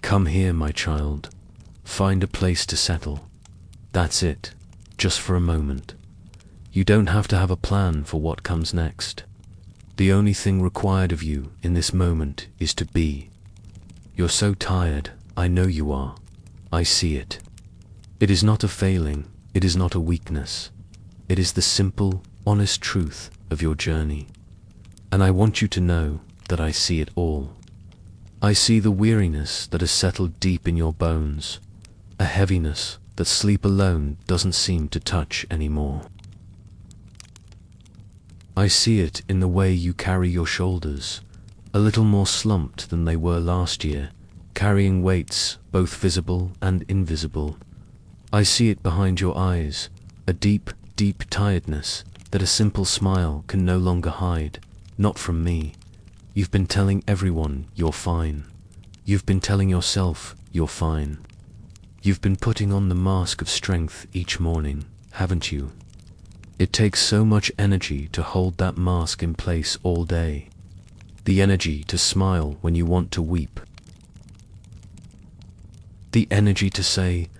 Come here, my child. Find a place to settle. That's it, just for a moment. You don't have to have a plan for what comes next. The only thing required of you in this moment is to be. You're so tired, I know you are. I see it. It is not a failing, it is not a weakness. It is the simple, honest truth of your journey. And I want you to know that I see it all. I see the weariness that has settled deep in your bones, a heaviness that sleep alone doesn't seem to touch anymore. I see it in the way you carry your shoulders, a little more slumped than they were last year, carrying weights both visible and invisible. I see it behind your eyes, a deep, deep tiredness that a simple smile can no longer hide, not from me. You've been telling everyone you're fine. You've been telling yourself you're fine. You've been putting on the mask of strength each morning, haven't you? It takes so much energy to hold that mask in place all day. The energy to smile when you want to weep. The energy to say,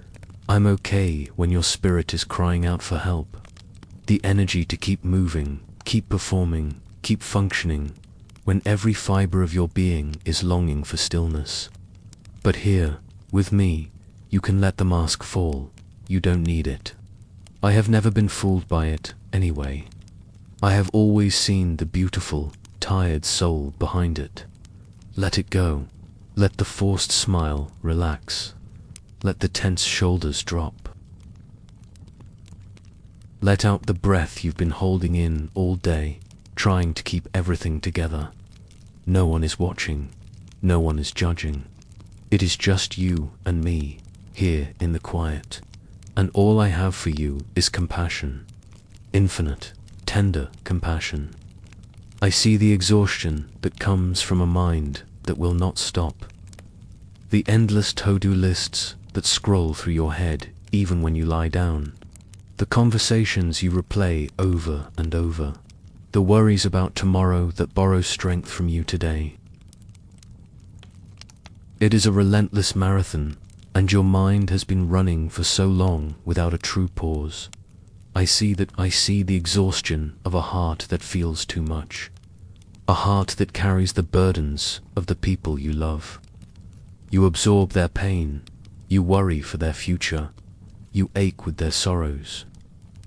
I'm okay, when your spirit is crying out for help. The energy to keep moving, keep performing, keep functioning, when every fiber of your being is longing for stillness. But here, with me, you can let the mask fall. You don't need it. I have never been fooled by it, anyway. I have always seen the beautiful, tired soul behind it. Let it go. Let the forced smile relax. Let the tense shoulders drop. Let out the breath you've been holding in all day, trying to keep everything together. No one is watching. No one is judging. It is just you and me, here in the quiet. And all I have for you is compassion. Infinite, tender compassion. I see the exhaustion that comes from a mind that will not stop. The endless to-do lists that scroll through your head even when you lie down. The conversations you replay over and over. The worries about tomorrow that borrow strength from you today. It is a relentless marathon, and your mind has been running for so long without a true pause. I see the exhaustion of a heart that feels too much. A heart that carries the burdens of the people you love. You absorb their pain. You worry for their future. You ache with their sorrows.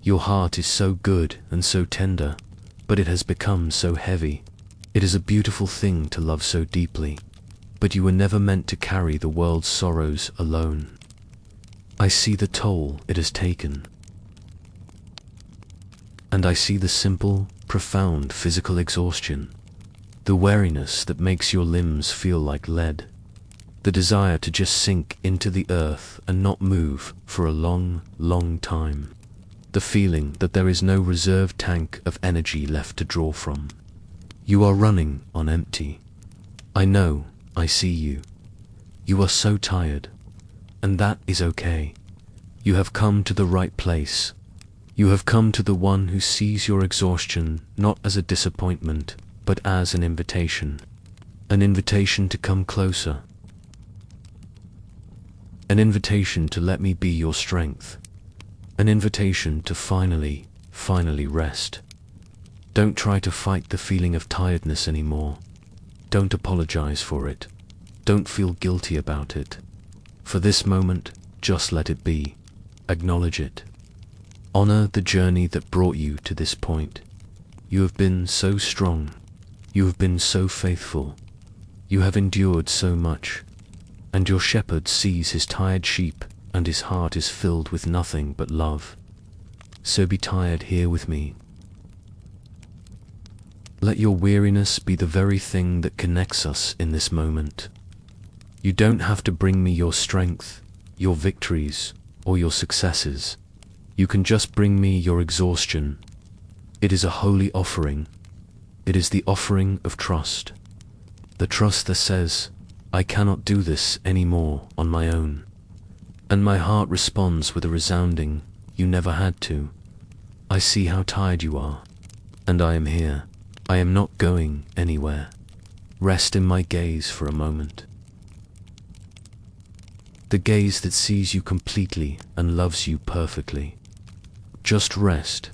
Your heart is so good and so tender, but it has become so heavy. It is a beautiful thing to love so deeply, but you were never meant to carry the world's sorrows alone. I see the toll it has taken. And I see the simple, profound physical exhaustion, the weariness that makes your limbs feel like lead, the desire to just sink into the earth and not move for a long, long time, the feeling that there is no reserve tank of energy left to draw from. You are running on empty. I know, I see you. You are so tired, and that is okay. You have come to the right place. You have come to the one who sees your exhaustion not as a disappointment, but as an invitation to come closer. An invitation to let me be your strength. An invitation to finally rest. Don't try to fight the feeling of tiredness anymore. Don't apologize for it. Don't feel guilty about it. For this moment, just let it be. Acknowledge it. Honor the journey that brought you to this point. You have been so strong. You have been so faithful. You have endured so much. And your shepherd sees his tired sheep, and his heart is filled with nothing but love. So be tired here with me. Let your weariness be the very thing that connects us in this moment. You don't have to bring me your strength, your victories, or your successes. You can just bring me your exhaustion. It is a holy offering. It is the offering of trust. The trust that says, I cannot do this anymore on my own. And my heart responds with a resounding, you never had to. I see how tired you are, and I am here. I am not going anywhere. Rest in my gaze for a moment. the gaze that sees you completely and loves you perfectly. Just rest.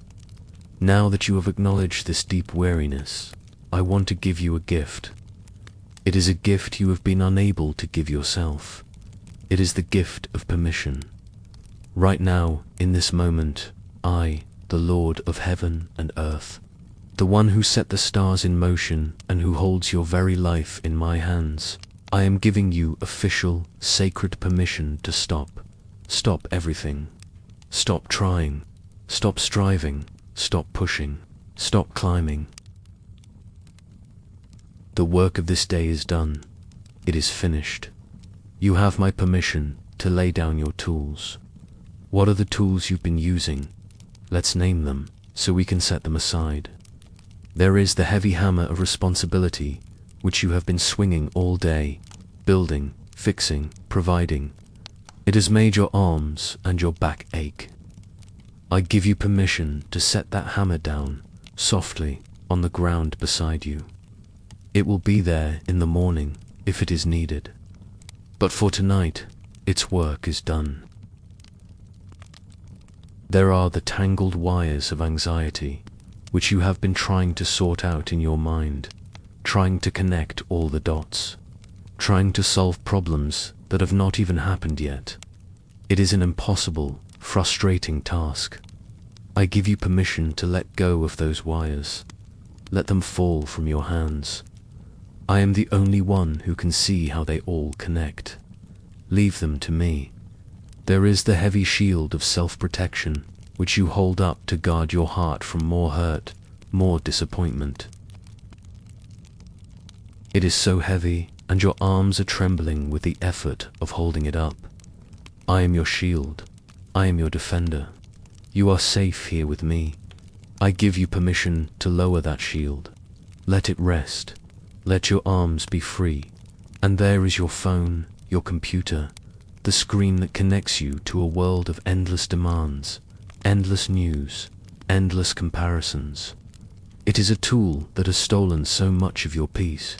Now that you have acknowledged this deep weariness, I want to give you a gift. It is a gift you have been unable to give yourself. It is the gift of permission. Right now, in this moment, I, the Lord of heaven and earth, the one who set the stars in motion and who holds your very life in my hands, I am giving you official, sacred permission to stop. Stop everything. Stop trying. Stop striving. Stop pushing. Stop climbing. The work of this day is done. It is finished. You have my permission to lay down your tools. What are the tools you've been using? Let's name them so we can set them aside. There is the heavy hammer of responsibility which you have been swinging all day, building, fixing, providing. It has made your arms and your back ache. I give you permission to set that hammer down softly on the ground beside you. It will be there in the morning if it is needed. But for tonight, its work is done. There are the tangled wires of anxiety, which you have been trying to sort out in your mind, trying to connect all the dots, trying to solve problems that have not even happened yet. It is an impossible, frustrating task. I give you permission to let go of those wires. Let them fall from your hands. I am the only one who can see how they all connect. Leave them to me. There is the heavy shield of self-protection, which you hold up to guard your heart from more hurt, more disappointment. It is so heavy, and your arms are trembling with the effort of holding it up. I am your shield. I am your defender. You are safe here with me. I give you permission to lower that shield. Let it rest. Let your arms be free. And there is your phone, your computer, the screen that connects you to a world of endless demands, endless news, endless comparisons. It is a tool that has stolen so much of your peace.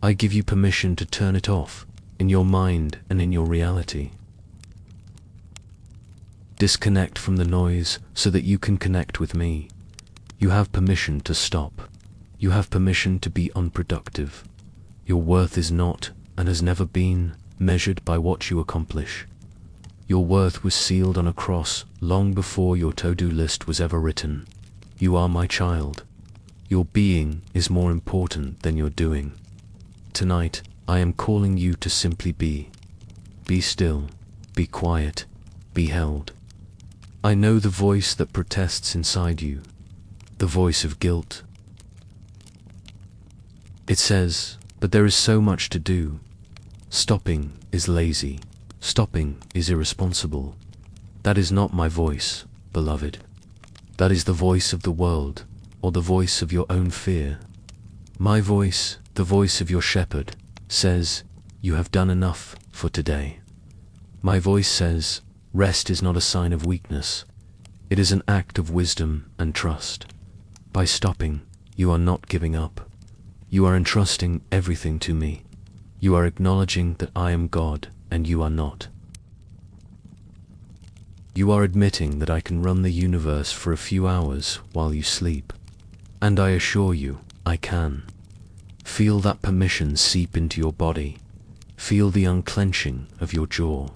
I give you permission to turn it off in your mind and in your reality. Disconnect from the noise so that you can connect with me. You have permission to stop. You have permission to be unproductive. Your worth is not, and has never been, measured by what you accomplish. Your worth was sealed on a cross long before your to-do list was ever written. You are my child. Your being is more important than your doing. Tonight, I am calling you to simply be. Be still. Be quiet. Be held. I know the voice that protests inside you, the voice of guilt. It says, but there is so much to do. Stopping is lazy. Stopping is irresponsible. That is not my voice, beloved. That is the voice of the world, or the voice of your own fear. My voice, the voice of your shepherd, says, you have done enough for today. My voice says, rest is not a sign of weakness. It is an act of wisdom and trust. By stopping, you are not giving up. You are entrusting everything to me. You are acknowledging that I am God and you are not. You are admitting that I can run the universe for a few hours while you sleep. And I assure you, I can. Feel that permission seep into your body. Feel the unclenching of your jaw.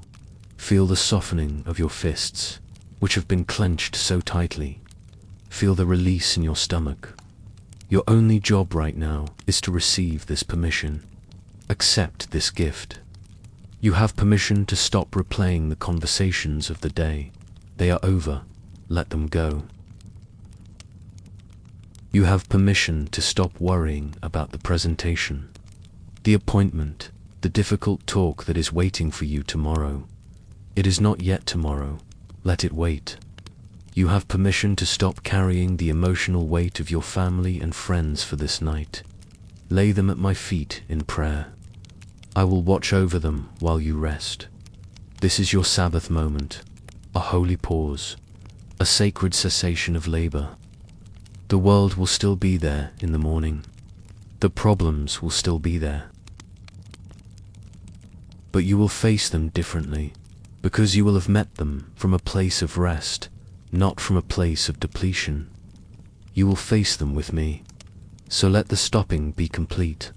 Feel the softening of your fists, which have been clenched so tightly. Feel the release in your stomach. Your only job right now is to receive this permission. Accept this gift. You have permission to stop replaying the conversations of the day. They are over. Let them go. You have permission to stop worrying about the presentation, the appointment, the difficult talk that is waiting for you tomorrow. It is not yet tomorrow. Let it wait. You have permission to stop carrying the emotional weight of your family and friends for this night. Lay them at my feet in prayer. I will watch over them while you rest. This is your Sabbath moment, a holy pause, a sacred cessation of labor. The world will still be there in the morning. The problems will still be there. but you will face them differently, because you will have met them from a place of rest, not from a place of depletion. You will face them with me, so let the stopping be complete.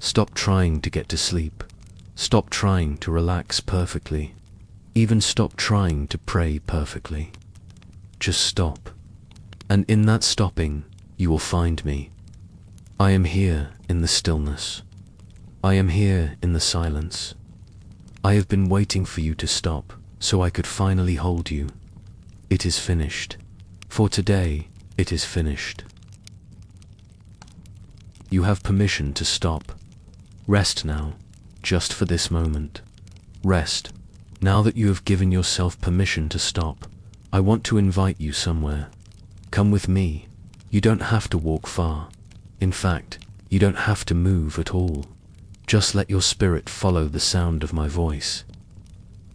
Stop trying to get to sleep. Stop trying to relax perfectly. Even stop trying to pray perfectly. Just stop. And in that stopping, you will find me. I am here in the stillness. I am here in the silence. I have been waiting for you to stop, so I could finally hold you. It is finished. For today, it is finished. You have permission to stop. Rest now, just for this moment. Rest. Now that you have given yourself permission to stop, I want to invite you somewhere. Come with me. You don't have to walk far. In fact, you don't have to move at all. Just let your spirit follow the sound of my voice.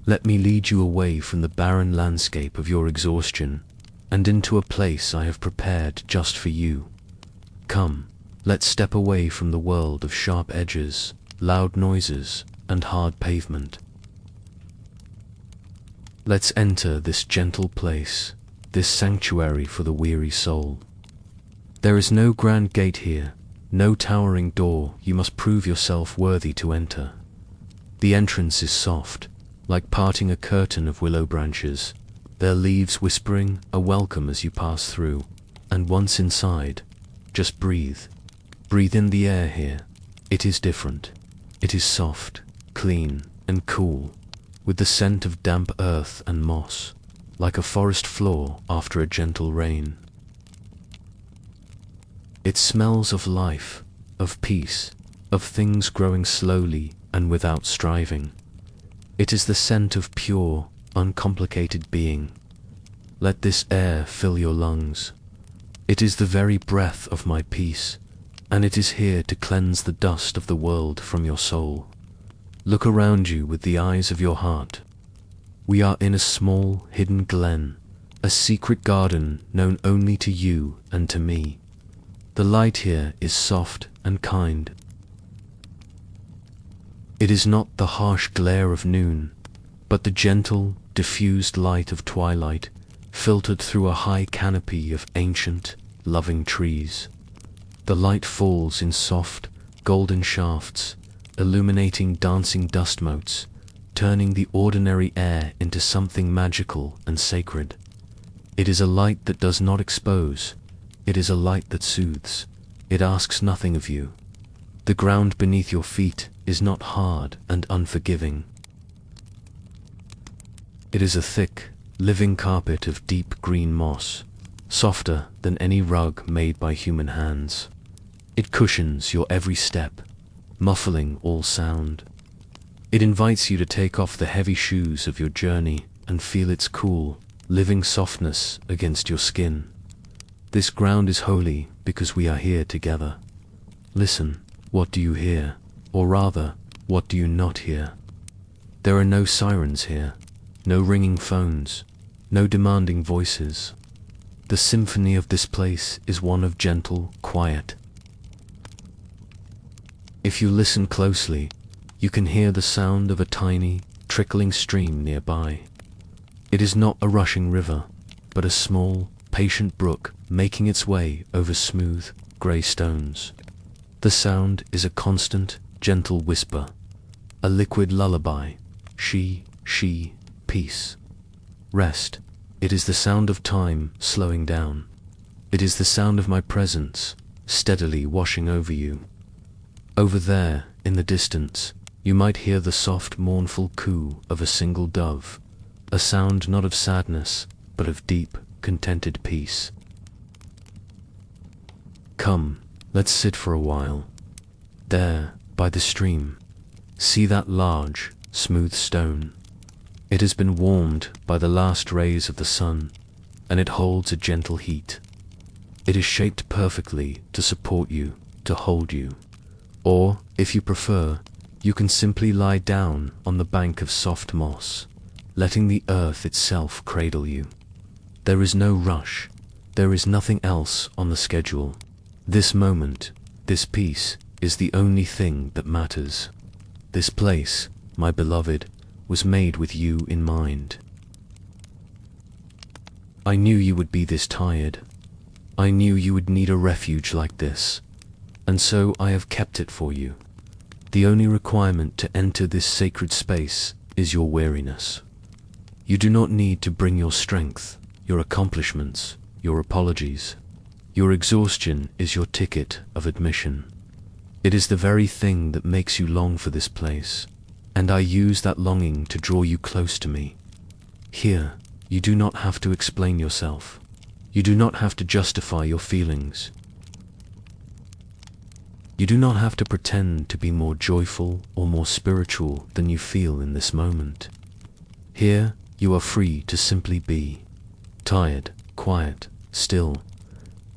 Let me lead you away from the barren landscape of your exhaustion and into a place I have prepared just for you. Come, let's step away from the world of sharp edges, loud noises, and hard pavement. Let's enter this gentle place, this sanctuary for the weary soul. There is no grand gate here, no towering door you must prove yourself worthy to enter. The entrance is soft, like parting a curtain of willow branches, their leaves whispering a welcome as you pass through. And once inside, just breathe. Breathe in the air here. It is different. It is soft, clean, and cool, with the scent of damp earth and moss, like a forest floor after a gentle rain. It smells of life, of peace, of things growing slowly and without striving. It is the scent of pure, uncomplicated being. Let this air fill your lungs. It is the very breath of my peace, and it is here to cleanse the dust of the world from your soul. Look around you with the eyes of your heart. We are in a small, hidden glen, a secret garden known only to you and to me. The light here is soft and kind. It is not the harsh glare of noon, but the gentle, diffused light of twilight, filtered through a high canopy of ancient, loving trees. The light falls in soft, golden shafts, illuminating dancing dust motes, turning the ordinary air into something magical and sacred. It is a light that does not expose. It is a light that soothes. It asks nothing of you. The ground beneath your feet is not hard and unforgiving. It is a thick, living carpet of deep green moss, softer than any rug made by human hands. It cushions your every step, muffling all sound. It invites you to take off the heavy shoes of your journey and feel its cool, living softness against your skin. This ground is holy because we are here together. Listen, what do you hear? Or rather, what do you not hear? There are no sirens here, no ringing phones, no demanding voices. The symphony of this place is one of gentle quiet. If you listen closely, you can hear the sound of a tiny, trickling stream nearby. It is not a rushing river, but a small, patient brook making its way over smooth, grey stones. The sound is a constant, gentle whisper, a liquid lullaby. She, peace. Rest. It is the sound of time slowing down. It is the sound of my presence, steadily washing over you. Over there, in the distance, you might hear the soft, mournful coo of a single dove, a sound not of sadness, but of deep, contented peace. Come, let's sit for a while. There, by the stream, see that large, smooth stone. It has been warmed by the last rays of the sun, and it holds a gentle heat. It is shaped perfectly to support you, to hold you. Or, if you prefer, you can simply lie down on the bank of soft moss, letting the earth itself cradle you. There is no rush. There is nothing else on the schedule. This moment, this peace, is the only thing that matters. This place, my beloved, was made with you in mind. I knew you would be this tired. I knew you would need a refuge like this, and so I have kept it for you. The only requirement to enter this sacred space is your weariness. You do not need to bring your strength, your accomplishments, your apologies. Your exhaustion is your ticket of admission. It is the very thing that makes you long for this place, and I use that longing to draw you close to me. Here, you do not have to explain yourself. You do not have to justify your feelings. You do not have to pretend to be more joyful or more spiritual than you feel in this moment. Here, you are free to simply be. Tired, quiet, still.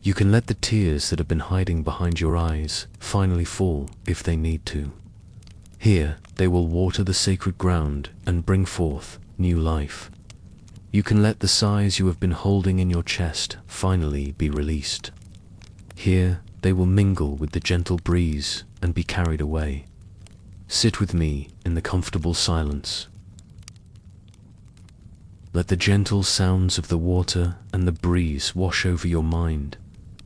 You can let the tears that have been hiding behind your eyes finally fall if they need to. Here, they will water the sacred ground and bring forth new life. You can let the sighs you have been holding in your chest finally be released. Here, they will mingle with the gentle breeze and be carried away. Sit with me in the comfortable silence. Let the gentle sounds of the water and the breeze wash over your mind,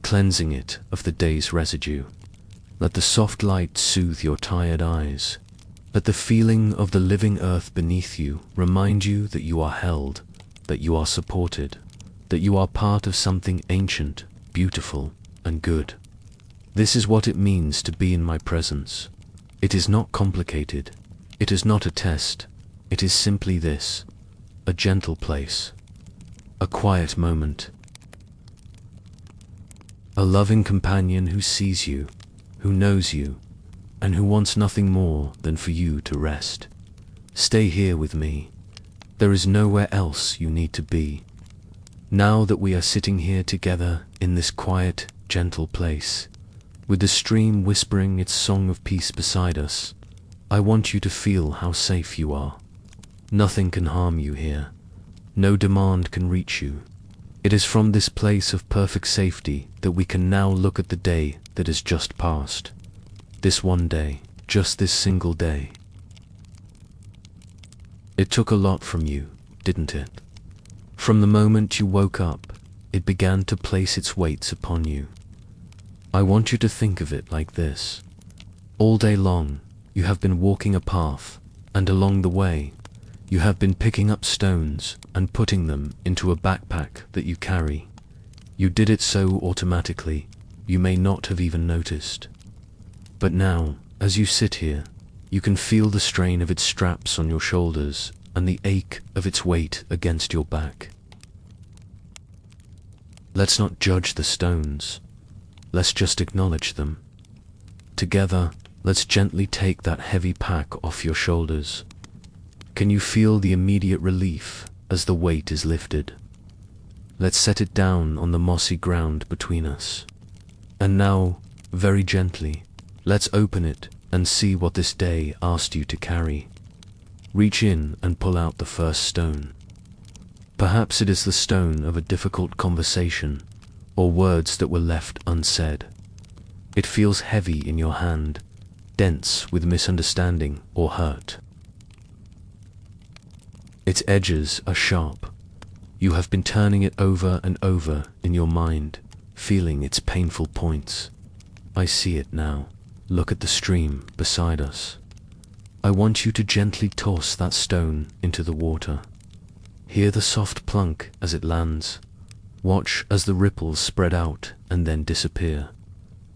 cleansing it of the day's residue. Let the soft light soothe your tired eyes. Let the feeling of the living earth beneath you remind you that you are held, that you are supported, that you are part of something ancient, beautiful, and good. This is what it means to be in my presence. It is not complicated. It is not a test. It is simply this: a gentle place, a quiet moment, a loving companion who sees you, who knows you, and who wants nothing more than for you to rest. Stay here with me. There is nowhere else you need to be. Now that we are sitting here together in this quiet, gentle place, with the stream whispering its song of peace beside us, I want you to feel how safe you are. Nothing can harm you here. No demand can reach you. It is from this place of perfect safety that we can now look at the day that has just passed. This one day, just this single day. It took a lot from you, didn't it? From the moment you woke up, it began to place its weights upon you. I want you to think of it like this. All day long, you have been walking a path, and along the way, you have been picking up stones and putting them into a backpack that you carry. You did it so automatically, you may not have even noticed. But now, as you sit here, you can feel the strain of its straps on your shoulders and the ache of its weight against your back. Let's not judge the stones. Let's just acknowledge them. Together, let's gently take that heavy pack off your shoulders. Can you feel the immediate relief as the weight is lifted? Let's set it down on the mossy ground between us. And now, very gently, let's open it and see what this day asked you to carry. Reach in and pull out the first stone. Perhaps it is the stone of a difficult conversation, or words that were left unsaid. It feels heavy in your hand, dense with misunderstanding or hurt. Its edges are sharp. You have been turning it over and over in your mind, feeling its painful points. I see it now. Look at the stream beside us. I want you to gently toss that stone into the water. Hear the soft plunk as it lands. Watch as the ripples spread out and then disappear.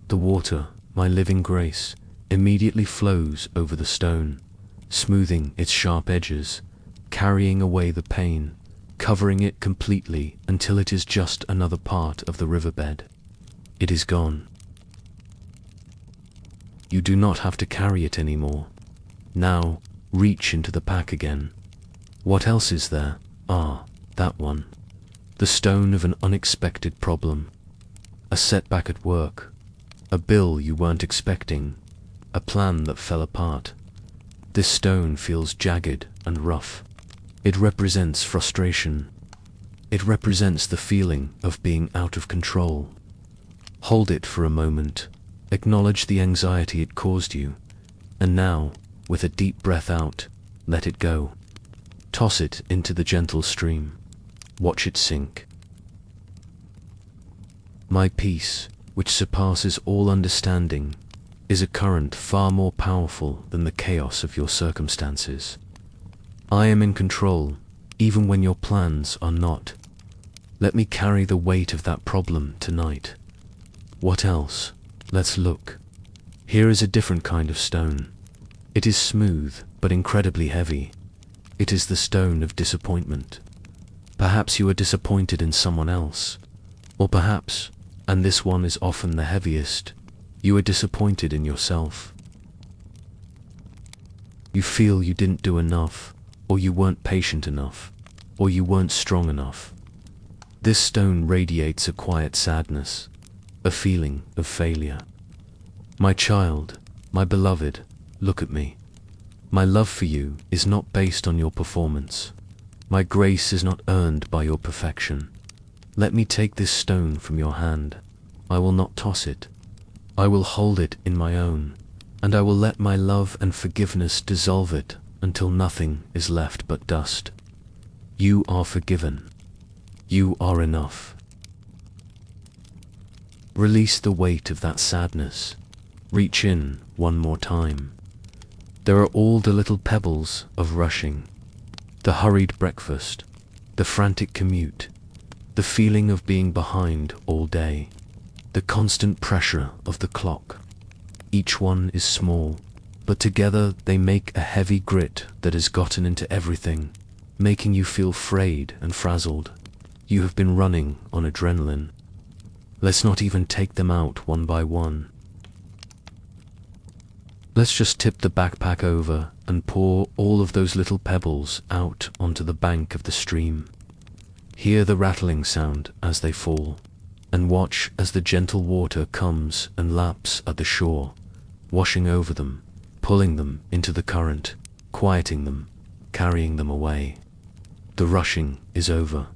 The water, my living grace, immediately flows over the stone, smoothing its sharp edges, carrying away the pain, covering it completely until it is just another part of the riverbed. It is gone. You do not have to carry it anymore. Now, reach into the pack again. What else is there? Ah, that one. The stone of an unexpected problem. A setback at work. A bill you weren't expecting. A plan that fell apart. This stone feels jagged and rough. It represents frustration. It represents the feeling of being out of control. Hold it for a moment. Acknowledge the anxiety it caused you. And now, with a deep breath out, let it go. Toss it into the gentle stream. Watch it sink. My peace, which surpasses all understanding, is a current far more powerful than the chaos of your circumstances. I am in control, even when your plans are not. Let me carry the weight of that problem tonight. What else? Let's look. Here is a different kind of stone. It is smooth, but incredibly heavy. It is the stone of disappointment. Perhaps you are disappointed in someone else. Or perhaps, and this one is often the heaviest, you are disappointed in yourself. You feel you didn't do enough, or you weren't patient enough, or you weren't strong enough. This stone radiates a quiet sadness, a feeling of failure. My child, my beloved, look at me. My love for you is not based on your performance. My grace is not earned by your perfection. Let me take this stone from your hand. I will not toss it. I will hold it in my own, and I will let my love and forgiveness dissolve it until nothing is left but dust. You are forgiven. You are enough. Release the weight of that sadness. Reach in one more time. There are all the little pebbles of rushing, the hurried breakfast, the frantic commute, the feeling of being behind all day, the constant pressure of the clock. Each one is small, but together they make a heavy grit that has gotten into everything, making you feel frayed and frazzled. You have been running on adrenaline. Let's not even take them out one by one. Let's just tip the backpack over and pour all of those little pebbles out onto the bank of the stream. Hear the rattling sound as they fall, and watch as the gentle water comes and laps at the shore, washing over them, pulling them into the current, quieting them, carrying them away. The rushing is over.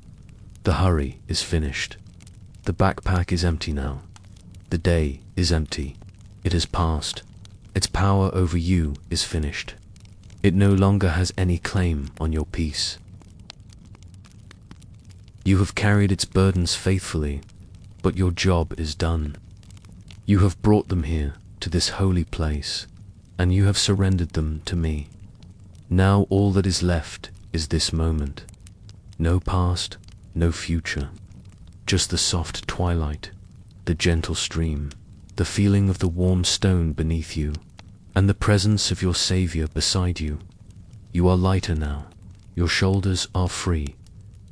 The hurry is finished. The backpack is empty now. The day is empty. It has passed. Its power over you is finished. It no longer has any claim on your peace. You have carried its burdens faithfully, but your job is done. You have brought them here, to this holy place, and you have surrendered them to me. Now all that is left is this moment. No past, no future. Just the soft twilight, the gentle stream, the feeling of the warm stone beneath you, and the presence of your Savior beside you. You are lighter now. Your shoulders are free.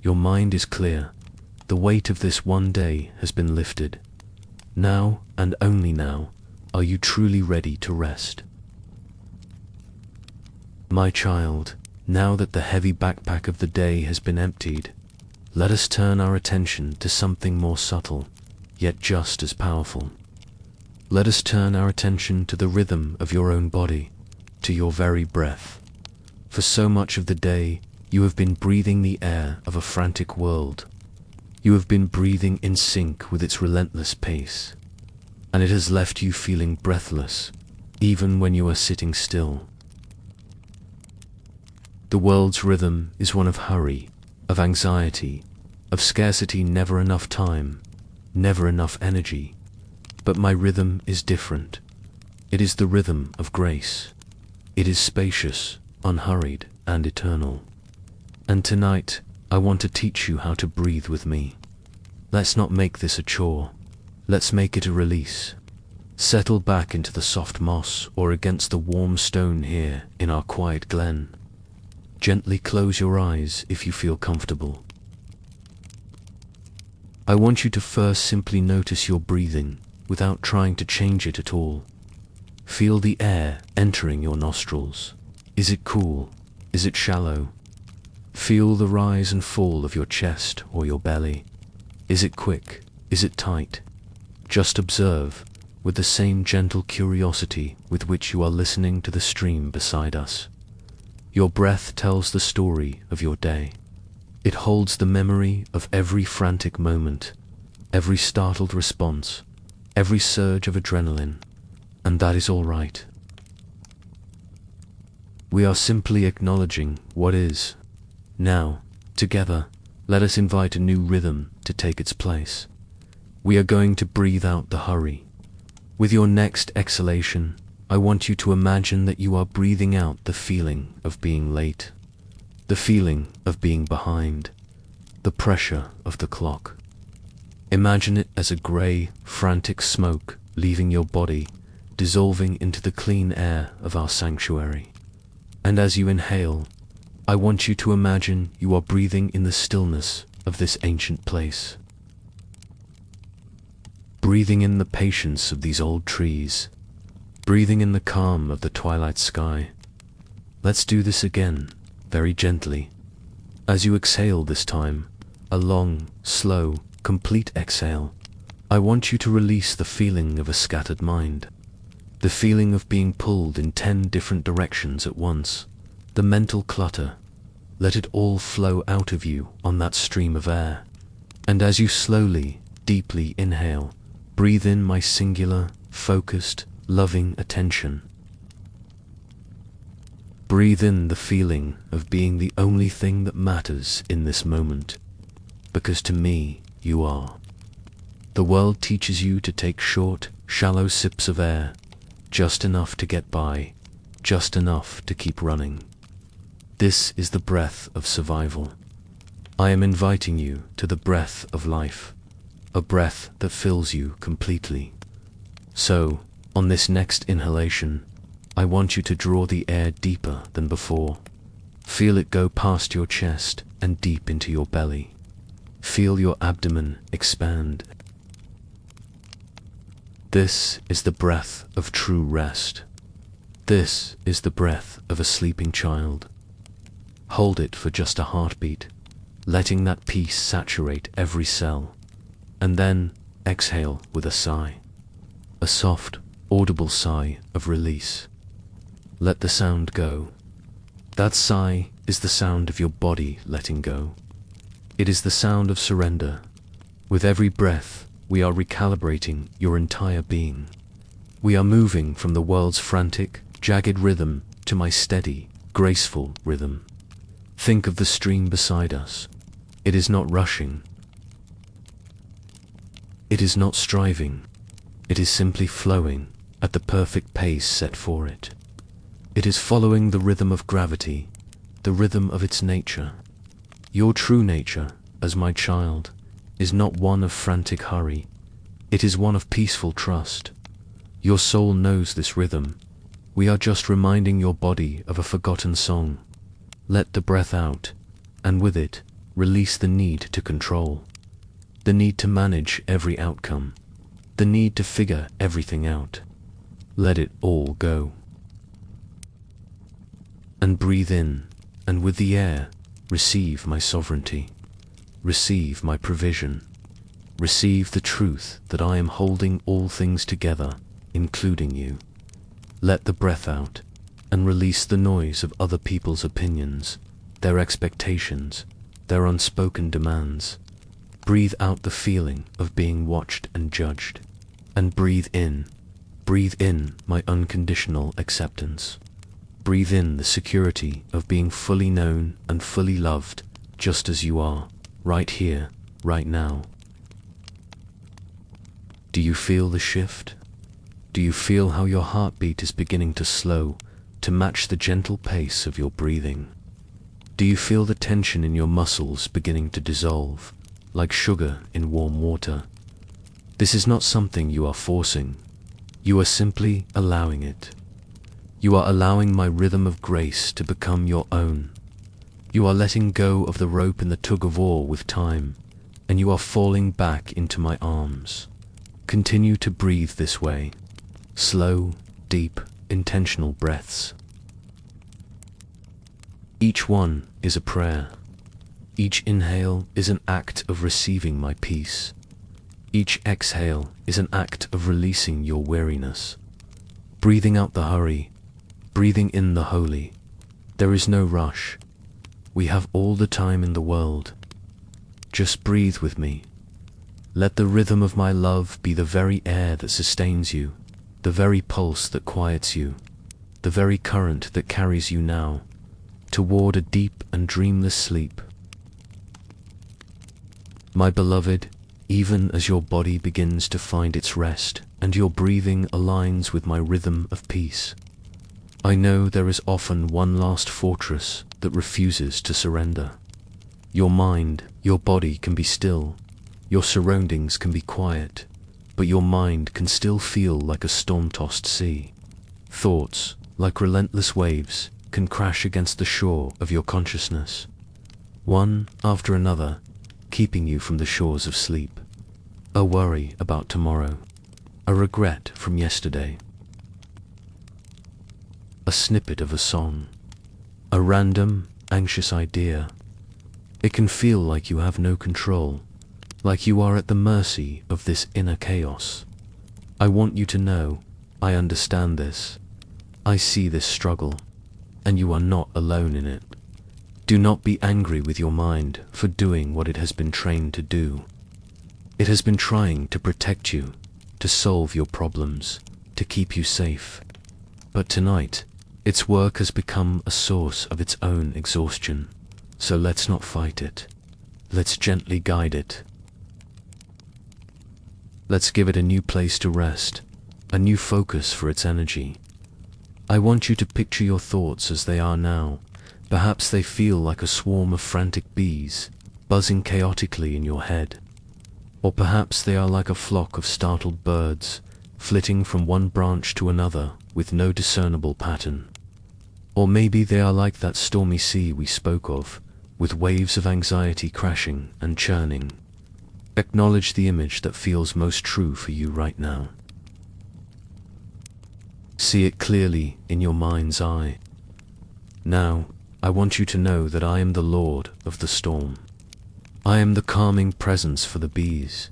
Your mind is clear. The weight of this one day has been lifted. Now, and only now, are you truly ready to rest. My child, now that the heavy backpack of the day has been emptied, let us turn our attention to something more subtle, yet just as powerful. Let us turn our attention to the rhythm of your own body, to your very breath. For so much of the day, you have been breathing the air of a frantic world. You have been breathing in sync with its relentless pace, and it has left you feeling breathless, even when you are sitting still. The world's rhythm is one of hurry, of anxiety, of scarcity, never enough time, never enough energy. But my rhythm is different. It is the rhythm of grace. It is spacious, unhurried, and eternal. And tonight, I want to teach you how to breathe with me. Let's not make this a chore. Let's make it a release. Settle back into the soft moss or against the warm stone here in our quiet glen. Gently close your eyes if you feel comfortable. I want you to first simply notice your breathing without trying to change it at all. Feel the air entering your nostrils. Is it cool? Is it shallow? Feel the rise and fall of your chest or your belly. Is it quick? Is it tight? Just observe with the same gentle curiosity with which you are listening to the stream beside us. Your breath tells the story of your day. It holds the memory of every frantic moment, every startled response, every surge of adrenaline, and that is all right. We are simply acknowledging what is. Now, together, let us invite a new rhythm to take its place. We are going to breathe out the hurry. With your next exhalation, I want you to imagine that you are breathing out the feeling of being late, the feeling of being behind, the pressure of the clock. Imagine it as a grey, frantic smoke leaving your body, dissolving into the clean air of our sanctuary. And as you inhale, I want you to imagine you are breathing in the stillness of this ancient place. Breathing in the patience of these old trees, breathing in the calm of the twilight sky. Let's do this again, very gently. As you exhale this time, a long, slow, complete exhale, I want you to release the feeling of a scattered mind, the feeling of being pulled in 10 different directions at once, the mental clutter. Let it all flow out of you on that stream of air. And as you slowly, deeply inhale, breathe in my singular, focused, loving attention. Breathe in the feeling of being the only thing that matters in this moment, because to me, you are. The world teaches you to take short, shallow sips of air, just enough to get by, just enough to keep running. This is the breath of survival. I am inviting you to the breath of life, a breath that fills you completely. So, on this next inhalation, I want you to draw the air deeper than before. Feel it go past your chest and deep into your belly. Feel your abdomen expand. This is the breath of true rest. This is the breath of a sleeping child. Hold it for just a heartbeat, letting that peace saturate every cell, and then exhale with a sigh. A soft, audible sigh of release. Let the sound go. That sigh is the sound of your body letting go. It is the sound of surrender. With every breath, we are recalibrating your entire being. We are moving from the world's frantic, jagged rhythm to my steady, graceful rhythm. Think of the stream beside us. It is not rushing. It is not striving. It is simply flowing at the perfect pace set for it. It is following the rhythm of gravity, the rhythm of its nature. Your true nature, as my child, is not one of frantic hurry. It is one of peaceful trust. Your soul knows this rhythm. We are just reminding your body of a forgotten song. Let the breath out, and with it, release the need to control, the need to manage every outcome, the need to figure everything out. Let it all go. And breathe in, and with the air, receive my sovereignty. Receive my provision. Receive the truth that I am holding all things together, including you. Let the breath out, and release the noise of other people's opinions, their expectations, their unspoken demands. Breathe out the feeling of being watched and judged, and breathe in my unconditional acceptance. Breathe in the security of being fully known and fully loved, just as you are, right here, right now. Do you feel the shift? Do you feel how your heartbeat is beginning to slow to match the gentle pace of your breathing? Do you feel the tension in your muscles beginning to dissolve, like sugar in warm water? This is not something you are forcing. You are simply allowing it. You are allowing my rhythm of grace to become your own. You are letting go of the rope in the tug-of-war with time, and you are falling back into my arms. Continue to breathe this way. Slow, deep, intentional breaths. Each one is a prayer. Each inhale is an act of receiving my peace. Each exhale is an act of releasing your weariness. Breathing out the hurry, breathing in the holy. There is no rush. We have all the time in the world. Just breathe with me. Let the rhythm of my love be the very air that sustains you, the very pulse that quiets you. the very current that carries you now, toward a deep and dreamless sleep. My beloved, even as your body begins to find its rest and your breathing aligns with my rhythm of peace, I know there is often one last fortress that refuses to surrender. Your mind, your body can be still, your surroundings can be quiet, but your mind can still feel like a storm-tossed sea. Thoughts, like relentless waves, can crash against the shore of your consciousness, one after another, keeping you from the shores of sleep. A worry about tomorrow, a regret from yesterday, a snippet of a song, a random, anxious idea. It can feel like you have no control, like you are at the mercy of this inner chaos. I want you to know, I understand this. I see this struggle, and you are not alone in it. Do not be angry with your mind for doing what it has been trained to do. It has been trying to protect you, to solve your problems, to keep you safe. But tonight, its work has become a source of its own exhaustion. So let's not fight it. Let's gently guide it. Let's give it a new place to rest, a new focus for its energy. I want you to picture your thoughts as they are now. Perhaps they feel like a swarm of frantic bees, buzzing chaotically in your head. Or perhaps they are like a flock of startled birds, flitting from one branch to another with no discernible pattern. Or maybe they are like that stormy sea we spoke of, with waves of anxiety crashing and churning. Acknowledge the image that feels most true for you right now. See it clearly in your mind's eye. Now, I want you to know that I am the Lord of the storm. I am the calming presence for the bees.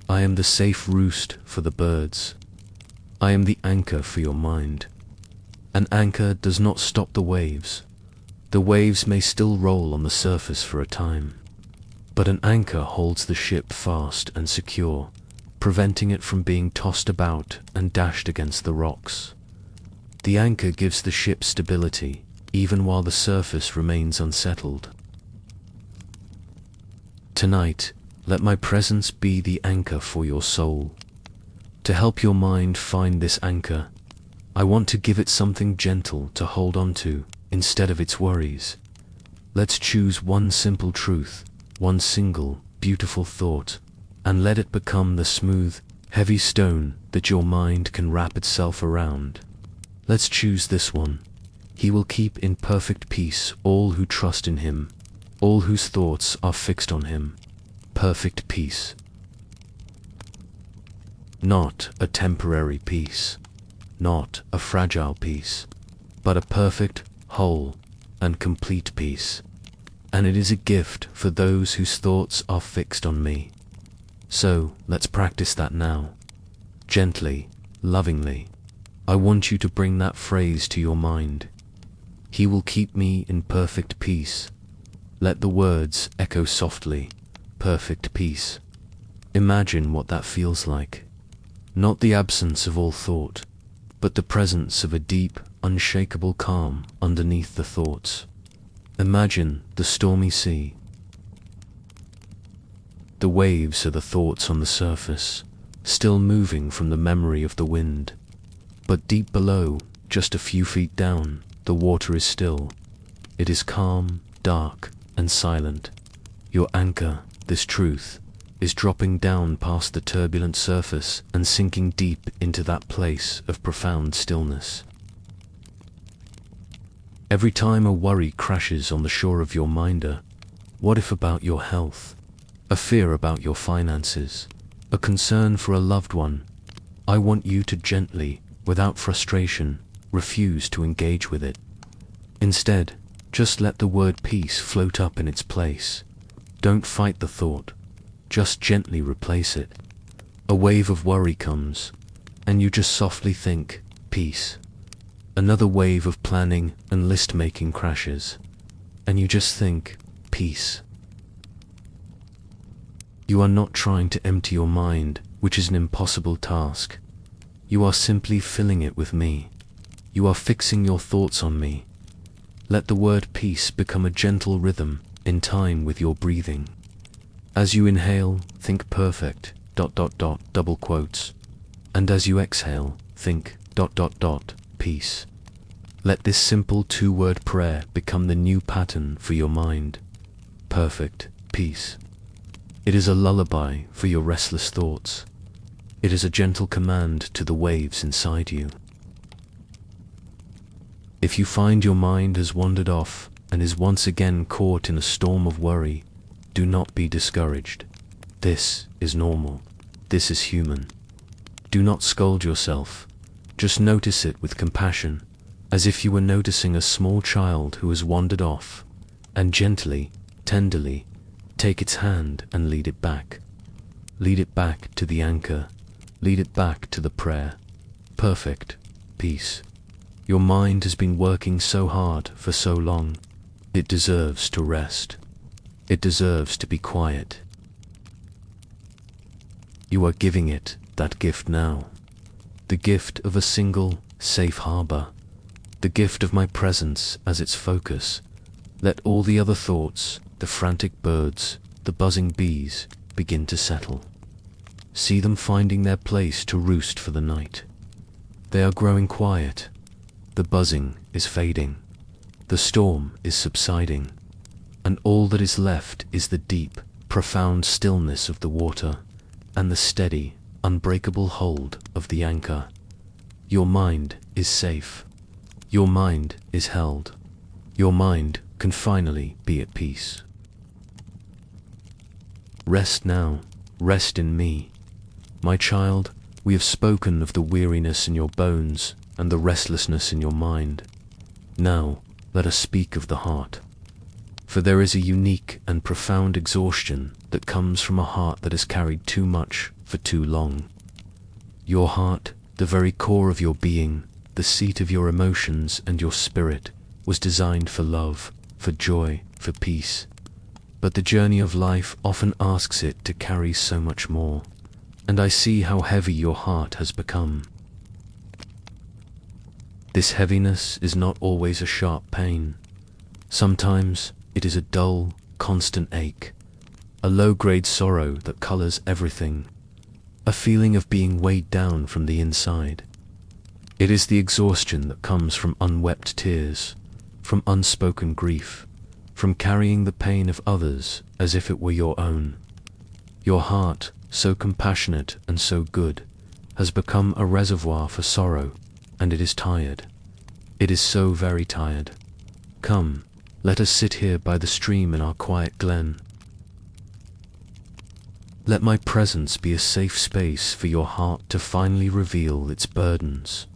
I am the safe roost for the birds. I am the anchor for your mind. An anchor does not stop the waves. The waves may still roll on the surface for a time, but an anchor holds the ship fast and secure, preventing it from being tossed about and dashed against the rocks. The anchor gives the ship stability, even while the surface remains unsettled. Tonight, let my presence be the anchor for your soul. To help your mind find this anchor, I want to give it something gentle to hold on to instead of its worries. Let's choose one simple truth, one single, beautiful thought, and let it become the smooth, heavy stone that your mind can wrap itself around. Let's choose this one. He will keep in perfect peace all who trust in him, all whose thoughts are fixed on him. Perfect peace. Not a temporary peace, not a fragile peace, but a perfect, whole, and complete peace. And it is a gift for those whose thoughts are fixed on me. So, let's practice that now. Gently, lovingly. I want you to bring that phrase to your mind. He will keep me in perfect peace. Let the words echo softly. Perfect peace. Imagine what that feels like. Not the absence of all thought, but the presence of a deep, unshakable calm underneath the thoughts. Imagine the stormy sea. The waves are the thoughts on the surface, still moving from the memory of the wind. But deep below, just a few feet down, the water is still. It is calm, dark, and silent. Your anchor, this truth, is dropping down past the turbulent surface and sinking deep into that place of profound stillness. Every time a worry crashes on the shore of your minder, what if about your health, a fear about your finances, a concern for a loved one, I want you to gently, without frustration, refuse to engage with it. Instead, just let the word peace float up in its place. Don't fight the thought. Just gently replace it. A wave of worry comes, and you just softly think, peace. Another wave of planning and list-making crashes, and you just think, peace. You are not trying to empty your mind, which is an impossible task. You are simply filling it with me. You are fixing your thoughts on me. Let the word peace become a gentle rhythm in time with your breathing. As you inhale, think perfect, ... double quotes. And as you exhale, think ... peace. Let this simple two-word prayer become the new pattern for your mind. Perfect peace. It is a lullaby for your restless thoughts. It is a gentle command to the waves inside you. If you find your mind has wandered off and is once again caught in a storm of worry, do not be discouraged. This is normal. This is human. Do not scold yourself. Just notice it with compassion, as if you were noticing a small child who has wandered off, and gently, tenderly, take its hand and lead it back. Lead it back to the anchor. Lead it back to the prayer. Perfect peace. Your mind has been working so hard for so long. It deserves to rest. It deserves to be quiet. You are giving it that gift now. The gift of a single, safe harbor. The gift of my presence as its focus. Let all the other thoughts, the frantic birds, the buzzing bees, begin to settle. See them finding their place to roost for the night. They are growing quiet. The buzzing is fading. The storm is subsiding. And all that is left is the deep, profound stillness of the water and the steady, unbreakable hold of the anchor. Your mind is safe. Your mind is held. Your mind can finally be at peace. Rest now. Rest in me. My child, we have spoken of the weariness in your bones and the restlessness in your mind. Now, let us speak of the heart. For there is a unique and profound exhaustion that comes from a heart that has carried too much for too long. Your heart, the very core of your being, the seat of your emotions and your spirit, was designed for love, for joy, for peace. But the journey of life often asks it to carry so much more, and I see how heavy your heart has become. This heaviness is not always a sharp pain. Sometimes it is a dull, constant ache, a low-grade sorrow that colors everything, a feeling of being weighed down from the inside. It is the exhaustion that comes from unwept tears, from unspoken grief, from carrying the pain of others as if it were your own. Your heart, so compassionate and so good, has become a reservoir for sorrow, and it is tired. It is so very tired. Come, let us sit here by the stream in our quiet glen. Let my presence be a safe space for your heart to finally reveal its burdens.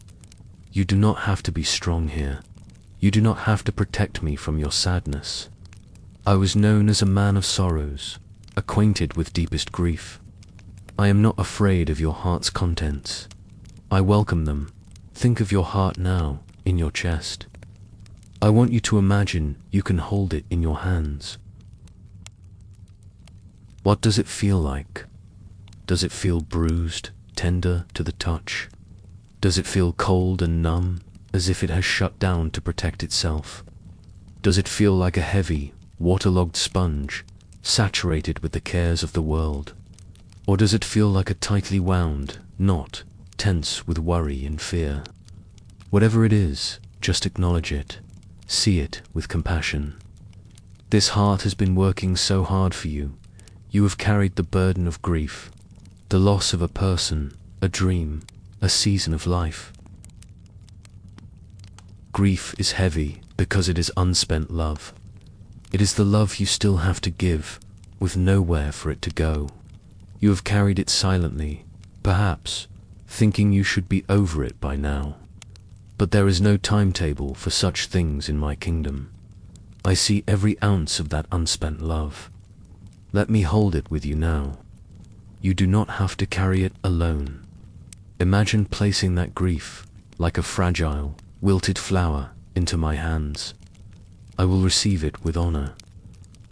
You do not have to be strong here. You do not have to protect me from your sadness. I was known as a man of sorrows, acquainted with deepest grief. I am not afraid of your heart's contents. I welcome them. Think of your heart now, in your chest. I want you to imagine you can hold it in your hands. What does it feel like? Does it feel bruised, tender to the touch? Does it feel cold and numb, as if it has shut down to protect itself? Does it feel like a heavy, waterlogged sponge, saturated with the cares of the world? Or does it feel like a tightly wound knot, tense with worry and fear? Whatever it is, just acknowledge it. See it with compassion. This heart has been working so hard for you. You have carried the burden of grief, the loss of a person, a dream, a season of life. Grief is heavy because it is unspent love. It is the love you still have to give, with nowhere for it to go. You have carried it silently, perhaps, thinking you should be over it by now. But there is no timetable for such things in my kingdom. I see every ounce of that unspent love. Let me hold it with you now. You do not have to carry it alone. Imagine placing that grief, like a fragile, wilted flower, into my hands. I will receive it with honor.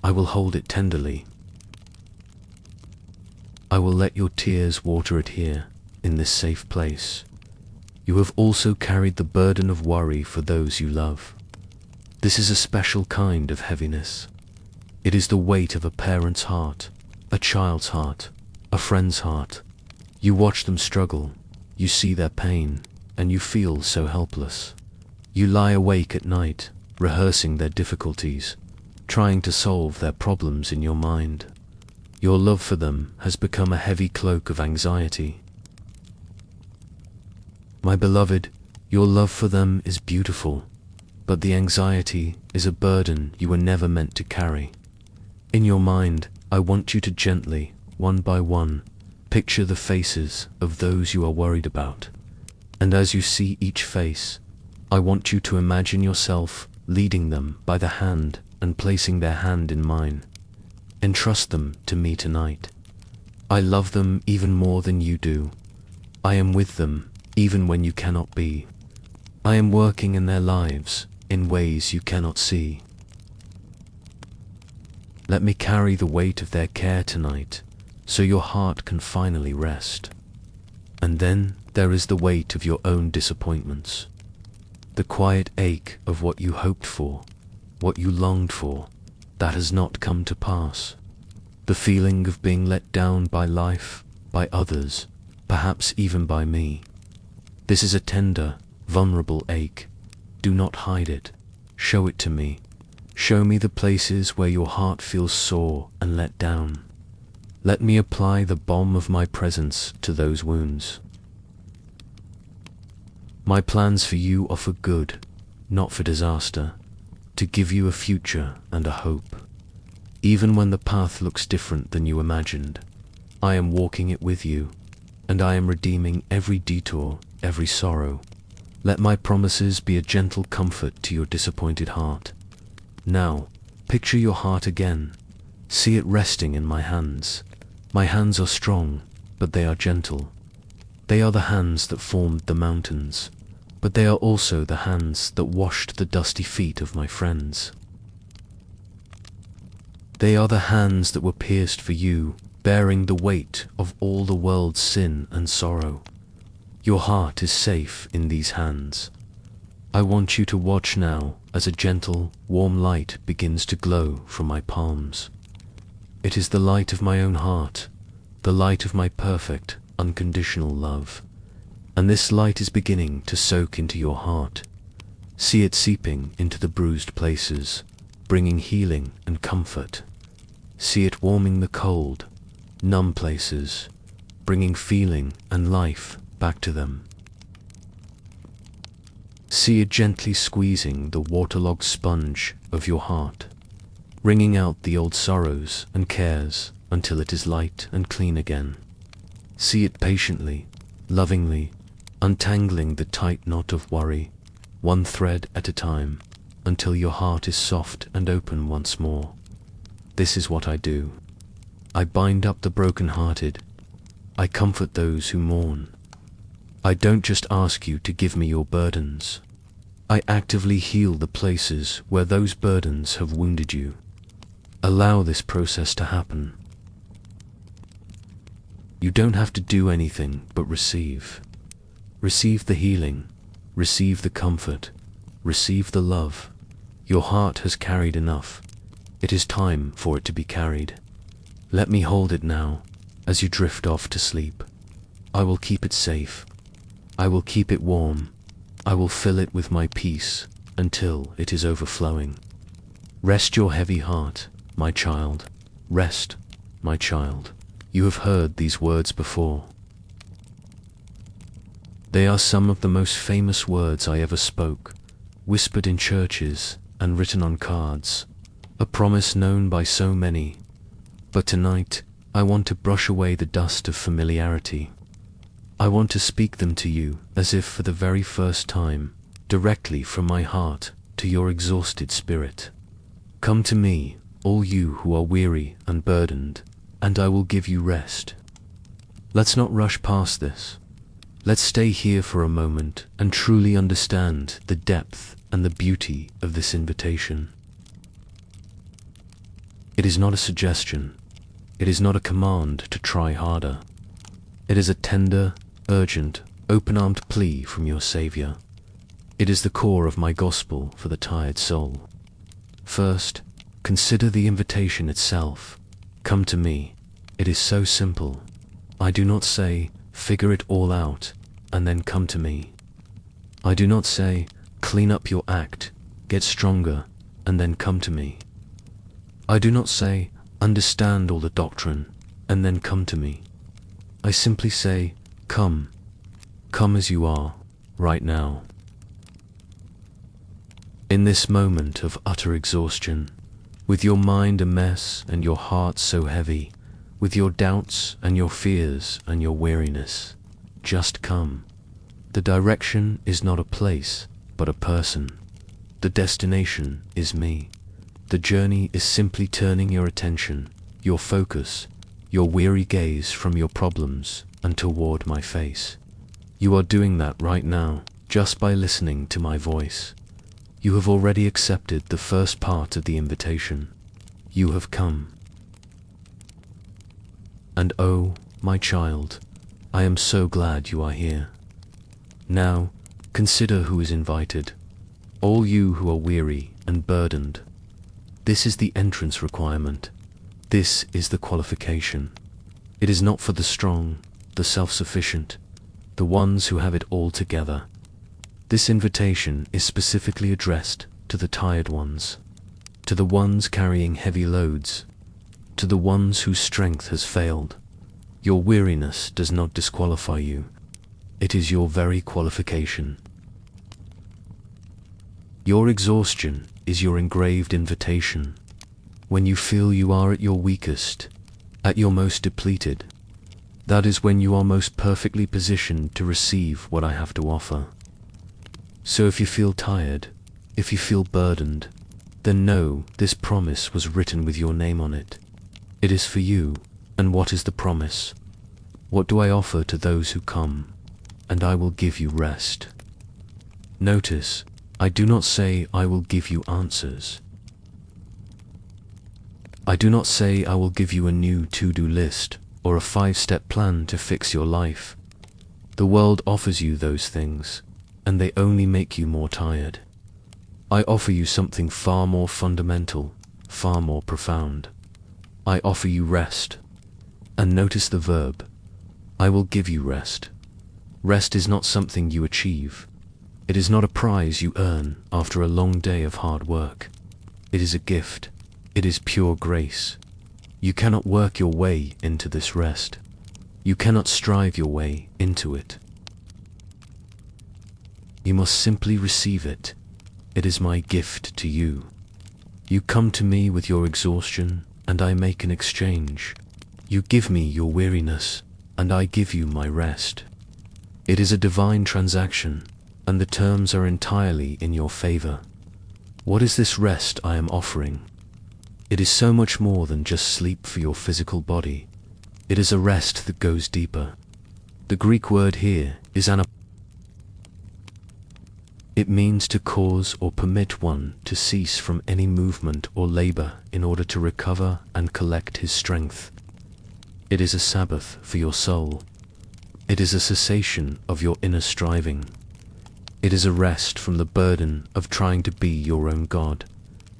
I will hold it tenderly. I will let your tears water it here, in this safe place. You have also carried the burden of worry for those you love. This is a special kind of heaviness. It is the weight of a parent's heart, a child's heart, a friend's heart. You watch them struggle, you see their pain, and you feel so helpless. You lie awake at night, rehearsing their difficulties, trying to solve their problems in your mind. Your love for them has become a heavy cloak of anxiety. My beloved, your love for them is beautiful, but the anxiety is a burden you were never meant to carry. In your mind, I want you to gently, one by one, picture the faces of those you are worried about. And as you see each face, I want you to imagine yourself leading them by the hand and placing their hand in mine. Entrust them to me tonight. I love them even more than you do. I am with them even when you cannot be. I am working in their lives in ways you cannot see. Let me carry the weight of their care tonight, so your heart can finally rest. And then there is the weight of your own disappointments, the quiet ache of what you hoped for, what you longed for, that has not come to pass. The feeling of being let down by life, by others, perhaps even by me. This is a tender, vulnerable ache. Do not hide it. Show it to me. Show me the places where your heart feels sore and let down. Let me apply the balm of my presence to those wounds. My plans for you are for good, not for disaster, to give you a future and a hope. Even when the path looks different than you imagined, I am walking it with you, and I am redeeming every detour, every sorrow. Let my promises be a gentle comfort to your disappointed heart. Now, picture your heart again. See it resting in my hands. My hands are strong, but they are gentle. They are the hands that formed the mountains, but they are also the hands that washed the dusty feet of my friends. They are the hands that were pierced for you, bearing the weight of all the world's sin and sorrow. Your heart is safe in these hands. I want you to watch now as a gentle, warm light begins to glow from my palms. It is the light of my own heart, the light of my perfect, unconditional love. And this light is beginning to soak into your heart. See it seeping into the bruised places, bringing healing and comfort. See it warming the cold, numb places, bringing feeling and life back to them. See it gently squeezing the waterlogged sponge of your heart, wringing out the old sorrows and cares until it is light and clean again. See it patiently, lovingly, untangling the tight knot of worry, one thread at a time, until your heart is soft and open once more. This is what I do. I bind up the broken-hearted. I comfort those who mourn. I don't just ask you to give me your burdens. I actively heal the places where those burdens have wounded you. Allow this process to happen. You don't have to do anything but receive. Receive the healing, receive the comfort, receive the love. Your heart has carried enough. It is time for it to be carried. Let me hold it now, as you drift off to sleep. I will keep it safe. I will keep it warm. I will fill it with my peace until it is overflowing. Rest your heavy heart, my child. Rest, my child. You have heard these words before. They are some of the most famous words I ever spoke, whispered in churches and written on cards, a promise known by so many. But tonight, I want to brush away the dust of familiarity. I want to speak them to you as if for the very first time, directly from my heart to your exhausted spirit. Come to me, all you who are weary and burdened, and I will give you rest. Let's not rush past this. Let's stay here for a moment and truly understand the depth and the beauty of this invitation. It is not a suggestion. It is not a command to try harder. It is a tender, urgent, open-armed plea from your Savior. It is the core of my gospel for the tired soul. First, consider the invitation itself. Come to me. It is so simple. I do not say, figure it all out, and then come to me. I do not say, clean up your act, get stronger, and then come to me. I do not say, understand all the doctrine, and then come to me. I simply say, come. Come as you are, right now. In this moment of utter exhaustion, with your mind a mess and your heart so heavy, with your doubts and your fears and your weariness, just come. The direction is not a place, but a person. The destination is me. The journey is simply turning your attention, your focus, your weary gaze from your problems and toward my face. You are doing that right now, just by listening to my voice. You have already accepted the first part of the invitation. You have come. And oh, my child, I am so glad you are here. Now, consider who is invited. All you who are weary and burdened. This is the entrance requirement. This is the qualification. It is not for the strong, the self-sufficient, the ones who have it all together. This invitation is specifically addressed to the tired ones, to the ones carrying heavy loads, to the ones whose strength has failed. Your weariness does not disqualify you. It is your very qualification. Your exhaustion is your engraved invitation. When you feel you are at your weakest, at your most depleted, that is when you are most perfectly positioned to receive what I have to offer. So if you feel tired, if you feel burdened, then know this promise was written with your name on it. It is for you. And what is the promise? What do I offer to those who come? And I will give you rest. Notice, I do not say I will give you answers. I do not say I will give you a new to-do list or a 5-step plan to fix your life. The world offers you those things, and they only make you more tired. I offer you something far more fundamental, far more profound. I offer you rest. And notice the verb. I will give you rest. Rest is not something you achieve. It is not a prize you earn after a long day of hard work. It is a gift. It is pure grace. You cannot work your way into this rest. You cannot strive your way into it. You must simply receive it. It is my gift to you. You come to me with your exhaustion, and I make an exchange. You give me your weariness, and I give you my rest. It is a divine transaction, and the terms are entirely in your favor. What is this rest I am offering? It is so much more than just sleep for your physical body. It is a rest that goes deeper. The Greek word here is It means to cause or permit one to cease from any movement or labor in order to recover and collect his strength. It is a Sabbath for your soul. It is a cessation of your inner striving. It is a rest from the burden of trying to be your own God,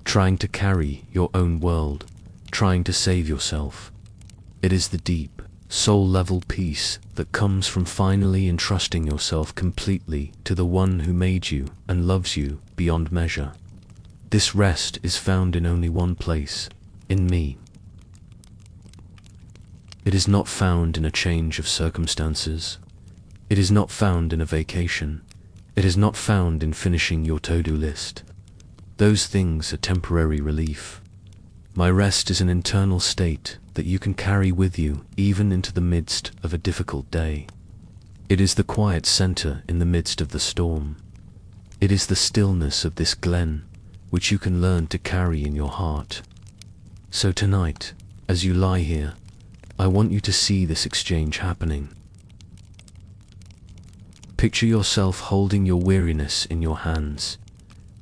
trying to carry your own world, trying to save yourself. It is the deep, soul-level peace that comes from finally entrusting yourself completely to the one who made you and loves you beyond measure. This rest is found in only one place, in me. It is not found in a change of circumstances. It is not found in a vacation. It is not found in finishing your to-do list. Those things are temporary relief. My rest is an internal state that you can carry with you even into the midst of a difficult day. It is the quiet center in the midst of the storm. It is the stillness of this glen which you can learn to carry in your heart. So tonight, as you lie here, I want you to see this exchange happening. Picture yourself holding your weariness in your hands.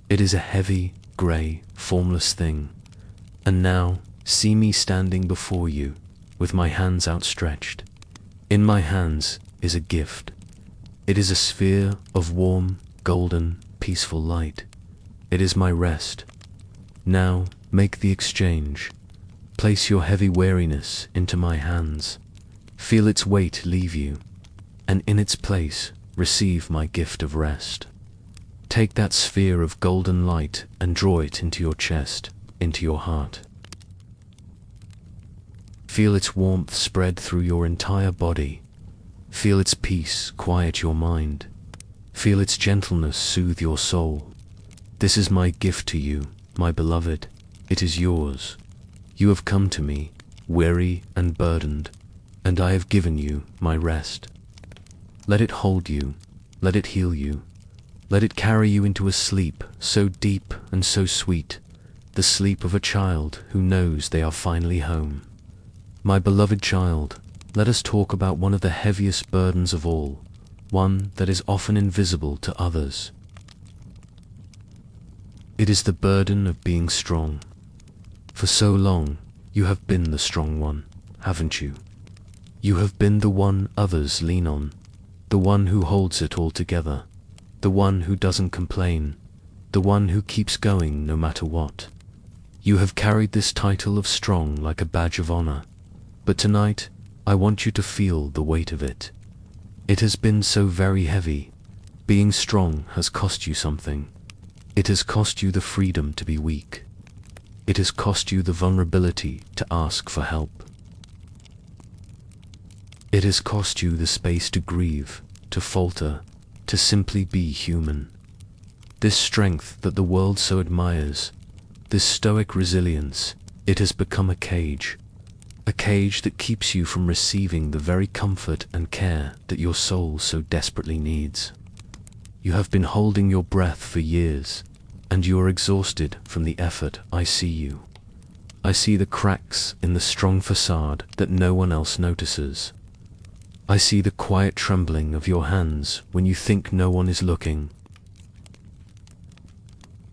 It is a heavy, grey, formless thing. And now, see me standing before you, with my hands outstretched. In my hands is a gift. It is a sphere of warm, golden, peaceful light. It is my rest. Now, make the exchange. Place your heavy weariness into my hands. Feel its weight leave you, and in its place, receive my gift of rest. Take that sphere of golden light and draw it into your chest, into your heart. Feel its warmth spread through your entire body. Feel its peace quiet your mind. Feel its gentleness soothe your soul. This is my gift to you, my beloved. It is yours. You have come to me, weary and burdened, and I have given you my rest. Let it hold you. Let it heal you. Let it carry you into a sleep so deep and so sweet, the sleep of a child who knows they are finally home. My beloved child, let us talk about one of the heaviest burdens of all, one that is often invisible to others. It is the burden of being strong. For so long, you have been the strong one, haven't you? You have been the one others lean on, the one who holds it all together, the one who doesn't complain, the one who keeps going no matter what. You have carried this title of strong like a badge of honor, but tonight I want you to feel the weight of it. It has been so very heavy. Being strong has cost you something. It has cost you the freedom to be weak. It has cost you the vulnerability to ask for help. It has cost you the space to grieve, to falter, to simply be human. This strength that the world so admires, this stoic resilience, it has become a cage that keeps you from receiving the very comfort and care that your soul so desperately needs. You have been holding your breath for years, and you are exhausted from the effort. I see you. I see the cracks in the strong facade that no one else notices. I see the quiet trembling of your hands when you think no one is looking.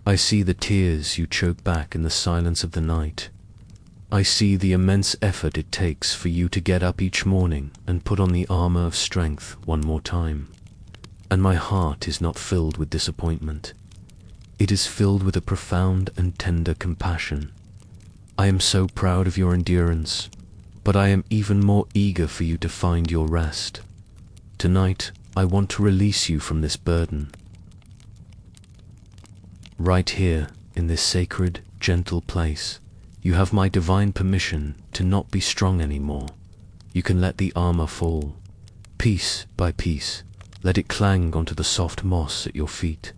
I see the tears you choke back in the silence of the night. I see the immense effort it takes for you to get up each morning and put on the armor of strength one more time. And my heart is not filled with disappointment. It is filled with a profound and tender compassion. I am so proud of your endurance, but I am even more eager for you to find your rest. Tonight, I want to release you from this burden. Right here, in this sacred, gentle place, you have my divine permission to not be strong anymore. You can let the armor fall. Piece by piece, let it clang onto the soft moss at your feet.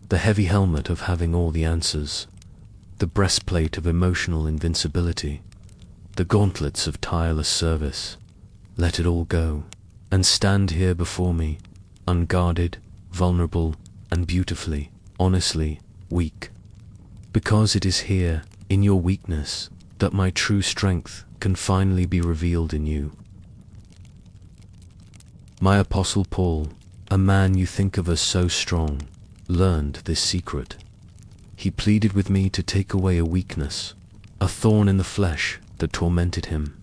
The heavy helmet of having all the answers. The breastplate of emotional invincibility. The gauntlets of tireless service. Let it all go, and stand here before me, unguarded, vulnerable, and beautifully, honestly, weak. Because it is here, in your weakness, that my true strength can finally be revealed in you. My Apostle Paul, a man you think of as so strong, learned this secret. He pleaded with me to take away a weakness, a thorn in the flesh that tormented him.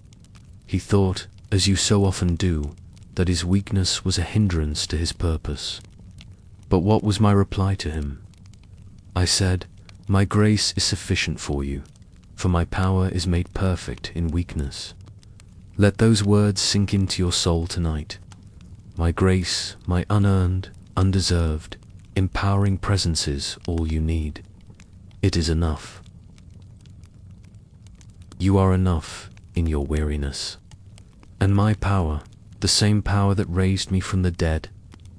He thought, as you so often do, that his weakness was a hindrance to his purpose. But what was my reply to him? I said, "My grace is sufficient for you, for my power is made perfect in weakness." Let those words sink into your soul tonight. My grace, my unearned, undeserved, empowering presence is all you need. It is enough. You are enough in your weariness. And my power, the same power that raised me from the dead,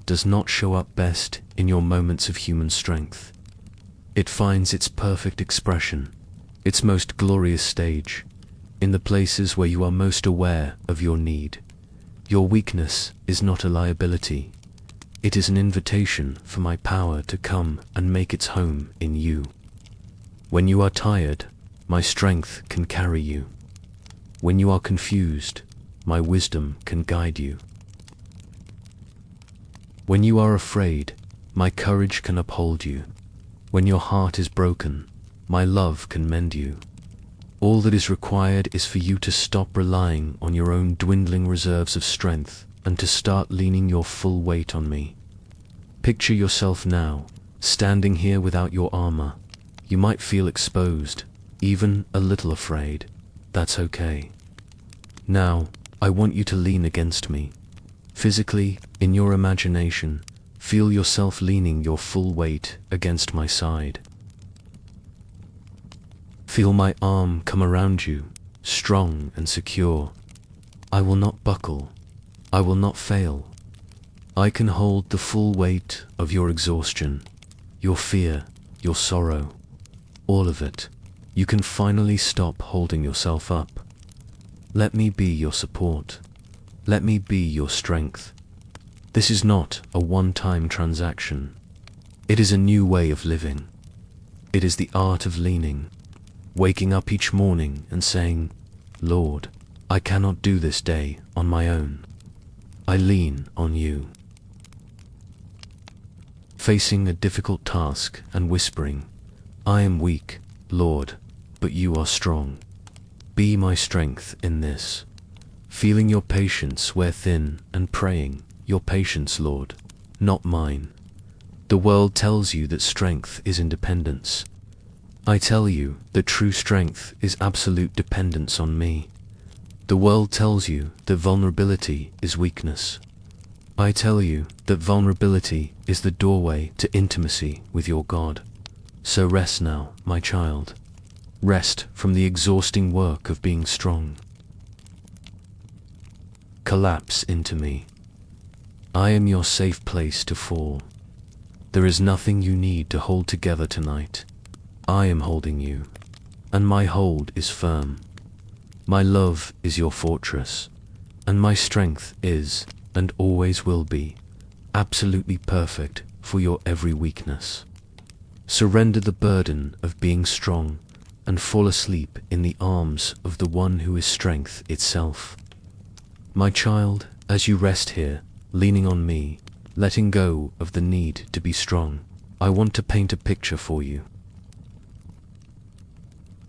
does not show up best in your moments of human strength. It finds its perfect expression, its most glorious stage, in the places where you are most aware of your need. Your weakness is not a liability. It is an invitation for my power to come and make its home in you. When you are tired, my strength can carry you. When you are confused, my wisdom can guide you. When you are afraid, my courage can uphold you. When your heart is broken, my love can mend you. All that is required is for you to stop relying on your own dwindling reserves of strength and to start leaning your full weight on me. Picture yourself now, standing here without your armor. You might feel exposed, even a little afraid. That's okay. Now, I want you to lean against me. Physically, in your imagination, feel yourself leaning your full weight against my side. Feel my arm come around you, strong and secure. I will not buckle. I will not fail. I can hold the full weight of your exhaustion, your fear, your sorrow, all of it. You can finally stop holding yourself up. Let me be your support. Let me be your strength. This is not a one-time transaction. It is a new way of living. It is the art of leaning, waking up each morning and saying, Lord, I cannot do this day on my own. I lean on you. Facing a difficult task and whispering, I am weak, Lord, but you are strong. Be my strength in this. Feeling your patience wear thin and praying, your patience, Lord, not mine. The world tells you that strength is independence. I tell you that true strength is absolute dependence on me. The world tells you that vulnerability is weakness. I tell you that vulnerability is the doorway to intimacy with your God. So rest now, my child. Rest from the exhausting work of being strong. Collapse into me. I am your safe place to fall. There is nothing you need to hold together tonight. I am holding you, and my hold is firm. My love is your fortress, and my strength is, and always will be, absolutely perfect for your every weakness. Surrender the burden of being strong and fall asleep in the arms of the one who is strength itself. My child, as you rest here, leaning on me, letting go of the need to be strong, I want to paint a picture for you.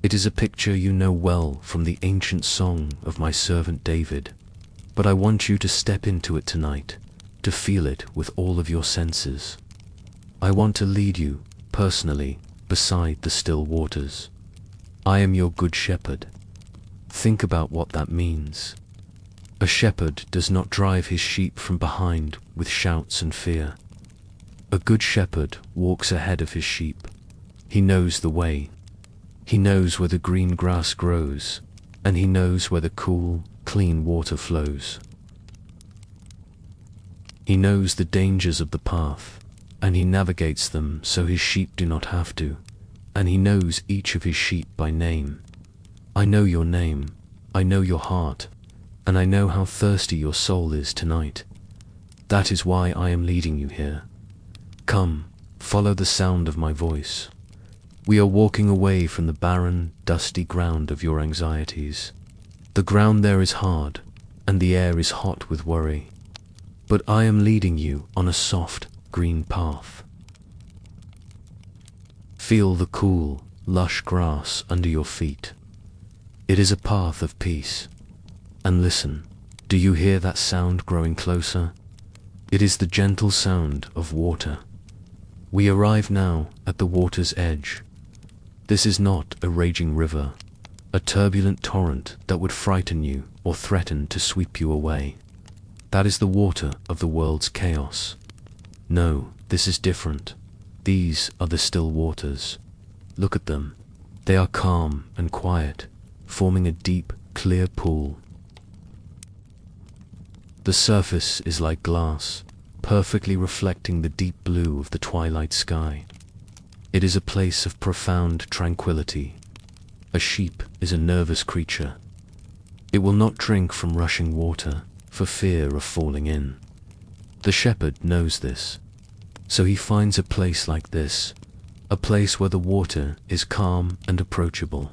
It is a picture you know well from the ancient song of my servant David, but I want you to step into it tonight, to feel it with all of your senses. I want to lead you, personally, beside the still waters. I am your good shepherd. Think about what that means. A shepherd does not drive his sheep from behind with shouts and fear. A good shepherd walks ahead of his sheep. He knows the way. He knows where the green grass grows, and he knows where the cool, clean water flows. He knows the dangers of the path, and he navigates them so his sheep do not have to, and he knows each of his sheep by name. I know your name, I know your heart, and I know how thirsty your soul is tonight. That is why I am leading you here. Come, follow the sound of my voice. We are walking away from the barren, dusty ground of your anxieties. The ground there is hard, and the air is hot with worry. But I am leading you on a soft, green path. Feel the cool, lush grass under your feet. It is a path of peace. And listen, do you hear that sound growing closer? It is the gentle sound of water. We arrive now at the water's edge. This is not a raging river, a turbulent torrent that would frighten you or threaten to sweep you away. That is the water of the world's chaos. No, this is different. These are the still waters. Look at them. They are calm and quiet, forming a deep, clear pool. The surface is like glass, perfectly reflecting the deep blue of the twilight sky. It is a place of profound tranquility. A sheep is a nervous creature. It will not drink from rushing water for fear of falling in. The shepherd knows this, so he finds a place like this, a place where the water is calm and approachable,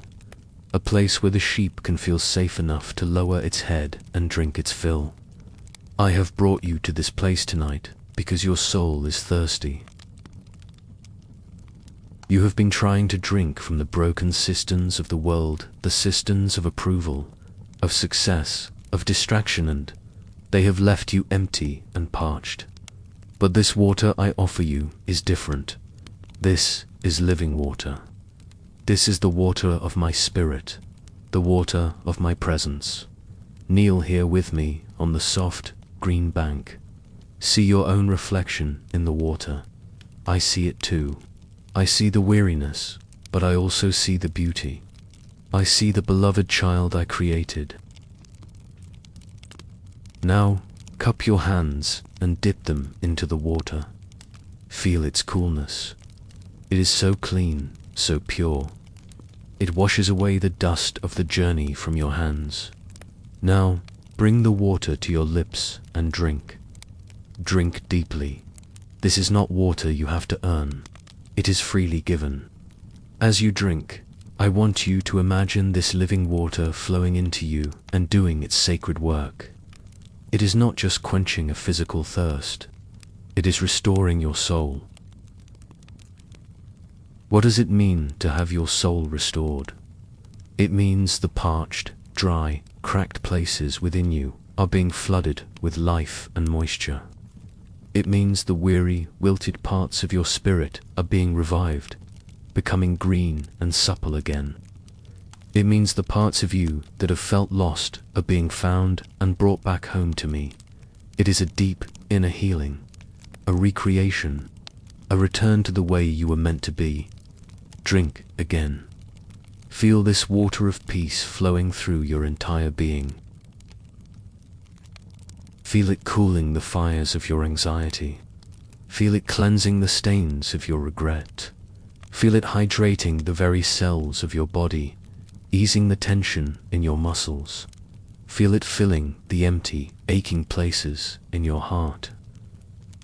a place where the sheep can feel safe enough to lower its head and drink its fill. I have brought you to this place tonight because your soul is thirsty. You have been trying to drink from the broken cisterns of the world, the cisterns of approval, of success, of distraction, and they have left you empty and parched. But this water I offer you is different. This is living water. This is the water of my spirit, the water of my presence. Kneel here with me on the soft, green bank. See your own reflection in the water. I see it too. I see the weariness, but I also see the beauty. I see the beloved child I created. Now, cup your hands and dip them into the water. Feel its coolness. It is so clean, so pure. It washes away the dust of the journey from your hands. Now, bring the water to your lips and drink. Drink deeply. This is not water you have to earn. It is freely given. As you drink, I want you to imagine this living water flowing into you and doing its sacred work. It is not just quenching a physical thirst. It is restoring your soul. What does it mean to have your soul restored? It means the parched, dry, cracked places within you are being flooded with life and moisture. It means the weary, wilted parts of your spirit are being revived, becoming green and supple again. It means the parts of you that have felt lost are being found and brought back home to me. It is a deep inner healing, a recreation, a return to the way you were meant to be. Drink again. Feel this water of peace flowing through your entire being. Feel it cooling the fires of your anxiety. Feel it cleansing the stains of your regret. Feel it hydrating the very cells of your body, easing the tension in your muscles. Feel it filling the empty, aching places in your heart.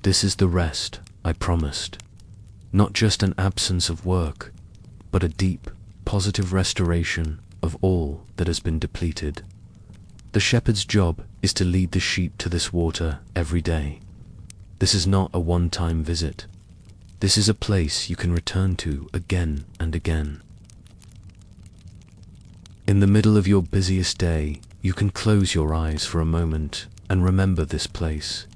This is the rest I promised. Not just an absence of work, but a deep, positive restoration of all that has been depleted. The shepherd's job is to lead the sheep to this water every day. This is not a one-time visit. This is a place you can return to again and again. In the middle of your busiest day, you can close your eyes for a moment and remember this place.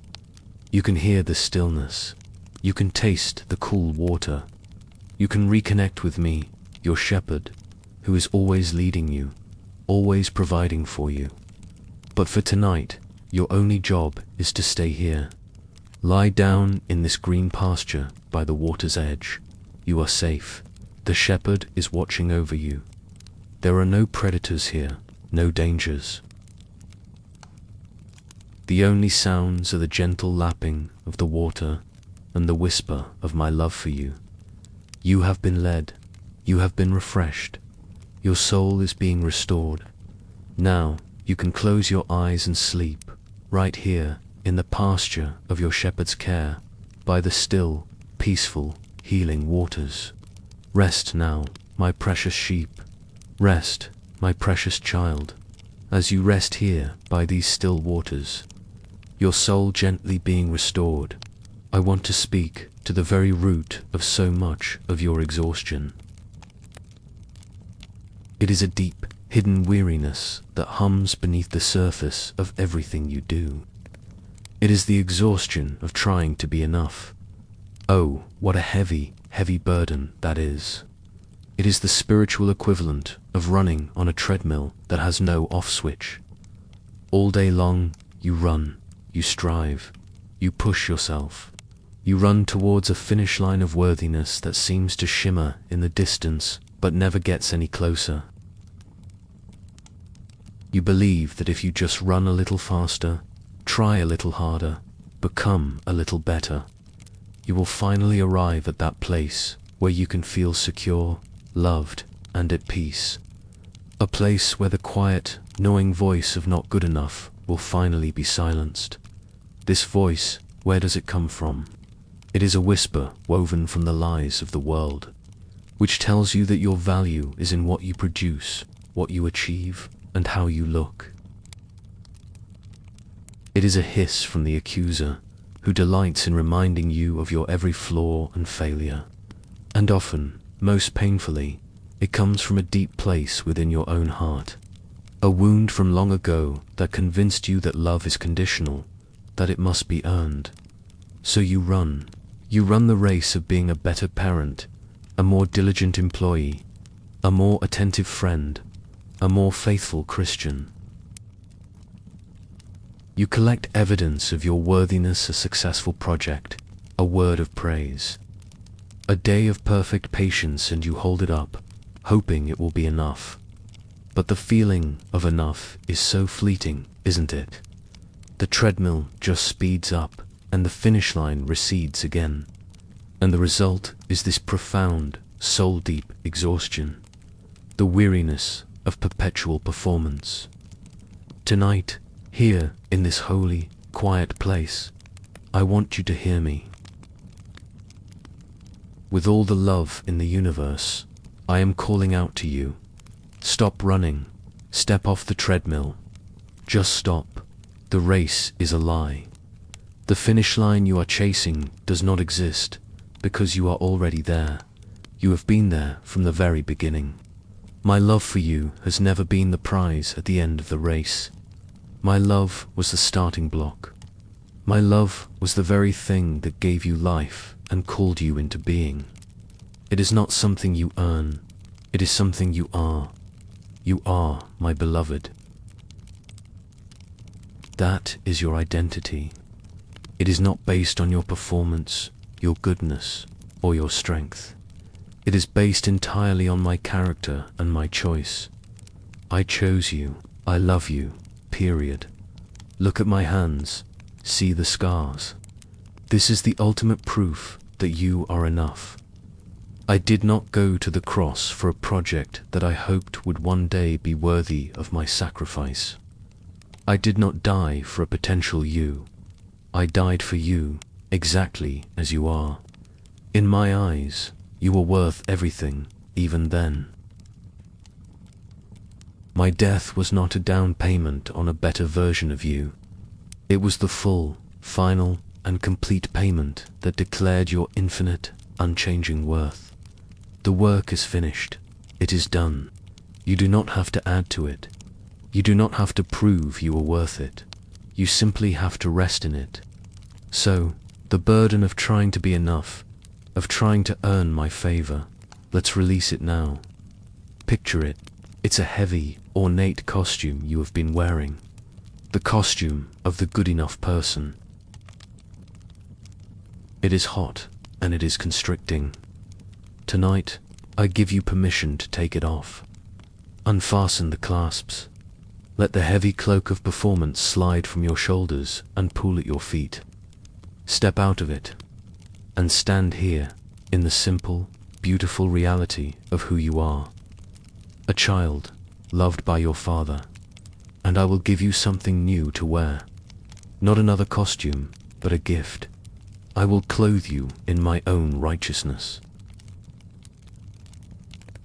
You can hear the stillness. You can taste the cool water. You can reconnect with me, your shepherd, who is always leading you, always providing for you. But for tonight, your only job is to stay here. Lie down in this green pasture by the water's edge. You are safe. The shepherd is watching over you. There are no predators here, no dangers. The only sounds are the gentle lapping of the water and the whisper of my love for you. You have been led. You have been refreshed. Your soul is being restored. Now, you can close your eyes and sleep, right here, in the pasture of your shepherd's care, by the still, peaceful, healing waters. Rest now, my precious sheep. Rest, my precious child, as you rest here by these still waters, your soul gently being restored. I want to speak to the very root of so much of your exhaustion. It is a deep, hidden weariness that hums beneath the surface of everything you do. It is the exhaustion of trying to be enough. Oh, what a heavy, heavy burden that is. It is the spiritual equivalent of running on a treadmill that has no off switch. All day long, you run, you strive, you push yourself. You run towards a finish line of worthiness that seems to shimmer in the distance but never gets any closer. You believe that if you just run a little faster, try a little harder, become a little better, you will finally arrive at that place where you can feel secure, loved, and at peace. A place where the quiet, knowing voice of not good enough will finally be silenced. This voice, where does it come from? It is a whisper woven from the lies of the world, which tells you that your value is in what you produce, what you achieve, and how you look. It is a hiss from the accuser, who delights in reminding you of your every flaw and failure. And often, most painfully, it comes from a deep place within your own heart, a wound from long ago that convinced you that love is conditional, that it must be earned. So you run. You run the race of being a better parent, a more diligent employee, a more attentive friend, a more faithful Christian. You collect evidence of your worthiness, a successful project, a word of praise, a day of perfect patience, and you hold it up, hoping it will be enough. But the feeling of enough is so fleeting, isn't it? The treadmill just speeds up, and the finish line recedes again. And the result is this profound, soul-deep exhaustion, the weariness of perpetual performance. Tonight, here in this holy, quiet place, I want you to hear me. With all the love in the universe, I am calling out to you. Stop running. Step off the treadmill. Just stop. The race is a lie. The finish line you are chasing does not exist because you are already there. You have been there from the very beginning. My love for you has never been the prize at the end of the race. My love was the starting block. My love was the very thing that gave you life and called you into being. It is not something you earn. It is something you are. You are my beloved. That is your identity. It is not based on your performance, your goodness, or your strength. It is based entirely on my character and my choice. I chose you. I love you. Period. Look at my hands. See the scars. This is the ultimate proof that you are enough. I did not go to the cross for a project that I hoped would one day be worthy of my sacrifice. I did not die for a potential you. I died for you, exactly as you are. In my eyes, you were worth everything, even then. My death was not a down payment on a better version of you. It was the full, final, and complete payment that declared your infinite, unchanging worth. The work is finished. It is done. You do not have to add to it. You do not have to prove you are worth it. You simply have to rest in it. So, the burden of trying to be enough, of trying to earn my favor, let's release it now. Picture it. It's a heavy, ornate costume you have been wearing. The costume of the good enough person. It is hot, and it is constricting. Tonight, I give you permission to take it off. Unfasten the clasps. Let the heavy cloak of performance slide from your shoulders and pool at your feet. Step out of it, and stand here in the simple, beautiful reality of who you are. A child, loved by your father, and I will give you something new to wear. Not another costume, but a gift. I will clothe you in my own righteousness.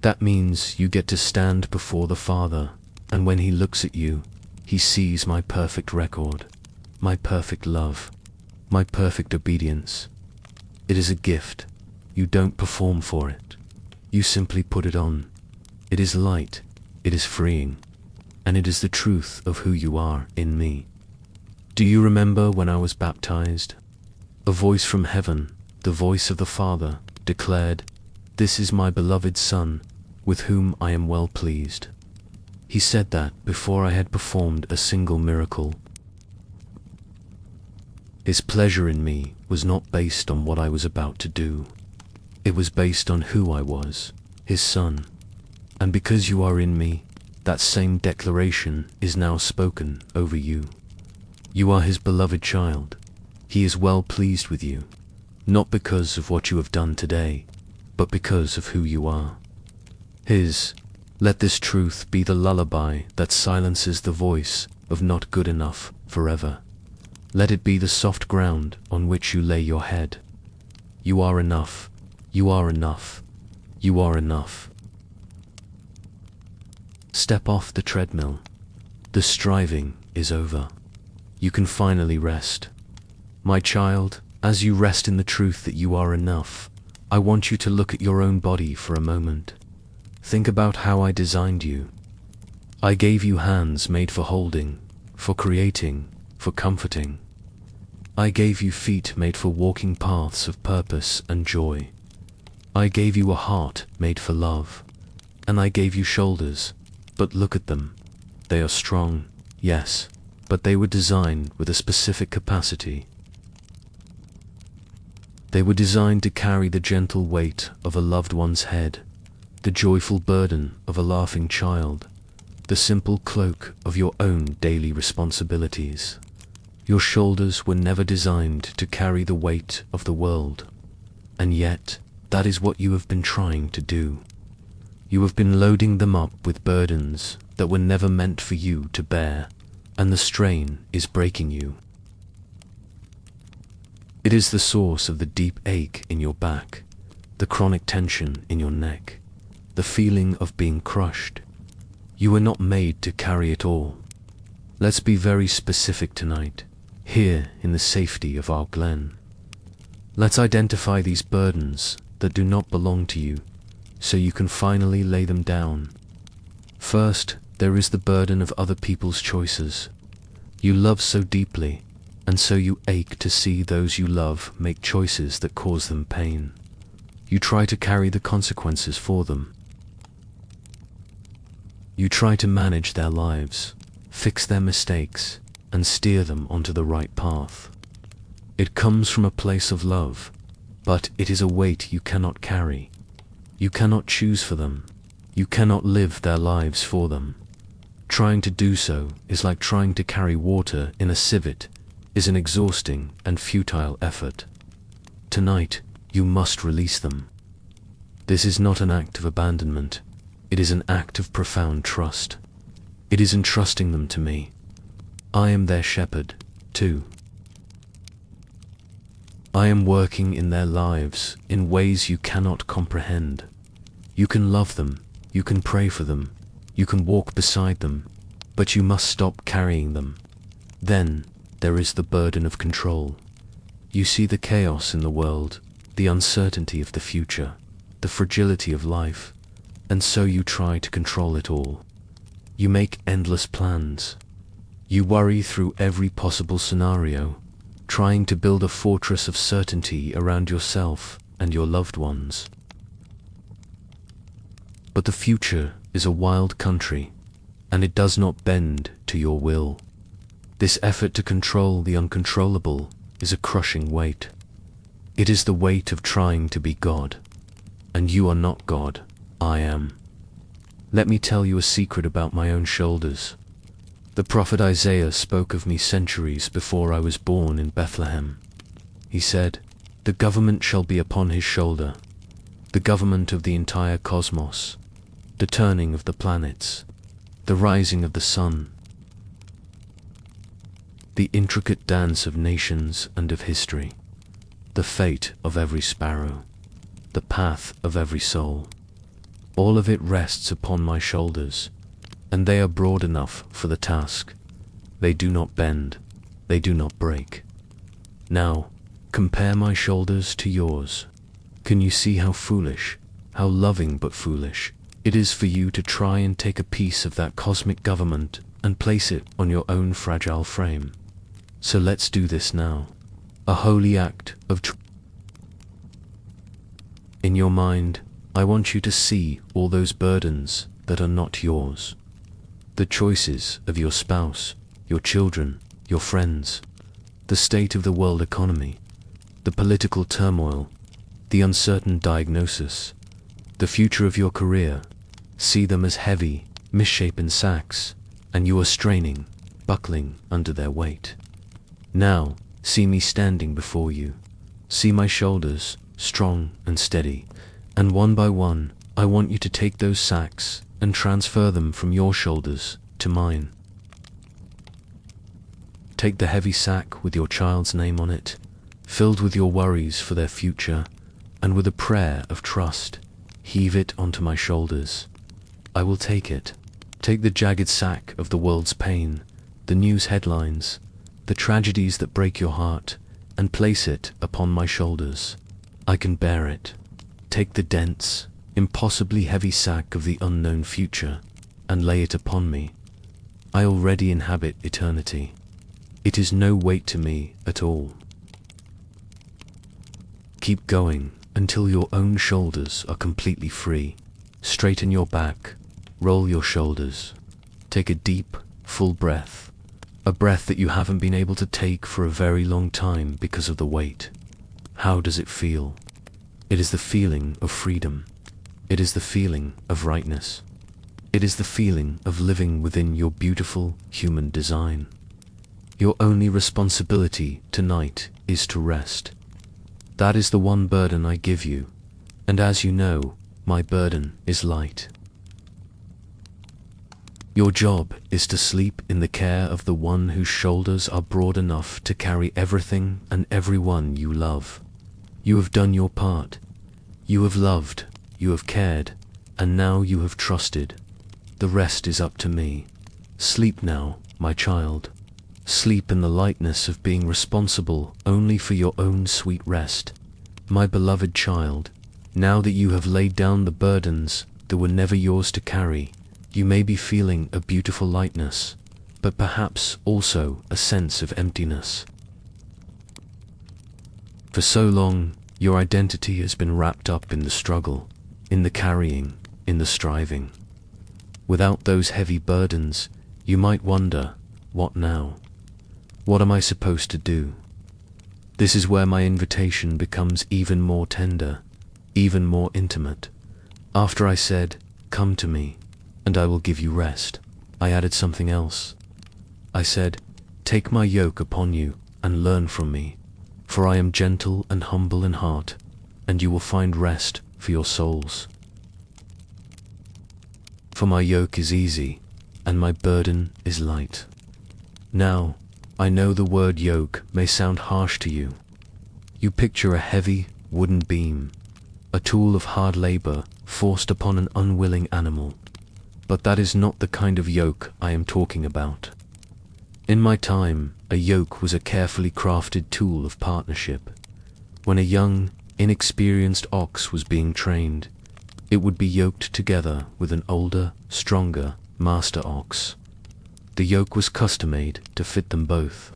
That means you get to stand before the Father, and when He looks at you, He sees my perfect record, my perfect love, my perfect obedience. It is a gift. You don't perform for it. You simply put it on. It is light, it is freeing, and it is the truth of who you are in me. Do you remember when I was baptized? A voice from heaven, the voice of the Father, declared, "This is my beloved Son, with whom I am well pleased." He said that before I had performed a single miracle. His pleasure in me was not based on what I was about to do. It was based on who I was, His Son. And because you are in me, that same declaration is now spoken over you. You are His beloved child. He is well pleased with you, not because of what you have done today, but because of who you are. His. Let this truth be the lullaby that silences the voice of not good enough forever. Let it be the soft ground on which you lay your head. You are enough. You are enough. You are enough. Step off the treadmill. The striving is over. You can finally rest. My child, as you rest in the truth that you are enough, I want you to look at your own body for a moment. Think about how I designed you. I gave you hands made for holding, for creating, for comforting. I gave you feet made for walking paths of purpose and joy. I gave you a heart made for love. And I gave you shoulders, but look at them. They are strong, yes, but they were designed with a specific capacity. They were designed to carry the gentle weight of a loved one's head, the joyful burden of a laughing child, the simple cloak of your own daily responsibilities. Your shoulders were never designed to carry the weight of the world, and yet that is what you have been trying to do. You have been loading them up with burdens that were never meant for you to bear, and the strain is breaking you. It is the source of the deep ache in your back, the chronic tension in your neck, the feeling of being crushed. You were not made to carry it all. Let's be very specific tonight, here in the safety of our glen. Let's identify these burdens that do not belong to you, so you can finally lay them down. First, there is the burden of other people's choices. You love so deeply, and so you ache to see those you love make choices that cause them pain. You try to carry the consequences for them. You try to manage their lives, fix their mistakes, and steer them onto the right path. It comes from a place of love, but it is a weight you cannot carry. You cannot choose for them. You cannot live their lives for them. Trying to do so is like trying to carry water in a civet, is an exhausting and futile effort. Tonight, you must release them. This is not an act of abandonment. It is an act of profound trust. It is entrusting them to me. I am their shepherd, too. I am working in their lives in ways you cannot comprehend. You can love them, you can pray for them, you can walk beside them, but you must stop carrying them. Then there is the burden of control. You see the chaos in the world, the uncertainty of the future, the fragility of life, and so you try to control it all. You make endless plans. You worry through every possible scenario, trying to build a fortress of certainty around yourself and your loved ones. But the future is a wild country, and it does not bend to your will. This effort to control the uncontrollable is a crushing weight. It is the weight of trying to be God. And you are not God, I am. Let me tell you a secret about my own shoulders. The prophet Isaiah spoke of me centuries before I was born in Bethlehem. He said, "The government shall be upon his shoulder, the government of the entire cosmos, the turning of the planets, the rising of the sun, the intricate dance of nations and of history, the fate of every sparrow, the path of every soul. All of it rests upon my shoulders, and they are broad enough for the task. They do not bend, they do not break. Now, compare my shoulders to yours. Can you see how foolish, how loving but foolish, it is for you to try and take a piece of that cosmic government and place it on your own fragile frame? So let's do this now. A holy act of In your mind, I want you to see all those burdens that are not yours. The choices of your spouse, your children, your friends, the state of the world economy, the political turmoil, the uncertain diagnosis, the future of your career. See them as heavy, misshapen sacks, and you are straining, buckling under their weight. Now, see me standing before you. See my shoulders, strong and steady, and one by one, I want you to take those sacks and transfer them from your shoulders to mine. Take the heavy sack with your child's name on it, filled with your worries for their future, and with a prayer of trust, heave it onto my shoulders. I will take it. Take the jagged sack of the world's pain, the news headlines, the tragedies that break your heart, and place it upon my shoulders. I can bear it. Take the dense, impossibly heavy sack of the unknown future, and lay it upon me. I already inhabit eternity. It is no weight to me at all. Keep going until your own shoulders are completely free. Straighten your back, roll your shoulders. Take a deep, full breath. A breath that you haven't been able to take for a very long time because of the weight. How does it feel? It is the feeling of freedom. It is the feeling of rightness. It is the feeling of living within your beautiful human design. Your only responsibility tonight is to rest. That is the one burden I give you, and as you know, my burden is light. Your job is to sleep in the care of the one whose shoulders are broad enough to carry everything and everyone you love. You have done your part. You have loved, you have cared, and now you have trusted. The rest is up to me. Sleep now, my child. Sleep in the lightness of being responsible only for your own sweet rest. My beloved child, now that you have laid down the burdens that were never yours to carry, you may be feeling a beautiful lightness, but perhaps also a sense of emptiness. For so long, your identity has been wrapped up in the struggle, in the carrying, in the striving. Without those heavy burdens, you might wonder, what now? What am I supposed to do? This is where my invitation becomes even more tender, even more intimate. After I said, "Come to me, and I will give you rest," I added something else. I said, "Take my yoke upon you and learn from me, for I am gentle and humble in heart, and you will find rest for your souls. For my yoke is easy, and my burden is light." Now, I know the word yoke may sound harsh to you. You picture a heavy wooden beam, a tool of hard labor forced upon an unwilling animal. But that is not the kind of yoke I am talking about. In my time, a yoke was a carefully crafted tool of partnership. When a young, inexperienced ox was being trained, it would be yoked together with an older, stronger master ox. The yoke was custom-made to fit them both.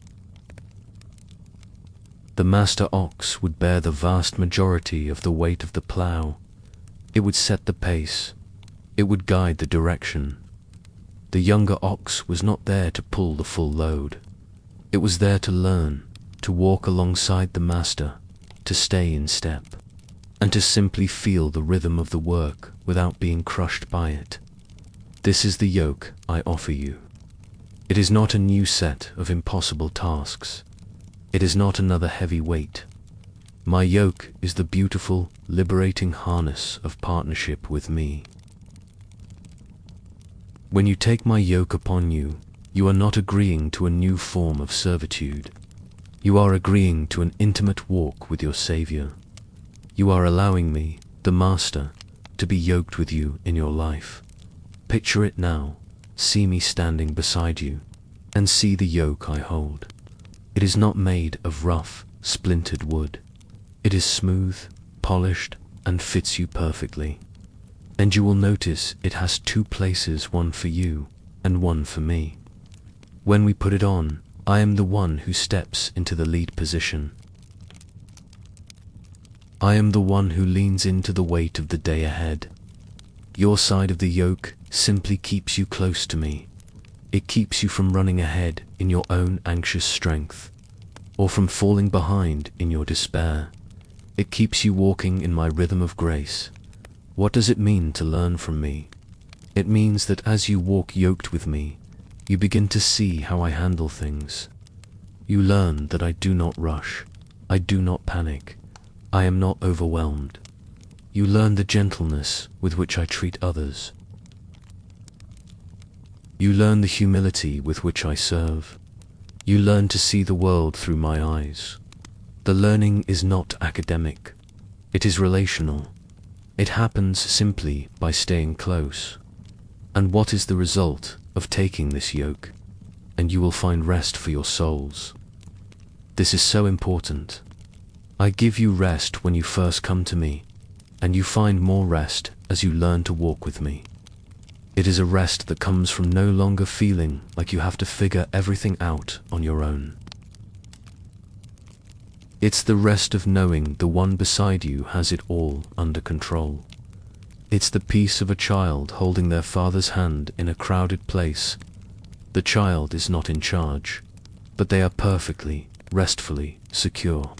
The master ox would bear the vast majority of the weight of the plow. It would set the pace. It would guide the direction. The younger ox was not there to pull the full load. It was there to learn, to walk alongside the master, to stay in step, and to simply feel the rhythm of the work without being crushed by it. This is the yoke I offer you. It is not a new set of impossible tasks. It is not another heavy weight. My yoke is the beautiful, liberating harness of partnership with me. When you take my yoke upon you, you are not agreeing to a new form of servitude. You are agreeing to an intimate walk with your Savior. You are allowing me, the Master, to be yoked with you in your life. Picture it now. See me standing beside you, and see the yoke I hold. It is not made of rough, splintered wood. It is smooth, polished, and fits you perfectly. And you will notice it has two places, one for you and one for me. When we put it on, I am the one who steps into the lead position. I am the one who leans into the weight of the day ahead. Your side of the yoke simply keeps you close to me. It keeps you from running ahead in your own anxious strength, or from falling behind in your despair. It keeps you walking in my rhythm of grace. What does it mean to learn from me? It means that as you walk yoked with me, you begin to see how I handle things. You learn that I do not rush. I do not panic. I am not overwhelmed. You learn the gentleness with which I treat others. You learn the humility with which I serve. You learn to see the world through my eyes. The learning is not academic. It is relational. It happens simply by staying close. And what is the result of taking this yoke? And you will find rest for your souls. This is so important. I give you rest when you first come to me, and you find more rest as you learn to walk with me. It is a rest that comes from no longer feeling like you have to figure everything out on your own. It's the rest of knowing the one beside you has it all under control. It's the peace of a child holding their father's hand in a crowded place. The child is not in charge, but they are perfectly, restfully secure.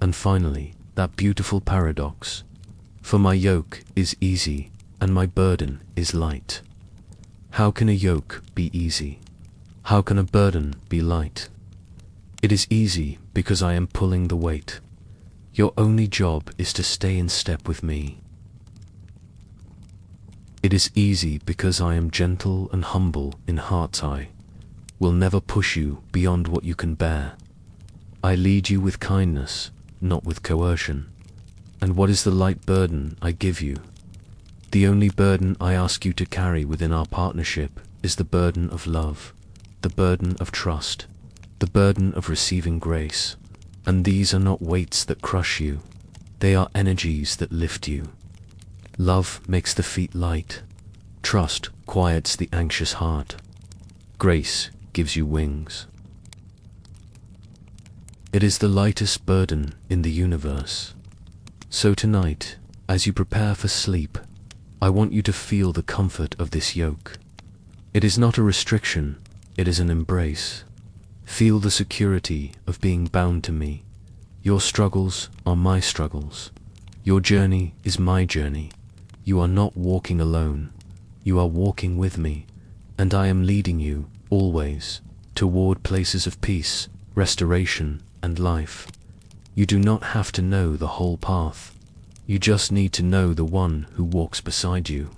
And finally, that beautiful paradox. For my yoke is easy, and my burden is light. How can a yoke be easy? How can a burden be light? It is easy because I am pulling the weight. Your only job is to stay in step with me. It is easy because I am gentle and humble in heart's eye, will never push you beyond what you can bear. I lead you with kindness, not with coercion. And what is the light burden I give you? The only burden I ask you to carry within our partnership is the burden of love, the burden of trust, the burden of receiving grace. And these are not weights that crush you, they are energies that lift you. Love makes the feet light. Trust quiets the anxious heart. Grace gives you wings. It is the lightest burden in the universe. So tonight, as you prepare for sleep, I want you to feel the comfort of this yoke. It is not a restriction, it is an embrace. Feel the security of being bound to me. Your struggles are my struggles. Your journey is my journey. You are not walking alone. You are walking with me, and I am leading you, always, toward places of peace, restoration, and life. You do not have to know the whole path. You just need to know the one who walks beside you.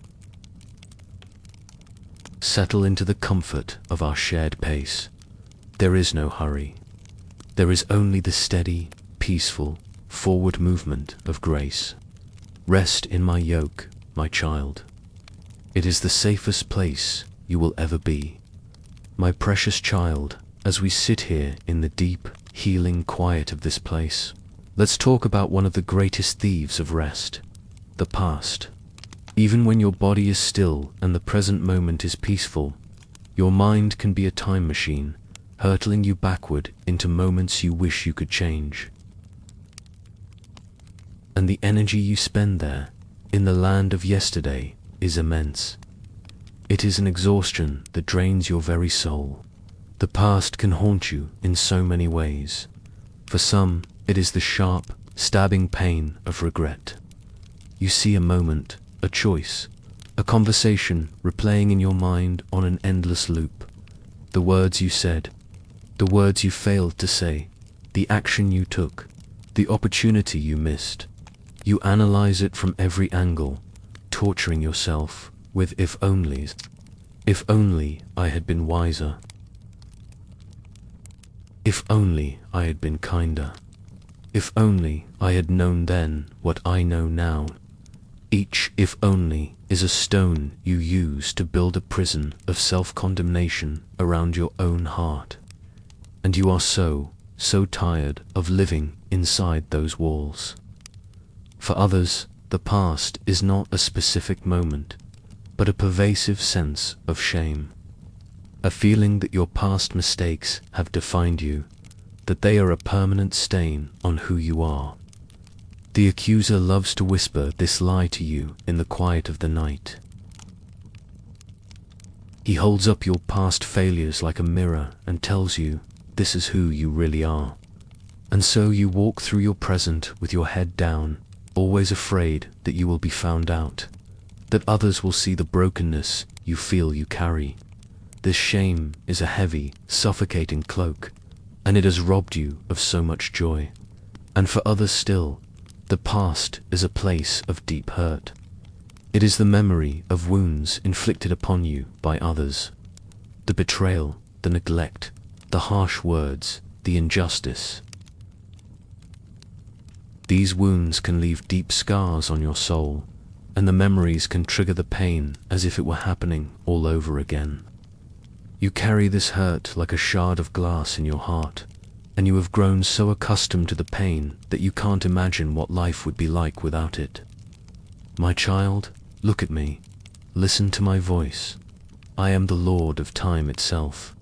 Settle into the comfort of our shared pace. There is no hurry. There is only the steady, peaceful, forward movement of grace. Rest in my yoke, my child. It is the safest place you will ever be. My precious child, as we sit here in the deep, healing quiet of this place, let's talk about one of the greatest thieves of rest, the past. Even when your body is still and the present moment is peaceful, your mind can be a time machine, hurtling you backward into moments you wish you could change. And the energy you spend there, in the land of yesterday, is immense. It is an exhaustion that drains your very soul. The past can haunt you in so many ways. For some, it is the sharp, stabbing pain of regret. You see a moment, a choice, a conversation replaying in your mind on an endless loop. The words you said, the words you failed to say, the action you took, the opportunity you missed. You analyze it from every angle, torturing yourself with if onlys. If only I had been wiser. If only I had been kinder. If only I had known then what I know now. Each if only is a stone you use to build a prison of self-condemnation around your own heart. And you are so tired of living inside those walls. For others, the past is not a specific moment, but a pervasive sense of shame. A feeling that your past mistakes have defined you, that they are a permanent stain on who you are. The accuser loves to whisper this lie to you in the quiet of the night. He holds up your past failures like a mirror and tells you this is who you really are. And so you walk through your present with your head down, always afraid that you will be found out, that others will see the brokenness you feel you carry. This shame is a heavy, suffocating cloak, and it has robbed you of so much joy. And for others still, the past is a place of deep hurt. It is the memory of wounds inflicted upon you by others. The betrayal, the neglect, the harsh words, the injustice. These wounds can leave deep scars on your soul, and the memories can trigger the pain as if it were happening all over again. You carry this hurt like a shard of glass in your heart, and you have grown so accustomed to the pain that you can't imagine what life would be like without it. My child, look at me. Listen to my voice. I am the Lord of time itself.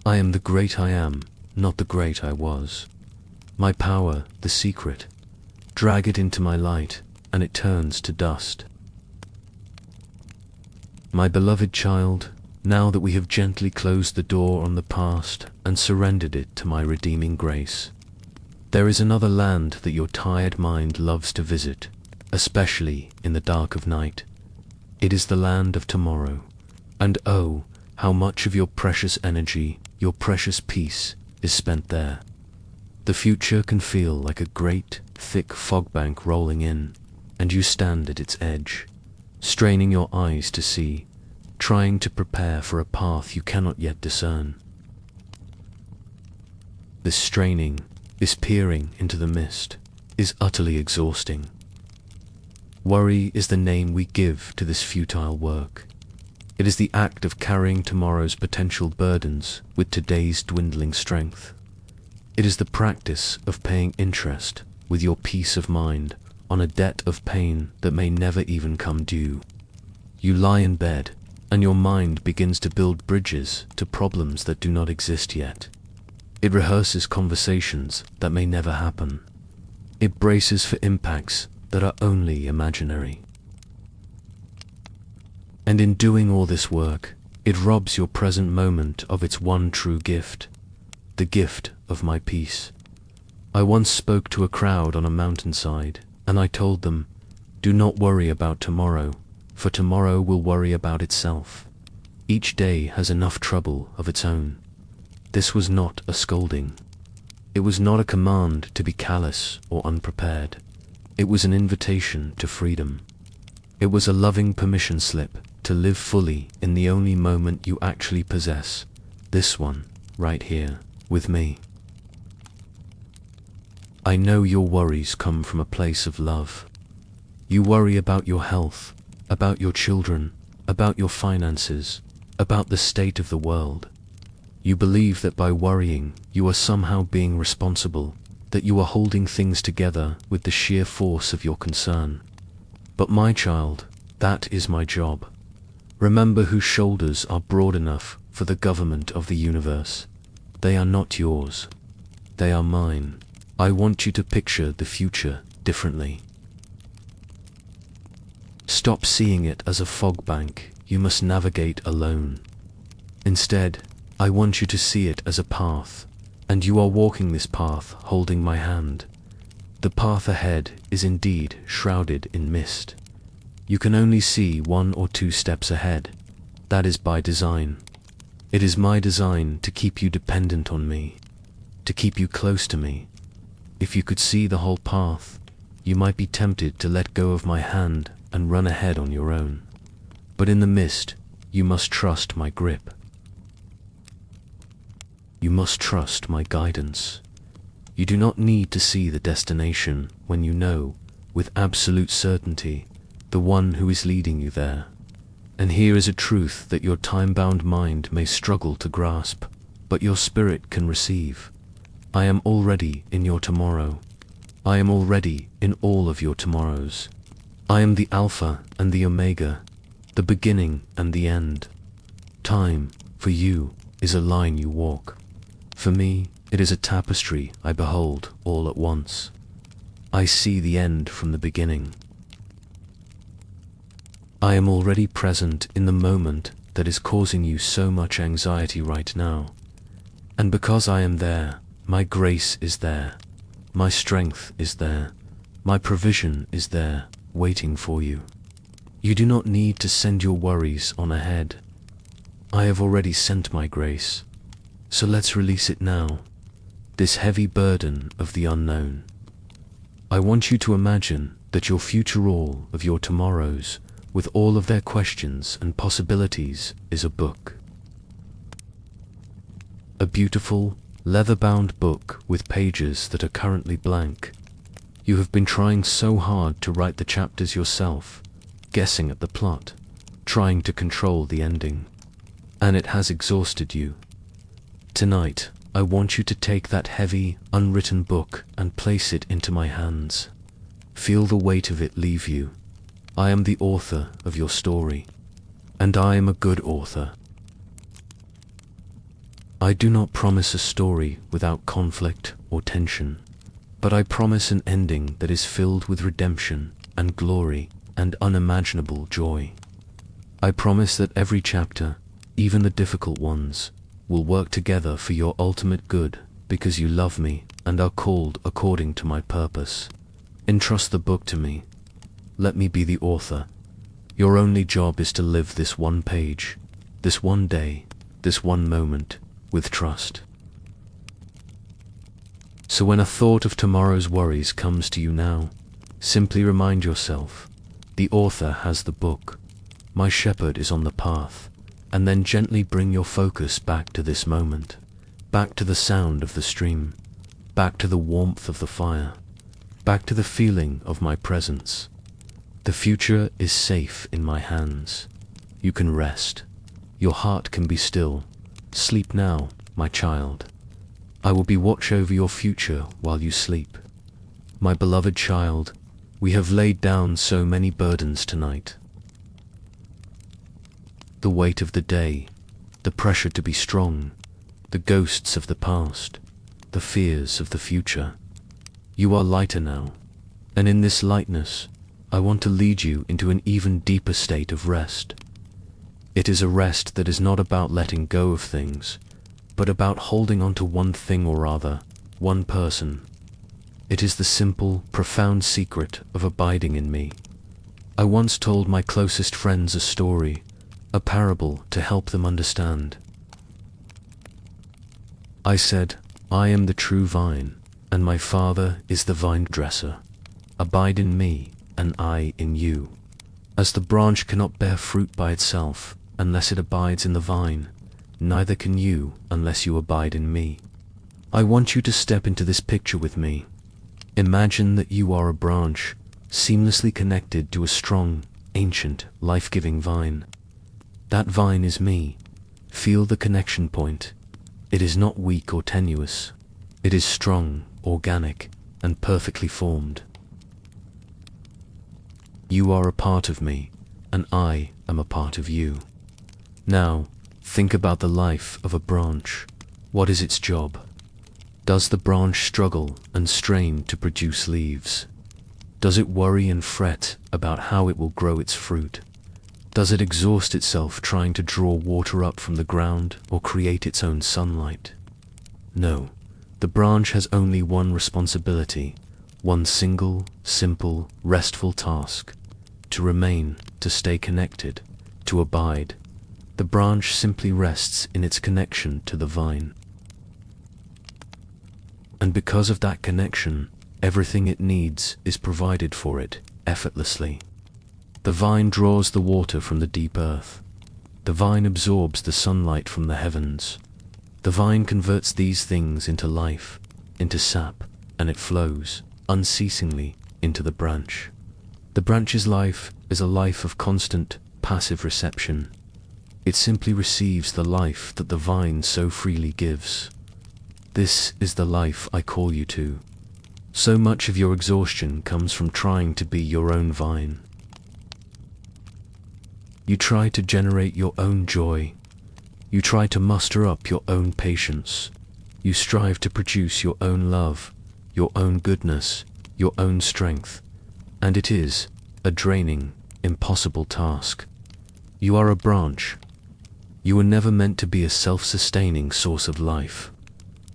I am the great I am, not the great I was. my power, the secret. Drag it into my light, and it turns to dust. My beloved child, now that we have gently closed the door on the past and surrendered it to my redeeming grace, there is another land that your tired mind loves to visit, especially in the dark of night. It is the land of tomorrow, and oh, how much of your precious energy, your precious peace, is spent there. The future can feel like a great, thick fog bank rolling in, and you stand at its edge, straining your eyes to see, trying to prepare for a path you cannot yet discern. This straining, this peering into the mist, is utterly exhausting. Worry is the name we give to this futile work. It is the act of carrying tomorrow's potential burdens with today's dwindling strength. It is the practice of paying interest with your peace of mind on a debt of pain that may never even come due. You lie in bed, and your mind begins to build bridges to problems that do not exist yet. It rehearses conversations that may never happen. It braces for impacts that are only imaginary. And in doing all this work, it robs your present moment of its one true gift, the gift of my peace. I once spoke to a crowd on a mountainside, and I told them, "Do not worry about tomorrow, for tomorrow will worry about itself. Each day has enough trouble of its own." This was not a scolding. It was not a command to be callous or unprepared. It was an invitation to freedom. It was a loving permission slip to live fully in the only moment you actually possess, this one, right here, with me. I know your worries come from a place of love. You worry about your health, about your children, about your finances, about the state of the world. You believe that by worrying, you are somehow being responsible, that you are holding things together with the sheer force of your concern. But my child, that is my job. Remember whose shoulders are broad enough for the government of the universe. They are not yours. They are mine. I want you to picture the future differently. Stop seeing it as a fog bank you must navigate alone. Instead, I want you to see it as a path, and you are walking this path holding my hand. The path ahead is indeed shrouded in mist. You can only see 1 or 2 steps ahead. That is by design. It is my design to keep you dependent on me, to keep you close to me. If you could see the whole path, you might be tempted to let go of my hand and run ahead on your own. But in the mist, you must trust my grip. You must trust my guidance. You do not need to see the destination when you know, with absolute certainty, the one who is leading you there. And here is a truth that your time-bound mind may struggle to grasp, but your spirit can receive. I am already in your tomorrow. I am already in all of your tomorrows. I am the Alpha and the Omega, the beginning and the end. Time, for you, is a line you walk. For me, it is a tapestry I behold all at once. I see the end from the beginning. I am already present in the moment that is causing you so much anxiety right now. And because I am there, my grace is there, my strength is there, my provision is there, waiting for you. You do not need to send your worries on ahead. I have already sent my grace. So let's release it now, this heavy burden of the unknown. I want you to imagine that your future, all of your tomorrows, with all of their questions and possibilities, is a book. A beautiful, leather-bound book with pages that are currently blank. You have been trying so hard to write the chapters yourself, guessing at the plot, trying to control the ending. And it has exhausted you. Tonight, I want you to take that heavy, unwritten book and place it into my hands. Feel the weight of it leave you. I am the author of your story, and I am a good author. I do not promise a story without conflict or tension. but I promise an ending that is filled with redemption and glory and unimaginable joy. I promise that every chapter, even the difficult ones, will work together for your ultimate good because you love me and are called according to my purpose. Entrust the book to me. Let me be the author. Your only job is to live this one page, this one day, this one moment, with trust. So when a thought of tomorrow's worries comes to you now, simply remind yourself, the author has the book, my shepherd is on the path, and then gently bring your focus back to this moment, back to the sound of the stream, back to the warmth of the fire, back to the feeling of my presence. The future is safe in my hands. You can rest. Your heart can be still. Sleep now, my child. I will be watch over your future while you sleep. My beloved child, we have laid down so many burdens tonight. The weight of the day, the pressure to be strong, the ghosts of the past, the fears of the future. You are lighter now, and in this lightness, I want to lead you into an even deeper state of rest. It is a rest that is not about letting go of things, but about holding on to one thing or rather, one person. It is the simple, profound secret of abiding in me. I once told my closest friends a story, a parable to help them understand. I said, I am the true vine, and my Father is the vine dresser. Abide in me, and I in you. As the branch cannot bear fruit by itself unless it abides in the vine, neither can you unless you abide in me. I want you to step into this picture with me. Imagine that you are a branch, seamlessly connected to a strong, ancient, life-giving vine. That vine is me. Feel the connection point. It is not weak or tenuous. It is strong, organic, and perfectly formed. You are a part of me, and I am a part of you. Now, think about the life of a branch. What is its job? Does the branch struggle and strain to produce leaves? Does it worry and fret about how it will grow its fruit? Does it exhaust itself trying to draw water up from the ground or create its own sunlight? No, the branch has only one responsibility, one single, simple, restful task: to remain, to stay connected, to abide. The branch simply rests in its connection to the vine. And because of that connection, everything it needs is provided for it effortlessly. The vine draws the water from the deep earth. The vine absorbs the sunlight from the heavens. The vine converts these things into life, into sap, and it flows, unceasingly, into the branch. The branch's life is a life of constant, passive reception. It simply receives the life that the vine so freely gives. This is the life I call you to. So much of your exhaustion comes from trying to be your own vine. You try to generate your own joy. You try to muster up your own patience. You strive to produce your own love, your own goodness, your own strength. And it is a draining, impossible task. You are a branch. You were never meant to be a self-sustaining source of life.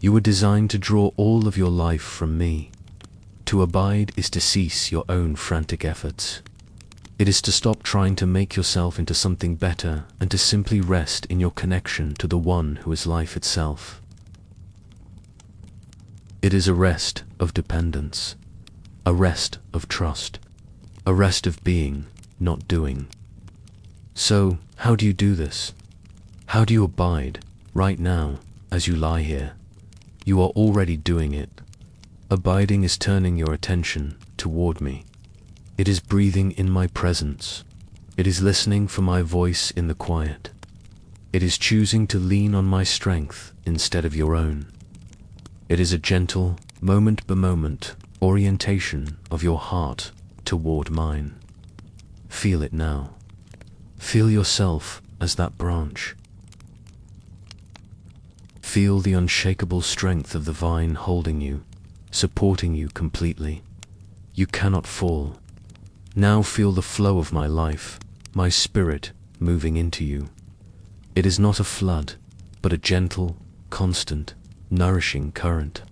You were designed to draw all of your life from me. To abide is to cease your own frantic efforts. It is to stop trying to make yourself into something better and to simply rest in your connection to the one who is life itself. It is a rest of dependence, a rest of trust, a rest of being, not doing. So, how do you do this? How do you abide, right now, as you lie here? You are already doing it. Abiding is turning your attention toward me. It is breathing in my presence. It is listening for my voice in the quiet. It is choosing to lean on my strength instead of your own. It is a gentle, moment-by-moment orientation of your heart toward mine. Feel it now. Feel yourself as that branch. Feel the unshakable strength of the vine holding you, supporting you completely. You cannot fall. Now feel the flow of my life, my spirit moving into you. It is not a flood, but a gentle, constant, nourishing current.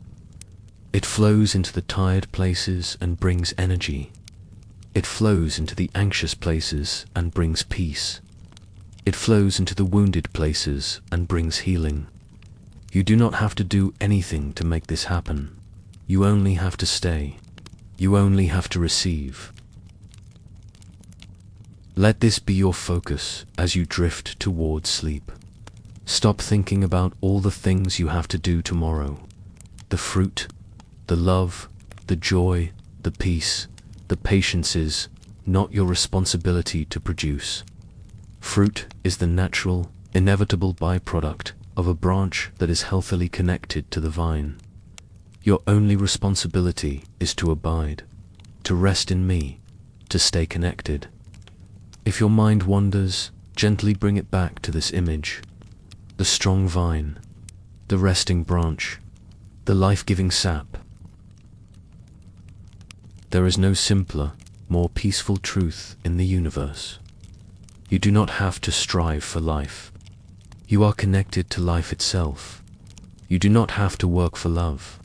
It flows into the tired places and brings energy. It flows into the anxious places and brings peace. It flows into the wounded places and brings healing. You do not have to do anything to make this happen. You only have to stay. You only have to receive. Let this be your focus as you drift towards sleep. Stop thinking about all the things you have to do tomorrow. The fruit, the love, the joy, the peace, the patience is not your responsibility to produce. Fruit is the natural, inevitable byproduct of a branch that is healthily connected to the vine. Your only responsibility is to abide, to rest in me, to stay connected. If your mind wanders, gently bring it back to this image. The strong vine, the resting branch, the life-giving sap. There is no simpler, more peaceful truth in the universe. You do not have to strive for life. You are connected to life itself. You do not have to work for love.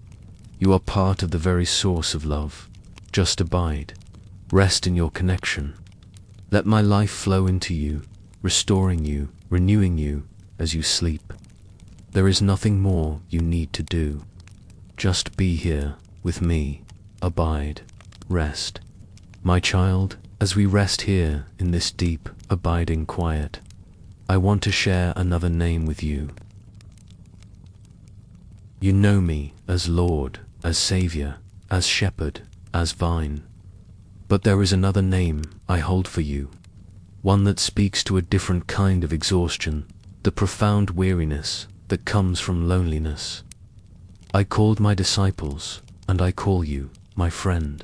You are part of the very source of love. Just abide. Rest in your connection. Let my life flow into you, restoring you, renewing you as you sleep. There is nothing more you need to do. Just be here with me. Abide. Rest. My child, as we rest here in this deep, abiding quiet, I want to share another name with you. You know me as Lord, as Savior, as Shepherd, as Vine. But there is another name I hold for you, one that speaks to a different kind of exhaustion, the profound weariness that comes from loneliness. I called my disciples, and I call you my friend.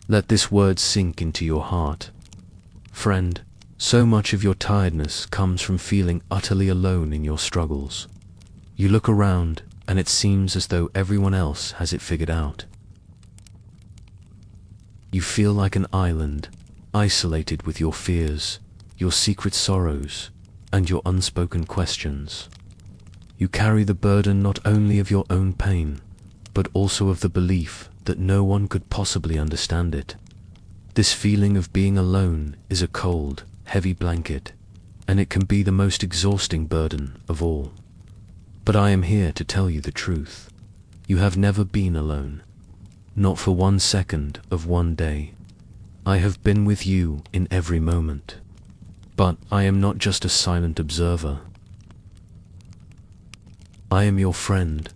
Let this word sink into your heart. Friend, so much of your tiredness comes from feeling utterly alone in your struggles. You look around, and it seems as though everyone else has it figured out. You feel like an island, isolated with your fears, your secret sorrows, and your unspoken questions. You carry the burden not only of your own pain, but also of the belief that no one could possibly understand it. This feeling of being alone is a cold, heavy blanket, and it can be the most exhausting burden of all. But I am here to tell you the truth. You have never been alone. Not for 1 second of one day. I have been with you in every moment. But I am not just a silent observer. I am your friend.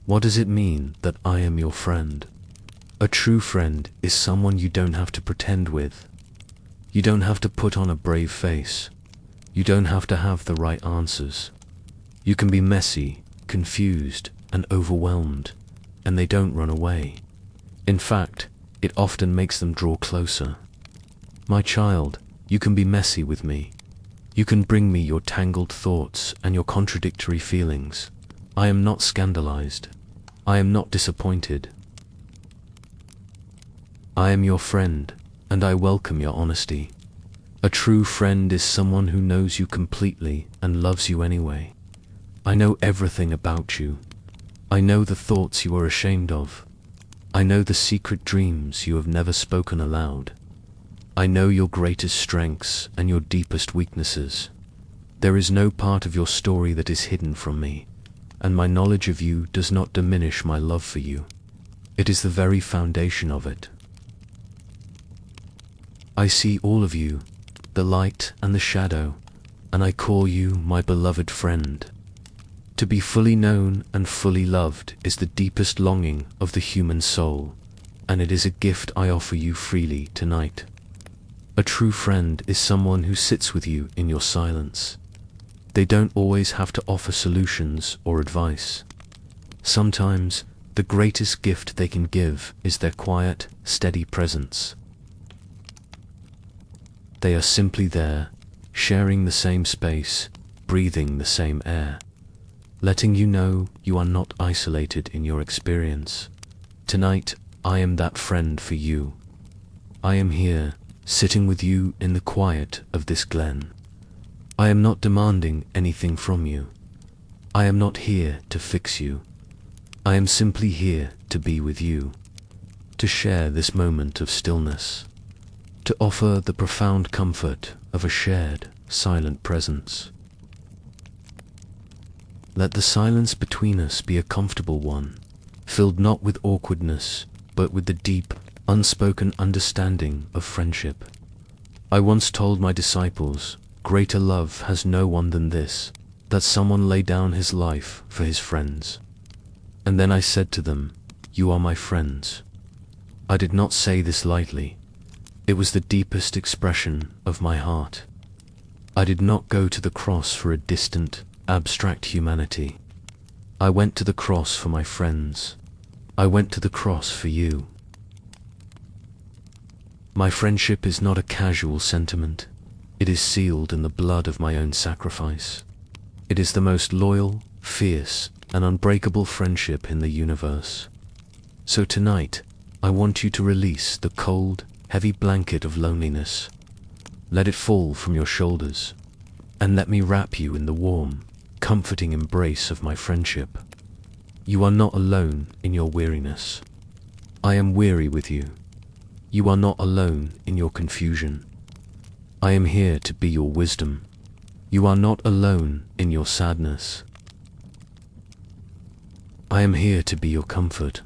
What does it mean that I am your friend? A true friend is someone you don't have to pretend with. You don't have to put on a brave face. You don't have to have the right answers. You can be messy, confused, and overwhelmed, and they don't run away. In fact, it often makes them draw closer. My child, you can be messy with me. You can bring me your tangled thoughts and your contradictory feelings. I am not scandalized. I am not disappointed. I am your friend, and I welcome your honesty. A true friend is someone who knows you completely and loves you anyway. I know everything about you. I know the thoughts you are ashamed of. I know the secret dreams you have never spoken aloud. I know your greatest strengths and your deepest weaknesses. There is no part of your story that is hidden from me, and my knowledge of you does not diminish my love for you. It is the very foundation of it. I see all of you, the light and the shadow, and I call you my beloved friend. To be fully known and fully loved is the deepest longing of the human soul, and it is a gift I offer you freely tonight. A true friend is someone who sits with you in your silence. They don't always have to offer solutions or advice. Sometimes, the greatest gift they can give is their quiet, steady presence. They are simply there, sharing the same space, breathing the same air, letting you know you are not isolated in your experience. Tonight, I am that friend for you. I am here, sitting with you in the quiet of this glen. I am not demanding anything from you. I am not here to fix you. I am simply here to be with you, to share this moment of stillness, to offer the profound comfort of a shared, silent presence. Let the silence between us be a comfortable one, filled not with awkwardness, but with the deep, unspoken understanding of friendship. I once told my disciples, greater love has no one than this, that someone lay down his life for his friends. And then I said to them, you are my friends. I did not say this lightly. It was the deepest expression of my heart. I did not go to the cross for a distant, abstract humanity. I went to the cross for my friends. I went to the cross for you. My friendship is not a casual sentiment. It is sealed in the blood of my own sacrifice. It is the most loyal, fierce, and unbreakable friendship in the universe. So tonight, I want you to release the cold, heavy blanket of loneliness. Let it fall from your shoulders, and let me wrap you in the warm, comforting embrace of my friendship. You are not alone in your weariness. I am weary with you. You are not alone in your confusion. I am here to be your wisdom. You are not alone in your sadness. I am here to be your comfort.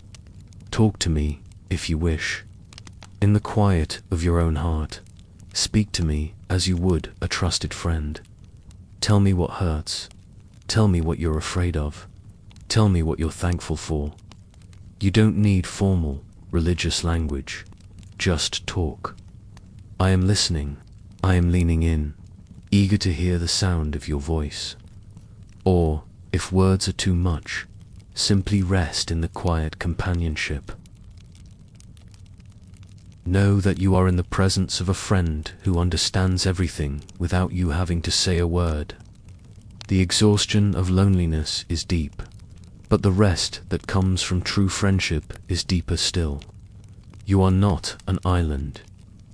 Talk to me, if you wish. In the quiet of your own heart, speak to me as you would a trusted friend. Tell me what hurts. Tell me what you're afraid of. Tell me what you're thankful for. You don't need formal, religious language. Just talk. I am listening. I am leaning in, eager to hear the sound of your voice. Or, if words are too much, simply rest in the quiet companionship. Know that you are in the presence of a friend who understands everything without you having to say a word. The exhaustion of loneliness is deep, but the rest that comes from true friendship is deeper still. You are not an island.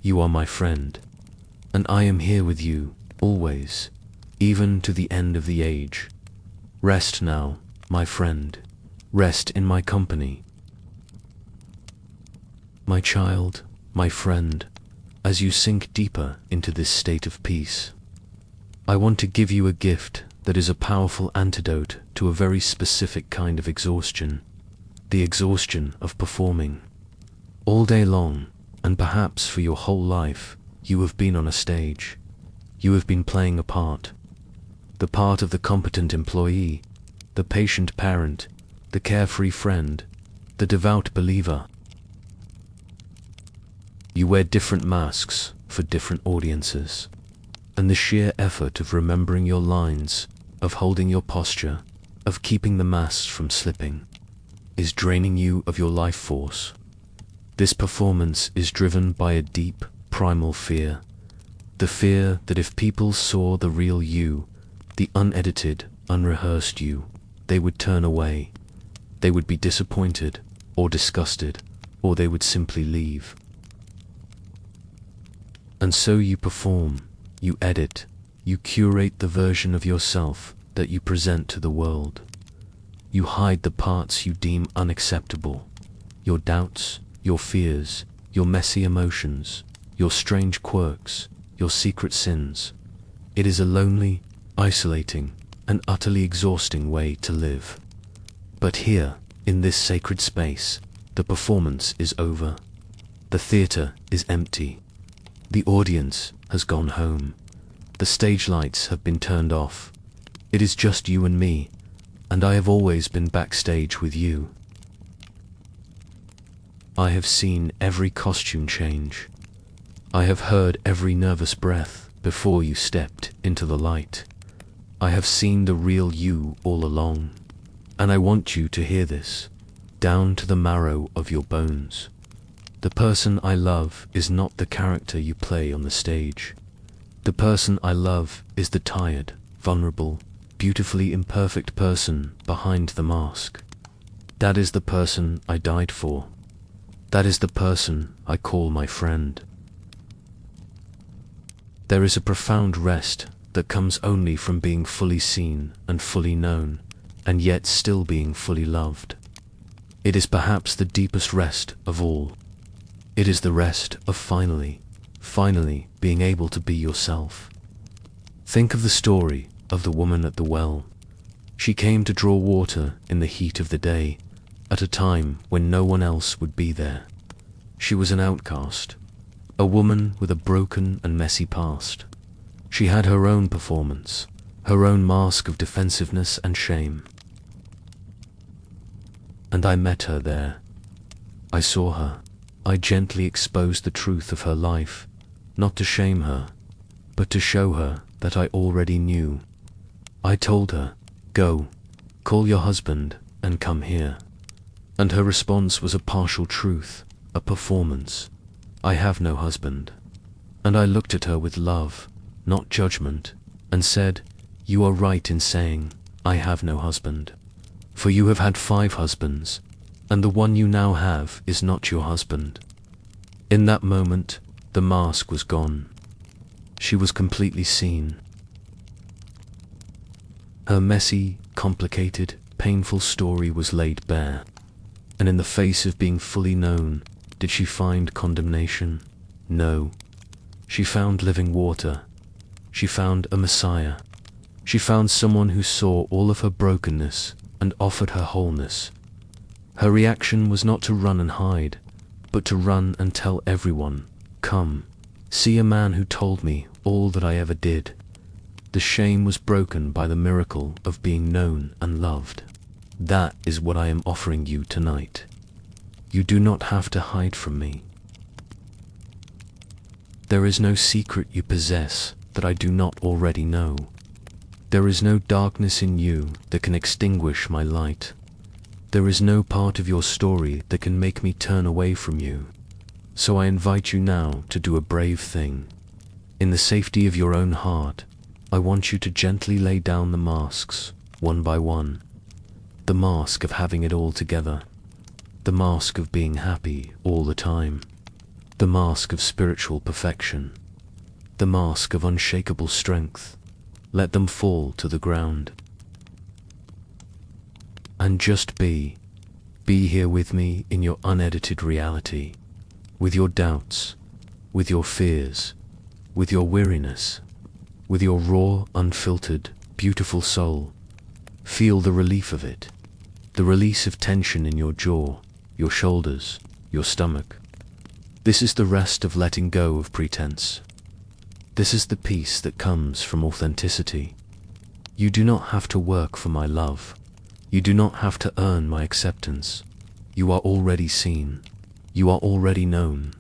You are my friend. And I am here with you, always, even to the end of the age. Rest now, my friend. Rest in my company. My child, my friend, as you sink deeper into this state of peace, I want to give you a gift that is a powerful antidote to a very specific kind of exhaustion, the exhaustion of performing. All day long, and perhaps for your whole life, you have been on a stage. You have been playing a part. The part of the competent employee, the patient parent, the carefree friend, the devout believer. You wear different masks for different audiences, and the sheer effort of remembering your lines, of holding your posture, of keeping the masks from slipping, is draining you of your life force. This performance is driven by a deep, primal fear. The fear that if people saw the real you, the unedited, unrehearsed you, they would turn away. They would be disappointed, or disgusted, or they would simply leave. And so you perform, you edit, you curate the version of yourself that you present to the world. You hide the parts you deem unacceptable, your doubts, your fears, your messy emotions, your strange quirks, your secret sins. It is a lonely, isolating, and utterly exhausting way to live. But here, in this sacred space, the performance is over. The theater is empty. The audience has gone home. The stage lights have been turned off. It is just you and me, and I have always been backstage with you. I have seen every costume change. I have heard every nervous breath before you stepped into the light. I have seen the real you all along, and I want you to hear this, down to the marrow of your bones. The person I love is not the character you play on the stage. The person I love is the tired, vulnerable, beautifully imperfect person behind the mask. That is the person I died for. That is the person I call my friend. There is a profound rest that comes only from being fully seen and fully known, and yet still being fully loved. It is perhaps the deepest rest of all. It is the rest of finally being able to be yourself. Think of the story of the woman at the well. She came to draw water in the heat of the day, at a time when no one else would be there. She was an outcast, a woman with a broken and messy past. She had her own performance, her own mask of defensiveness and shame. And I met her there. I saw her. I gently exposed the truth of her life, not to shame her, but to show her that I already knew. I told her, "Go, call your husband and come here." And her response was a partial truth, a performance. "I have no husband." And I looked at her with love, not judgment, and said, "You are right in saying, I have no husband. For you have had 5 husbands, and the one you now have is not your husband." In that moment, the mask was gone. She was completely seen. Her messy, complicated, painful story was laid bare. And in the face of being fully known, did she find condemnation? No. She found living water. She found a Messiah. She found someone who saw all of her brokenness and offered her wholeness. Her reaction was not to run and hide, but to run and tell everyone, "Come, see a man who told me all that I ever did." The shame was broken by the miracle of being known and loved. That is what I am offering you tonight. You do not have to hide from me. There is no secret you possess that I do not already know. There is no darkness in you that can extinguish my light. There is no part of your story that can make me turn away from you. So I invite you now to do a brave thing. In the safety of your own heart, I want you to gently lay down the masks, one by one. The mask of having it all together. The mask of being happy all the time. The mask of spiritual perfection. The mask of unshakable strength. Let them fall to the ground. And just be here with me in your unedited reality, with your doubts, with your fears, with your weariness, with your raw, unfiltered, beautiful soul. Feel the relief of it, the release of tension in your jaw, your shoulders, your stomach. This is the rest of letting go of pretense. This is the peace that comes from authenticity. You do not have to work for my love. You do not have to earn my acceptance. You are already seen. You are already known.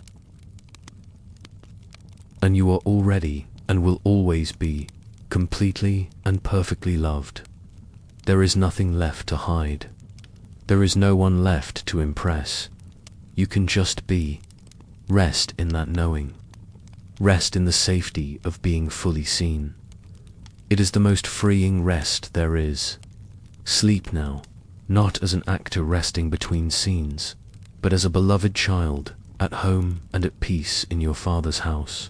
And you are already and will always be completely and perfectly loved. There is nothing left to hide. There is no one left to impress. You can just be. Rest in that knowing. Rest in the safety of being fully seen. It is the most freeing rest there is. Sleep now, not as an actor resting between scenes, but as a beloved child, at home and at peace in your Father's house.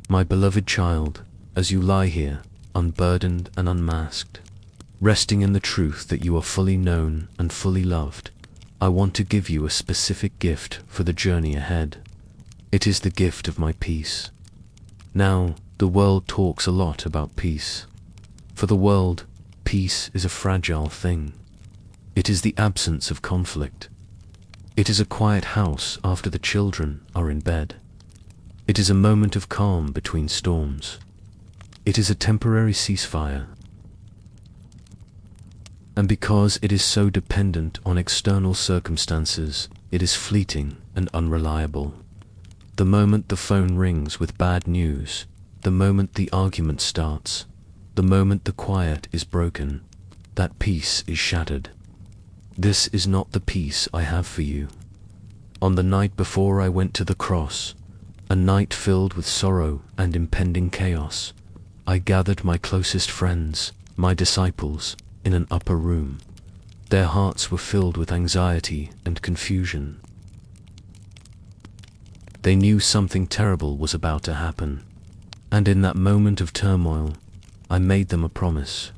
My beloved child, as you lie here, unburdened and unmasked, resting in the truth that you are fully known and fully loved, I want to give you a specific gift for the journey ahead. It is the gift of my peace. Now, the world talks a lot about peace. For the world, peace is a fragile thing. It is the absence of conflict. It is a quiet house after the children are in bed. It is a moment of calm between storms. It is a temporary ceasefire. And because it is so dependent on external circumstances, it is fleeting and unreliable. The moment the phone rings with bad news, the moment the argument starts, the moment the quiet is broken, that peace is shattered. This is not the peace I have for you. On the night before I went to the cross, a night filled with sorrow and impending chaos, I gathered my closest friends, my disciples, in an upper room. Their hearts were filled with anxiety and confusion. They knew something terrible was about to happen, and in that moment of turmoil, I made them a promise.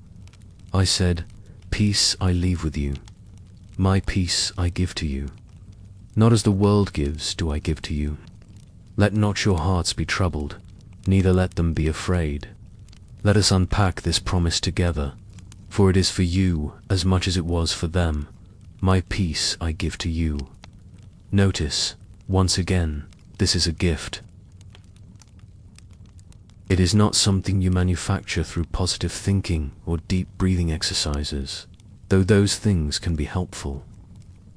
I said, "Peace I leave with you. My peace I give to you. Not as the world gives do I give to you. Let not your hearts be troubled, neither let them be afraid." Let us unpack this promise together, for it is for you as much as it was for them. My peace I give to you. Notice, once again, this is a gift. It is not something you manufacture through positive thinking or deep breathing exercises, though those things can be helpful.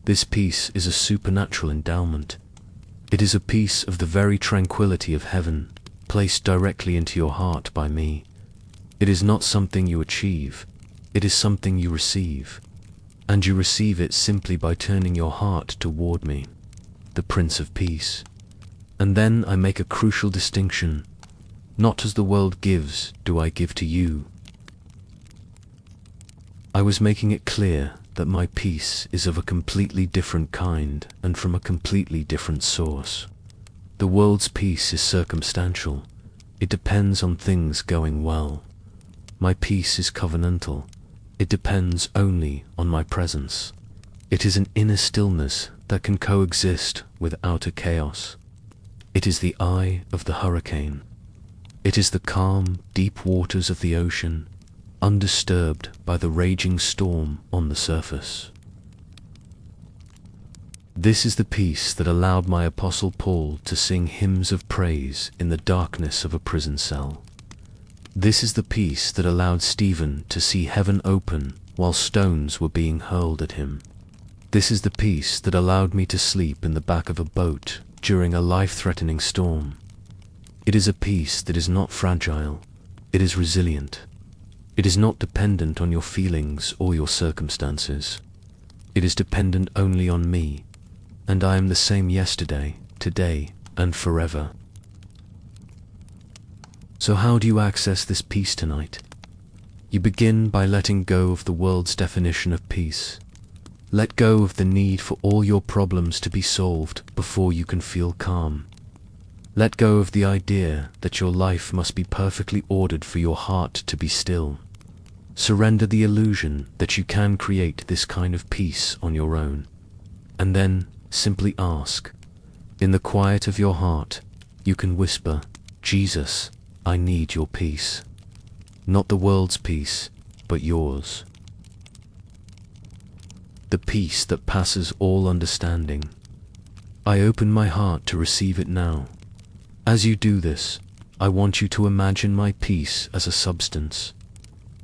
This peace is a supernatural endowment. It is a piece of the very tranquility of heaven, placed directly into your heart by me. It is not something you achieve, it is something you receive, and you receive it simply by turning your heart toward me, the Prince of Peace. And then I make a crucial distinction. Not as the world gives do I give to you. I was making it clear that my peace is of a completely different kind and from a completely different source. The world's peace is circumstantial. It depends on things going well. My peace is covenantal. It depends only on my presence. It is an inner stillness that can coexist with outer chaos. It is the eye of the hurricane. It is the calm, deep waters of the ocean, undisturbed by the raging storm on the surface. This is the peace that allowed my Apostle Paul to sing hymns of praise in the darkness of a prison cell. This is the peace that allowed Stephen to see heaven open while stones were being hurled at him. This is the peace that allowed me to sleep in the back of a boat during a life-threatening storm. It is a peace that is not fragile, it is resilient. It is not dependent on your feelings or your circumstances. It is dependent only on me, and I am the same yesterday, today, and forever. So how do you access this peace tonight? You begin by letting go of the world's definition of peace. Let go of the need for all your problems to be solved before you can feel calm. Let go of the idea that your life must be perfectly ordered for your heart to be still. Surrender the illusion that you can create this kind of peace on your own. And then simply ask. In the quiet of your heart, you can whisper, "Jesus, I need your peace." Not the world's peace, but yours. The peace that passes all understanding. I open my heart to receive it now. As you do this, I want you to imagine my peace as a substance.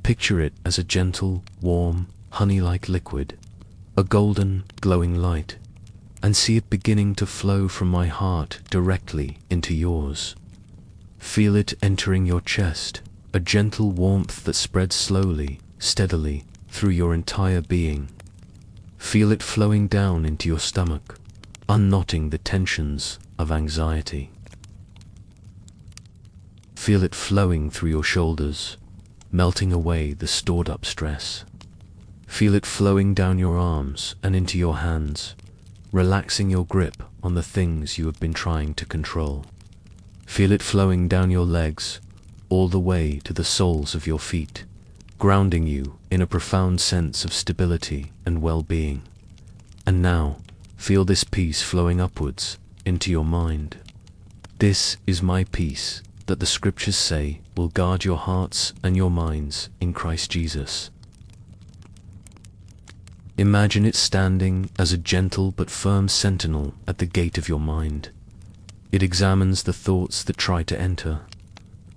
Picture it as a gentle, warm, honey-like liquid, a golden, glowing light, and see it beginning to flow from my heart directly into yours. Feel it entering your chest, a gentle warmth that spreads slowly, steadily, through your entire being. Feel it flowing down into your stomach, unknotting the tensions of anxiety. Feel it flowing through your shoulders, melting away the stored-up stress. Feel it flowing down your arms and into your hands, relaxing your grip on the things you have been trying to control. Feel it flowing down your legs, all the way to the soles of your feet, grounding you in a profound sense of stability and well-being. And now, feel this peace flowing upwards into your mind. This is my peace that the scriptures say will guard your hearts and your minds in Christ Jesus. Imagine it standing as a gentle but firm sentinel at the gate of your mind. It examines the thoughts that try to enter.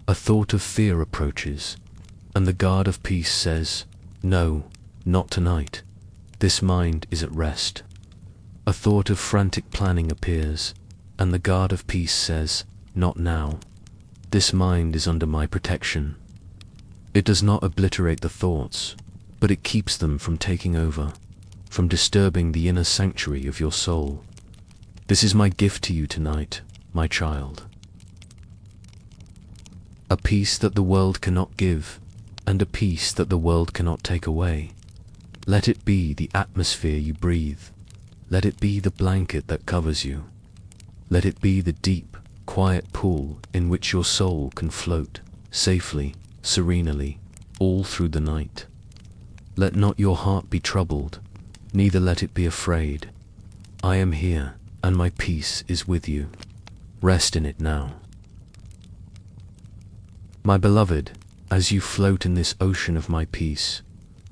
A thought of fear approaches, and the guard of peace says, "No, not tonight. This mind is at rest." A thought of frantic planning appears, and the guard of peace says, "Not now. This mind is under my protection." It does not obliterate the thoughts, but it keeps them from taking over, from disturbing the inner sanctuary of your soul. This is my gift to you tonight, my child. A peace that the world cannot give, and a peace that the world cannot take away. Let it be the atmosphere you breathe. Let it be the blanket that covers you. Let it be the deep, quiet pool in which your soul can float, safely, serenely, all through the night. Let not your heart be troubled, neither let it be afraid. I am here, and my peace is with you. Rest in it now. My beloved, as you float in this ocean of my peace,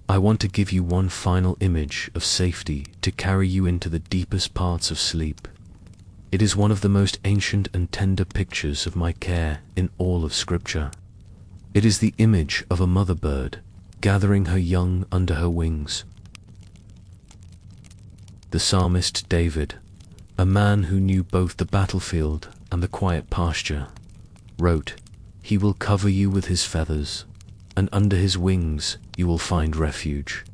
I want to give you one final image of safety to carry you into the deepest parts of sleep. It is one of the most ancient and tender pictures of my care in all of Scripture. It is the image of a mother bird gathering her young under her wings. The psalmist David, a man who knew both the battlefield and the quiet pasture, wrote, "He will cover you with his feathers, and under his wings you will find refuge.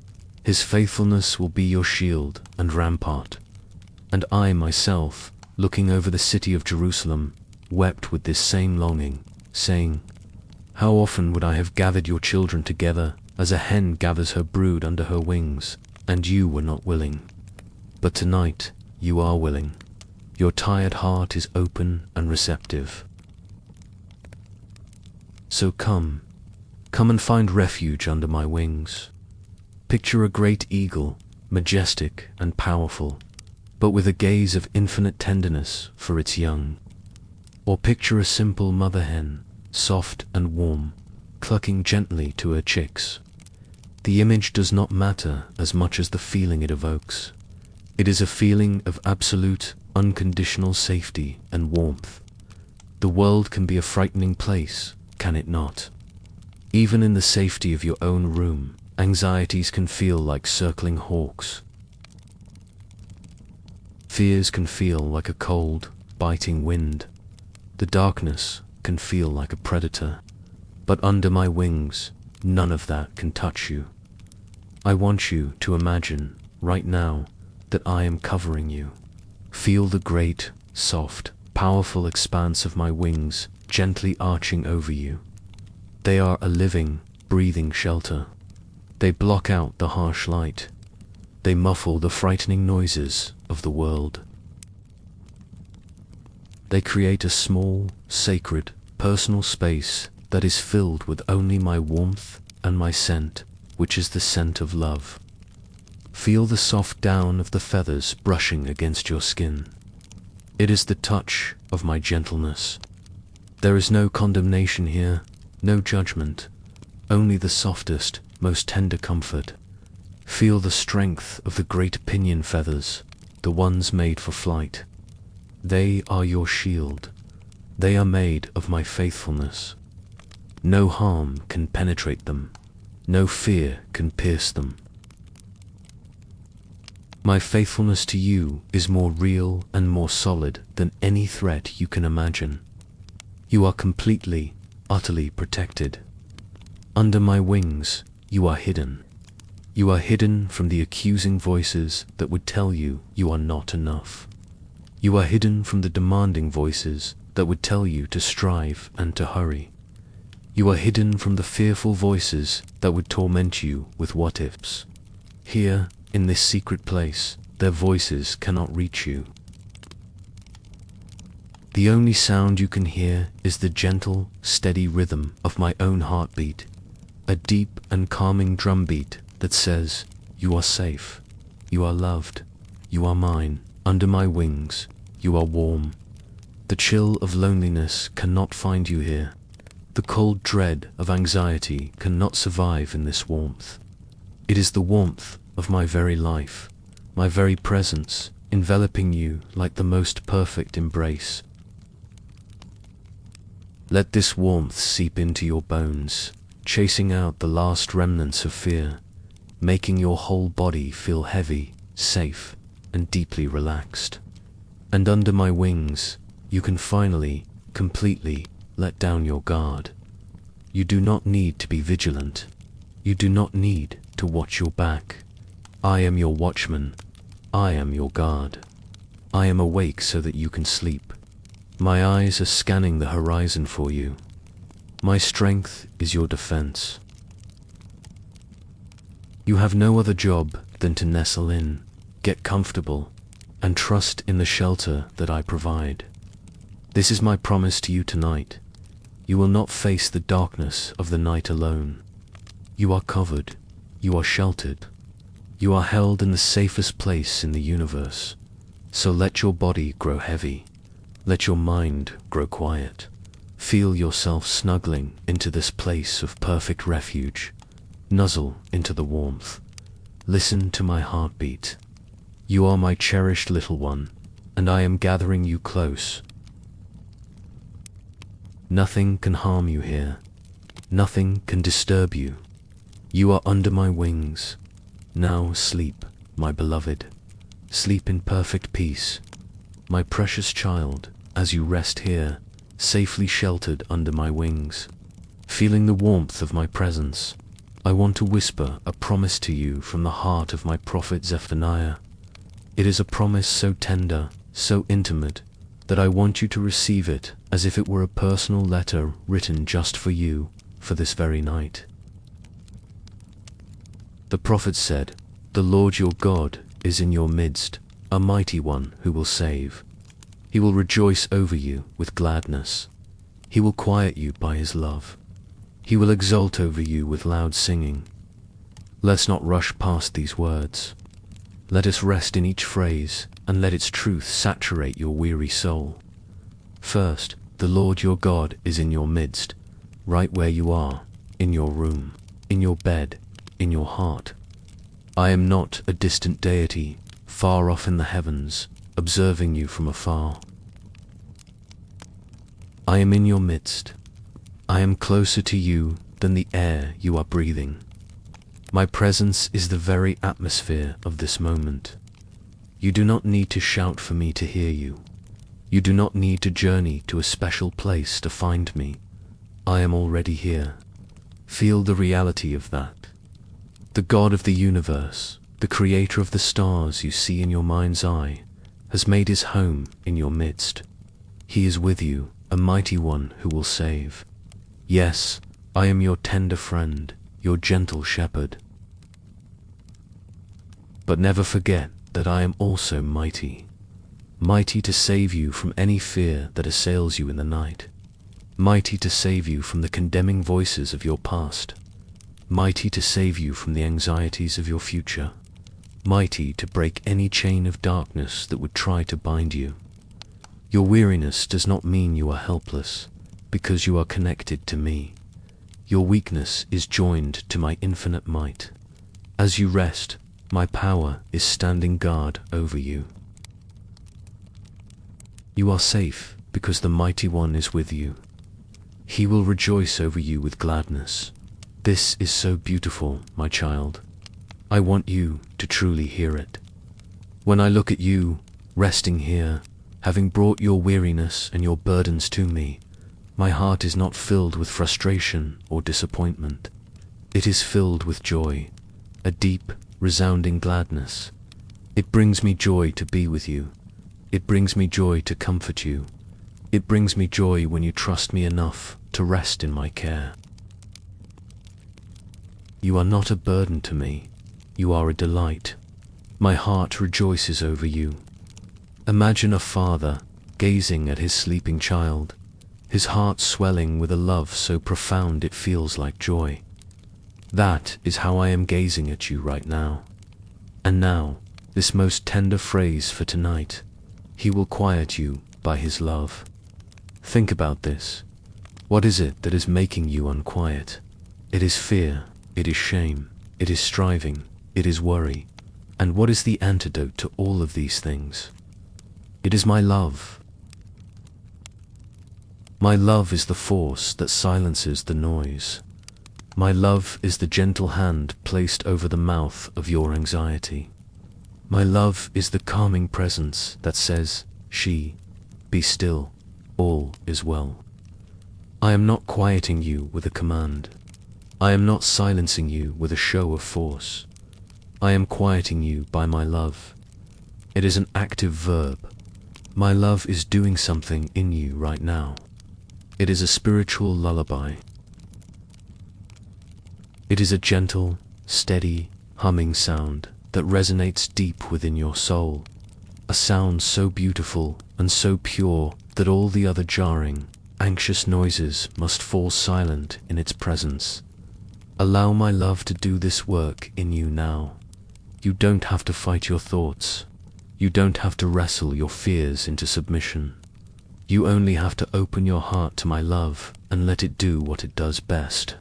His faithfulness will be your shield and rampart." And I myself, looking over the city of Jerusalem, wept with this same longing, saying, "How often would I have gathered your children together as a hen gathers her brood under her wings, and you were not willing. But tonight you are willing. Your tired heart is open and receptive. So come and find refuge under my wings. Picture a great eagle, majestic and powerful, but with a gaze of infinite tenderness for its young. Or picture a simple mother hen, soft and warm, clucking gently to her chicks. The image does not matter as much as the feeling it evokes. It is a feeling of absolute, unconditional safety and warmth. The world can be a frightening place, can it not? Even in the safety of your own room, anxieties can feel like circling hawks. Fears can feel like a cold, biting wind. The darkness can feel like a predator. But under my wings, none of that can touch you. I want you to imagine, right now, that I am covering you. Feel the great, soft, powerful expanse of my wings gently arching over you. They are a living, breathing shelter. They block out the harsh light. They muffle the frightening noises of the world. They create a small, sacred, personal space that is filled with only my warmth and my scent, which is the scent of love. Feel the soft down of the feathers brushing against your skin. It is the touch of my gentleness. There is no condemnation here, no judgment, only the softest, most tender comfort. Feel the strength of the great pinion feathers, the ones made for flight. They are your shield. They are made of my faithfulness. No harm can penetrate them. No fear can pierce them. My faithfulness to you is more real and more solid than any threat you can imagine. You are completely, utterly protected. Under my wings, you are hidden. You are hidden from the accusing voices that would tell you you are not enough. You are hidden from the demanding voices that would tell you to strive and to hurry. You are hidden from the fearful voices that would torment you with what-ifs. Here, in this secret place, their voices cannot reach you. The only sound you can hear is the gentle, steady rhythm of my own heartbeat, a deep and calming drumbeat that says, "You are safe, you are loved, you are mine, under my wings, you are warm." The chill of loneliness cannot find you here. The cold dread of anxiety cannot survive in this warmth. It is the warmth of my very life, my very presence, enveloping you like the most perfect embrace. Let this warmth seep into your bones, chasing out the last remnants of fear, making your whole body feel heavy, safe, and deeply relaxed. And under my wings, you can finally, completely let down your guard. You do not need to be vigilant. You do not need to watch your back. I am your watchman. I am your guard. I am awake so that you can sleep. My eyes are scanning the horizon for you. My strength is your defense. You have no other job than to nestle in, get comfortable, and trust in the shelter that I provide. This is my promise to you tonight. You will not face the darkness of the night alone. You are covered. You are sheltered. You are held in the safest place in the universe. So let your body grow heavy. Let your mind grow quiet. Feel yourself snuggling into this place of perfect refuge. Nuzzle into the warmth. Listen to my heartbeat. You are my cherished little one, and I am gathering you close. Nothing can harm you here. Nothing can disturb you. You are under my wings. Now sleep, my beloved. Sleep in perfect peace. My precious child, as you rest here, safely sheltered under my wings, feeling the warmth of my presence, I want to whisper a promise to you from the heart of my prophet Zephaniah. It is a promise so tender, so intimate, that I want you to receive it as if it were a personal letter written just for you, for this very night. The prophet said, "The Lord your God is in your midst, a mighty one who will save. He will rejoice over you with gladness. He will quiet you by his love. He will exult over you with loud singing." Let's not rush past these words. Let us rest in each phrase and let its truth saturate your weary soul. First, the Lord your God is in your midst, right where you are, in your room, in your bed, in your heart. I am not a distant deity, far off in the heavens, observing you from afar. I am in your midst. I am closer to you than the air you are breathing. My presence is the very atmosphere of this moment. You do not need to shout for me to hear you. You do not need to journey to a special place to find me. I am already here. Feel the reality of that. The God of the universe, the creator of the stars you see in your mind's eye, has made his home in your midst. He is with you, a mighty one who will save. Yes, I am your tender friend, your gentle shepherd. But never forget that I am also mighty. Mighty to save you from any fear that assails you in the night. Mighty to save you from the condemning voices of your past. Mighty to save you from the anxieties of your future. Mighty to break any chain of darkness that would try to bind you. Your weariness does not mean you are helpless, because you are connected to me. Your weakness is joined to my infinite might. As you rest, my power is standing guard over you. You are safe because the Mighty One is with you. He will rejoice over you with gladness. This is so beautiful, my child. I want you to truly hear it. When I look at you, resting here, having brought your weariness and your burdens to me, my heart is not filled with frustration or disappointment. It is filled with joy, a deep, resounding gladness. It brings me joy to be with you. It brings me joy to comfort you. It brings me joy when you trust me enough to rest in my care. You are not a burden to me. You are a delight. My heart rejoices over you. Imagine a father gazing at his sleeping child, his heart swelling with a love so profound it feels like joy. That is how I am gazing at you right now. And now, this most tender phrase for tonight. He will quiet you by his love. Think about this. What is it that is making you unquiet? It is fear, it is shame, it is striving, it is worry. And what is the antidote to all of these things? It is my love. My love is the force that silences the noise. My love is the gentle hand placed over the mouth of your anxiety. My love is the calming presence that says, be still, all is well. I am not quieting you with a command. I am not silencing you with a show of force. I am quieting you by my love. It is an active verb. My love is doing something in you right now. It is a spiritual lullaby. It is a gentle, steady, humming sound that resonates deep within your soul. A sound so beautiful and so pure that all the other jarring, anxious noises must fall silent in its presence. Allow my love to do this work in you now. You don't have to fight your thoughts. You don't have to wrestle your fears into submission. You only have to open your heart to my love and let it do what it does best.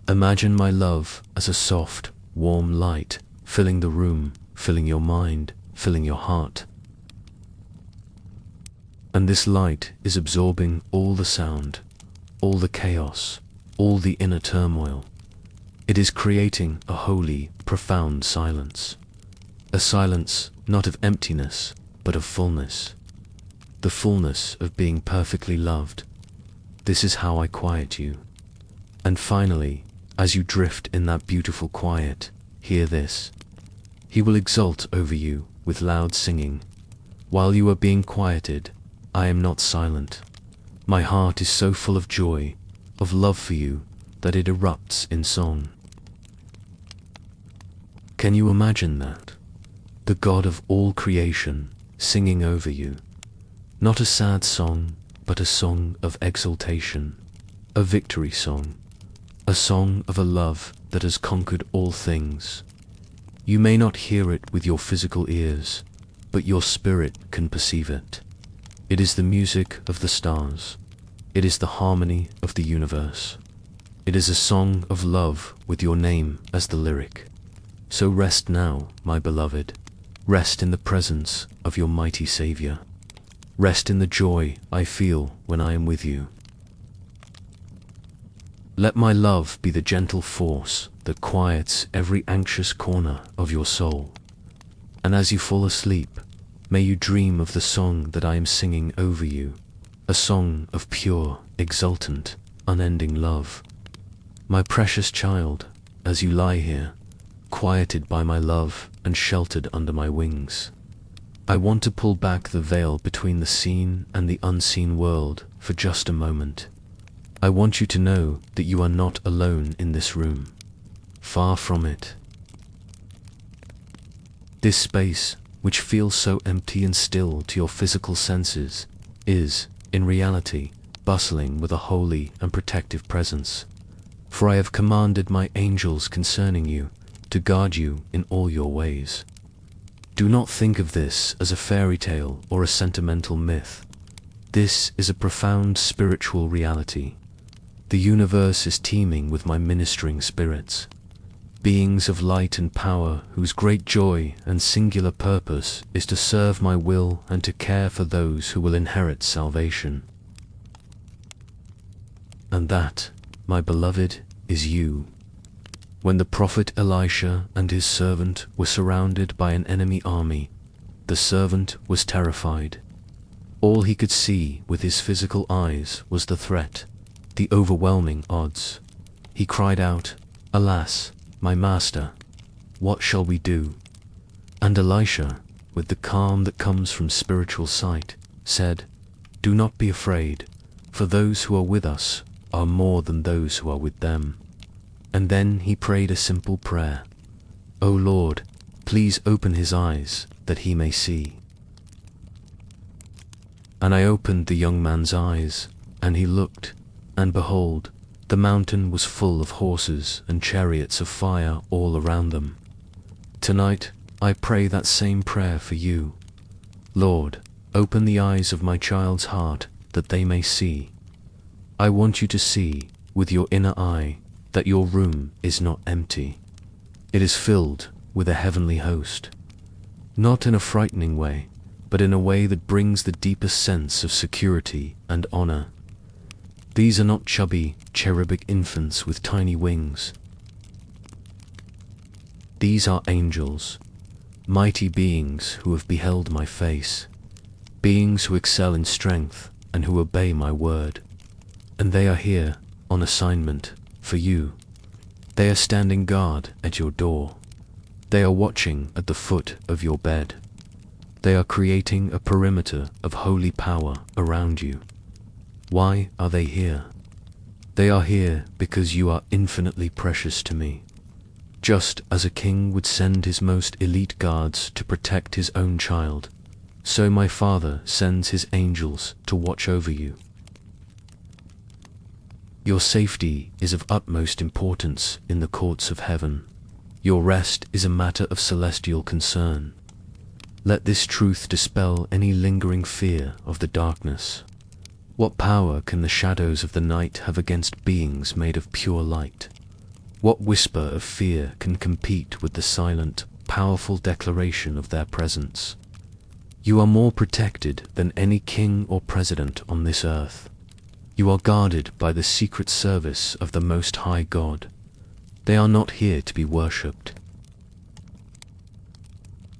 Imagine my love as a soft, warm light, filling the room, filling your mind, filling your heart. And this light is absorbing all the sound, all the chaos, all the inner turmoil. It is creating a holy, profound silence. A silence not of emptiness, but of fullness. The fullness of being perfectly loved. This is how I quiet you. And finally, as you drift in that beautiful quiet, hear this. He will exult over you with loud singing. While you are being quieted, I am not silent. My heart is so full of joy, of love for you, that it erupts in song. Can you imagine that? The God of all creation singing over you. Not a sad song, but a song of exultation, a victory song, a song of a love that has conquered all things. You may not hear it with your physical ears, but your spirit can perceive it. It is the music of the stars. It is the harmony of the universe. It is a song of love with your name as the lyric. So rest now, my beloved. Rest in the presence of your mighty Savior. Rest in the joy I feel when I am with you. Let my love be the gentle force that quiets every anxious corner of your soul. And as you fall asleep, may you dream of the song that I am singing over you, a song of pure, exultant, unending love. My precious child, as you lie here, quieted by my love and sheltered under my wings, I want to pull back the veil between the seen and the unseen world for just a moment. I want you to know that you are not alone in this room. Far from it. This space, which feels so empty and still to your physical senses, is, in reality, bustling with a holy and protective presence. For I have commanded my angels concerning you to guard you in all your ways. Do not think of this as a fairy tale or a sentimental myth. This is a profound spiritual reality. The universe is teeming with my ministering spirits, beings of light and power whose great joy and singular purpose is to serve my will and to care for those who will inherit salvation. And that, my beloved, is you. When the prophet Elisha and his servant were surrounded by an enemy army, the servant was terrified. All he could see with his physical eyes was the threat, the overwhelming odds. He cried out, "Alas, my master, what shall we do?" And Elisha, with the calm that comes from spiritual sight, said, "Do not be afraid, for those who are with us are more than those who are with them." And then he prayed a simple prayer. "O Lord, please open his eyes that he may see." And I opened the young man's eyes, and he looked, and behold, the mountain was full of horses and chariots of fire all around them. Tonight, I pray that same prayer for you. Lord, open the eyes of my child's heart that they may see. I want you to see, with your inner eye, that your room is not empty. It is filled with a heavenly host. Not in a frightening way, but in a way that brings the deepest sense of security and honor. These are not chubby, cherubic infants with tiny wings. These are angels, mighty beings who have beheld my face, beings who excel in strength and who obey my word. And they are here, on assignment, for you. They are standing guard at your door. They are watching at the foot of your bed. They are creating a perimeter of holy power around you. Why are they here? They are here because you are infinitely precious to me. Just as a king would send his most elite guards to protect his own child, so my Father sends his angels to watch over you. Your safety is of utmost importance in the courts of heaven. Your rest is a matter of celestial concern. Let this truth dispel any lingering fear of the darkness. What power can the shadows of the night have against beings made of pure light? What whisper of fear can compete with the silent, powerful declaration of their presence? You are more protected than any king or president on this earth. You are guarded by the secret service of the Most High God. They are not here to be worshipped.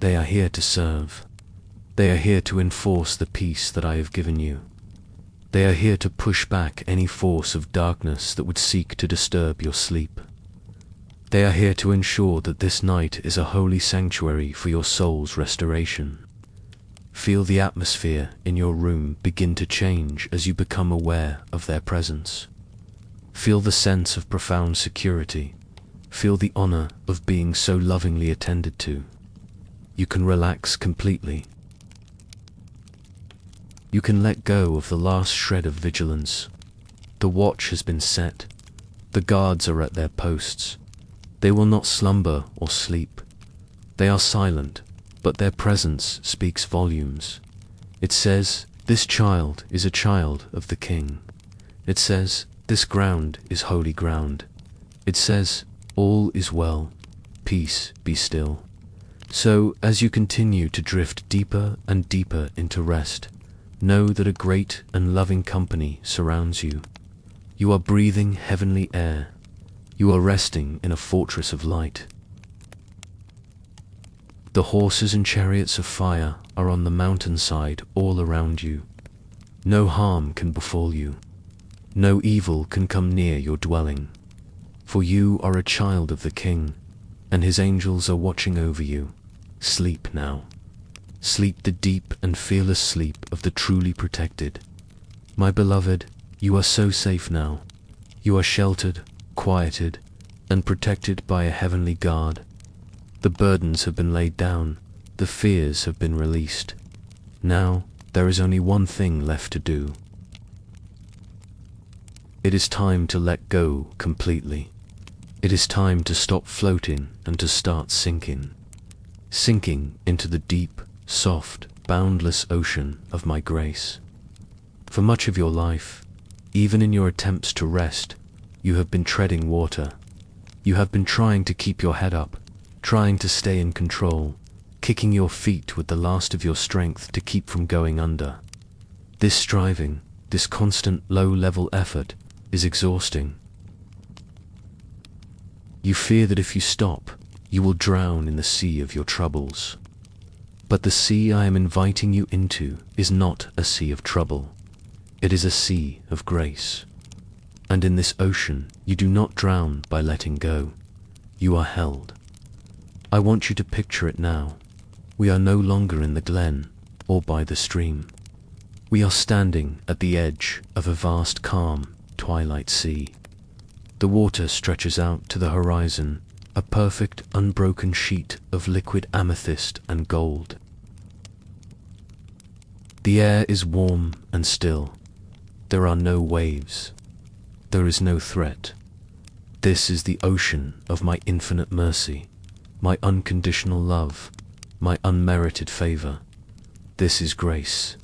They are here to serve. They are here to enforce the peace that I have given you. They are here to push back any force of darkness that would seek to disturb your sleep. They are here to ensure that this night is a holy sanctuary for your soul's restoration. Feel the atmosphere in your room begin to change as you become aware of their presence. Feel the sense of profound security. Feel the honor of being so lovingly attended to. You can relax completely. You can let go of the last shred of vigilance. The watch has been set. The guards are at their posts. They will not slumber or sleep. They are silent, but their presence speaks volumes. It says, "This child is a child of the King." It says, "This ground is holy ground." It says, "All is well. Peace, be still." So, as you continue to drift deeper and deeper into rest, know that a great and loving company surrounds you. You are breathing heavenly air. You are resting in a fortress of light. The horses and chariots of fire are on the mountainside all around you. No harm can befall you. No evil can come near your dwelling. For you are a child of the King, and his angels are watching over you. Sleep now. Sleep the deep and fearless sleep of the truly protected. My beloved, you are so safe now. You are sheltered, quieted, and protected by a heavenly guard. The burdens have been laid down, the fears have been released. Now, there is only one thing left to do. It is time to let go completely. It is time to stop floating and to start sinking. Sinking into the deep, soft, boundless ocean of my grace. For much of your life, even in your attempts to rest, you have been treading water. You have been trying to keep your head up, trying to stay in control, kicking your feet with the last of your strength to keep from going under. This striving, this constant low-level effort, is exhausting. You fear that if you stop, you will drown in the sea of your troubles. But the sea I am inviting you into is not a sea of trouble. It is a sea of grace. And in this ocean, you do not drown by letting go. You are held. I want you to picture it now. We are no longer in the glen or by the stream. We are standing at the edge of a vast, calm, twilight sea. The water stretches out to the horizon, a perfect, unbroken sheet of liquid amethyst and gold. The air is warm and still. There are no waves. There is no threat. This is the ocean of my infinite mercy, my unconditional love, my unmerited favor. This is grace.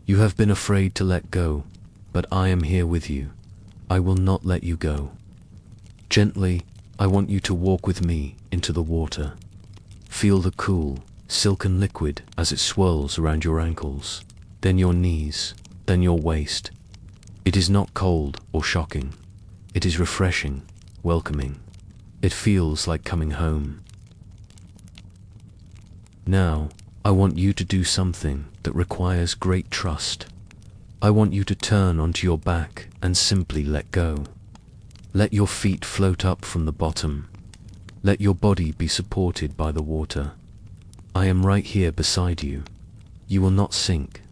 You have been afraid to let go, but I am here with you. I will not let you go. Gently, I want you to walk with me into the water. Feel the cool, silken liquid as it swirls around your ankles, then your knees, then your waist. It is not cold or shocking. It is refreshing, welcoming. It feels like coming home. Now, I want you to do something that requires great trust. I want you to turn onto your back and simply let go. Let your feet float up from the bottom. Let your body be supported by the water. I am right here beside you. You will not sink.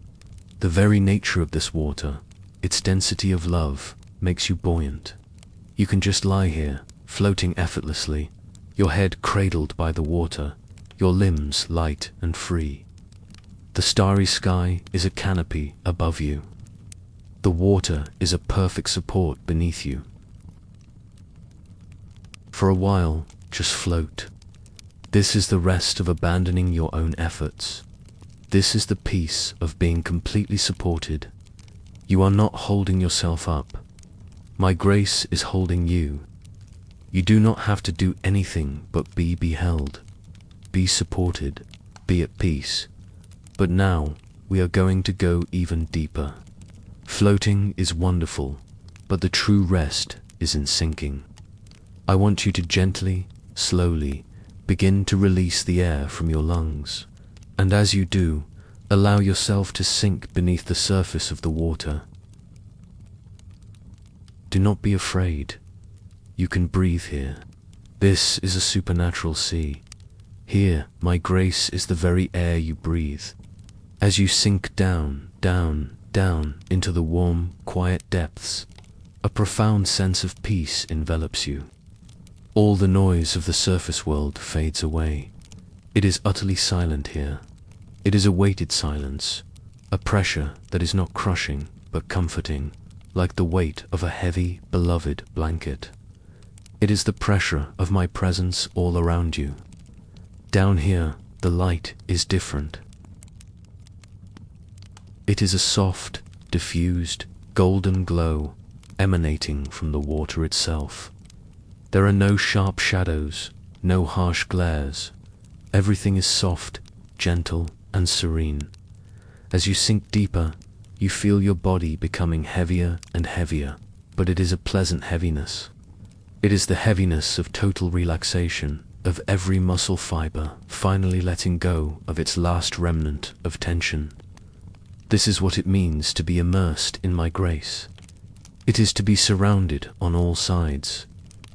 The very nature of this water, its density of love, makes you buoyant. You can just lie here, floating effortlessly, your head cradled by the water, your limbs light and free. The starry sky is a canopy above you. The water is a perfect support beneath you. For a while, just float. This is the rest of abandoning your own efforts. This is the peace of being completely supported. You are not holding yourself up. My grace is holding you. You do not have to do anything but be beheld, be supported, be at peace. But now we are going to go even deeper. Floating is wonderful, but the true rest is in sinking. I want you to gently, slowly, begin to release the air from your lungs. And as you do, allow yourself to sink beneath the surface of the water. Do not be afraid. You can breathe here. This is a supernatural sea. Here, my grace is the very air you breathe. As you sink down, down, down into the warm, quiet depths, a profound sense of peace envelops you. All the noise of the surface world fades away. It is utterly silent here. It is a weighted silence, a pressure that is not crushing but comforting, like the weight of a heavy, beloved blanket. It is the pressure of my presence all around you. Down here, the light is different. It is a soft, diffused, golden glow emanating from the water itself. There are no sharp shadows, no harsh glares. Everything is soft, gentle, and serene. As you sink deeper, you feel your body becoming heavier and heavier, but it is a pleasant heaviness. It is the heaviness of total relaxation, of every muscle fiber finally letting go of its last remnant of tension. This is what it means to be immersed in my grace. It is to be surrounded on all sides,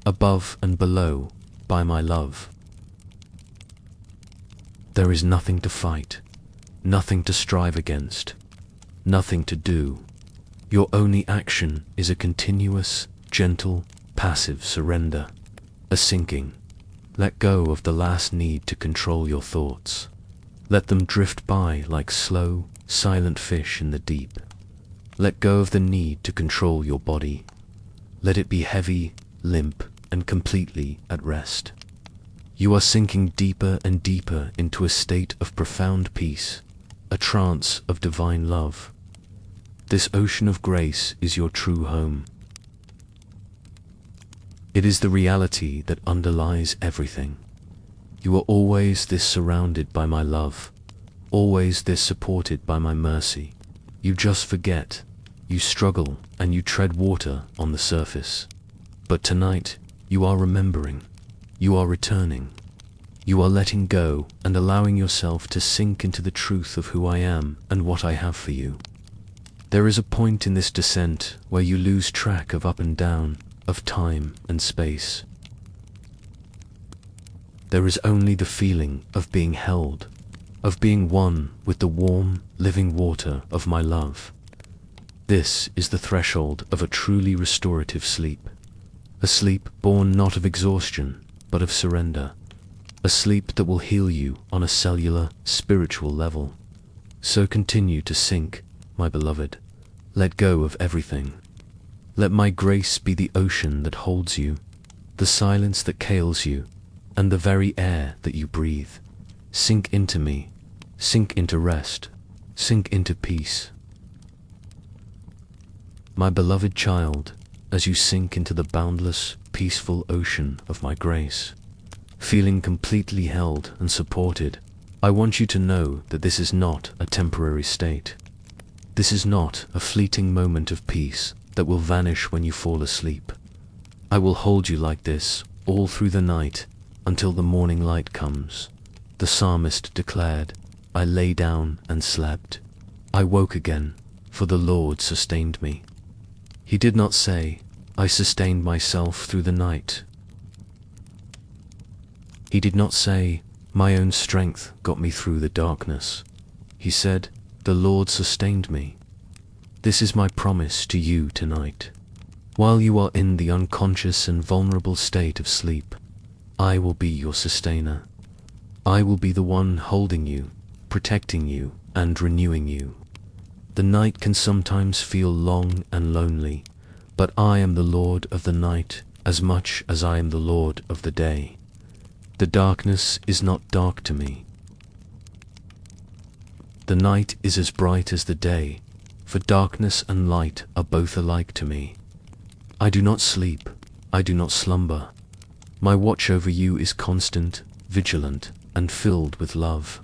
above and below, by my love. There is nothing to fight, nothing to strive against, nothing to do. Your only action is a continuous, gentle, passive surrender, a sinking. Let go of the last need to control your thoughts. Let them drift by like slow, silent fish in the deep. Let go of the need to control your body. Let it be heavy, limp, and completely at rest. You are sinking deeper and deeper into a state of profound peace, a trance of divine love. This ocean of grace is your true home. It is the reality that underlies everything. You are always this surrounded by my love, always this supported by my mercy. You just forget, you struggle, and you tread water on the surface. But tonight, you are remembering, you are returning, you are letting go and allowing yourself to sink into the truth of who I am and what I have for you. There is a point in this descent where you lose track of up and down, of time and space. There is only the feeling of being held, of being one with the warm, living water of my love. This is the threshold of a truly restorative sleep. A sleep born not of exhaustion, but of surrender. A sleep that will heal you on a cellular, spiritual level. So continue to sink, my beloved. Let go of everything. Let my grace be the ocean that holds you, the silence that cales you, and the very air that you breathe. Sink into me. Sink into rest. Sink into peace. My beloved child, as you sink into the boundless, peaceful ocean of my grace, feeling completely held and supported, I want you to know that this is not a temporary state. This is not a fleeting moment of peace that will vanish when you fall asleep. I will hold you like this all through the night until the morning light comes. The psalmist declared, I lay down and slept. I woke again, for the Lord sustained me. He did not say, I sustained myself through the night. He did not say, my own strength got me through the darkness. He said, the Lord sustained me. This is my promise to you tonight. While you are in the unconscious and vulnerable state of sleep, I will be your sustainer. I will be the one holding you, protecting you, and renewing you. The night can sometimes feel long and lonely, but I am the Lord of the night as much as I am the Lord of the day. The darkness is not dark to me. The night is as bright as the day, for darkness and light are both alike to me. I do not sleep, I do not slumber. My watch over you is constant, vigilant, and filled with love.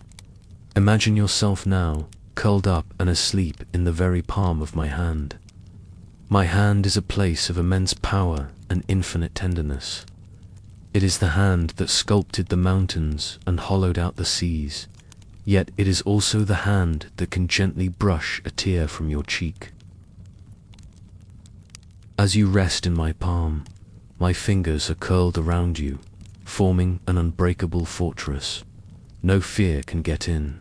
Imagine yourself now, curled up and asleep in the very palm of my hand. My hand is a place of immense power and infinite tenderness. It is the hand that sculpted the mountains and hollowed out the seas, yet it is also the hand that can gently brush a tear from your cheek. As you rest in my palm, my fingers are curled around you, forming an unbreakable fortress. No fear can get in.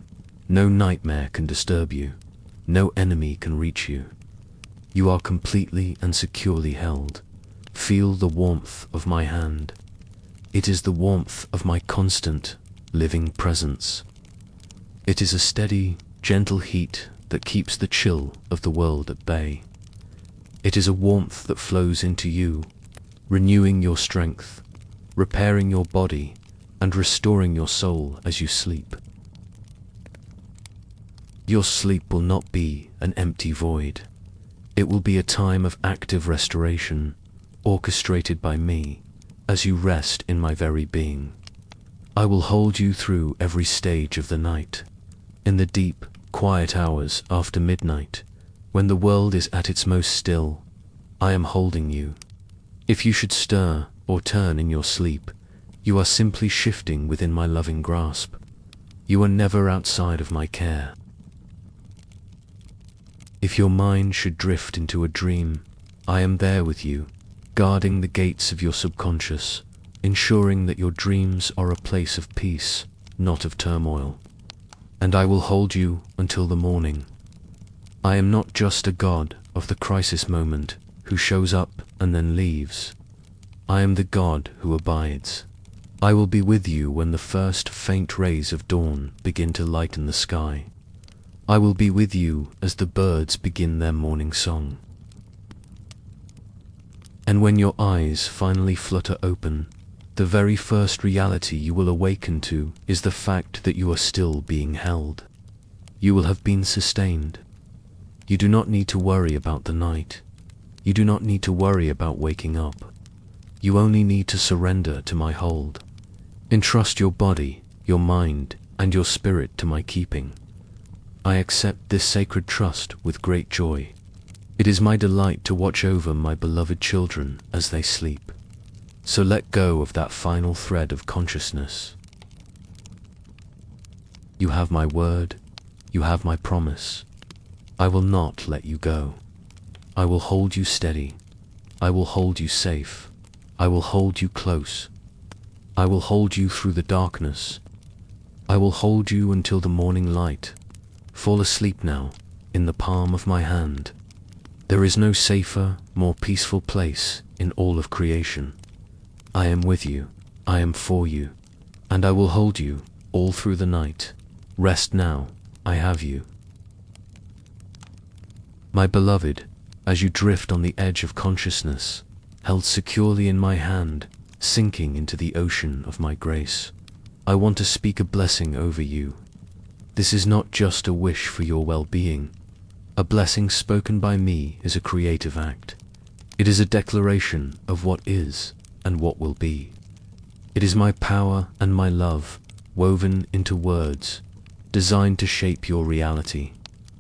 No nightmare can disturb you. No enemy can reach you. You are completely and securely held. Feel the warmth of my hand. It is the warmth of my constant, living presence. It is a steady, gentle heat that keeps the chill of the world at bay. It is a warmth that flows into you, renewing your strength, repairing your body, and restoring your soul as you sleep. Your sleep will not be an empty void. It will be a time of active restoration, orchestrated by me, as you rest in my very being. I will hold you through every stage of the night. In the deep, quiet hours after midnight, when the world is at its most still, I am holding you. If you should stir or turn in your sleep, you are simply shifting within my loving grasp. You are never outside of my care. If your mind should drift into a dream, I am there with you, guarding the gates of your subconscious, ensuring that your dreams are a place of peace, not of turmoil. And I will hold you until the morning. I am not just a god of the crisis moment who shows up and then leaves. I am the God who abides. I will be with you when the first faint rays of dawn begin to lighten the sky. I will be with you as the birds begin their morning song. And when your eyes finally flutter open, the very first reality you will awaken to is the fact that you are still being held. You will have been sustained. You do not need to worry about the night. You do not need to worry about waking up. You only need to surrender to my hold. Entrust your body, your mind, and your spirit to my keeping. I accept this sacred trust with great joy. It is my delight to watch over my beloved children as they sleep. So let go of that final thread of consciousness. You have my word, you have my promise. I will not let you go. I will hold you steady. I will hold you safe. I will hold you close. I will hold you through the darkness. I will hold you until the morning light. Fall asleep now, in the palm of my hand. There is no safer, more peaceful place in all of creation. I am with you, I am for you, and I will hold you all through the night. Rest now, I have you. My beloved, as you drift on the edge of consciousness, held securely in my hand, sinking into the ocean of my grace, I want to speak a blessing over you. This is not just a wish for your well-being. A blessing spoken by me is a creative act. It is a declaration of what is and what will be. It is my power and my love, woven into words, designed to shape your reality.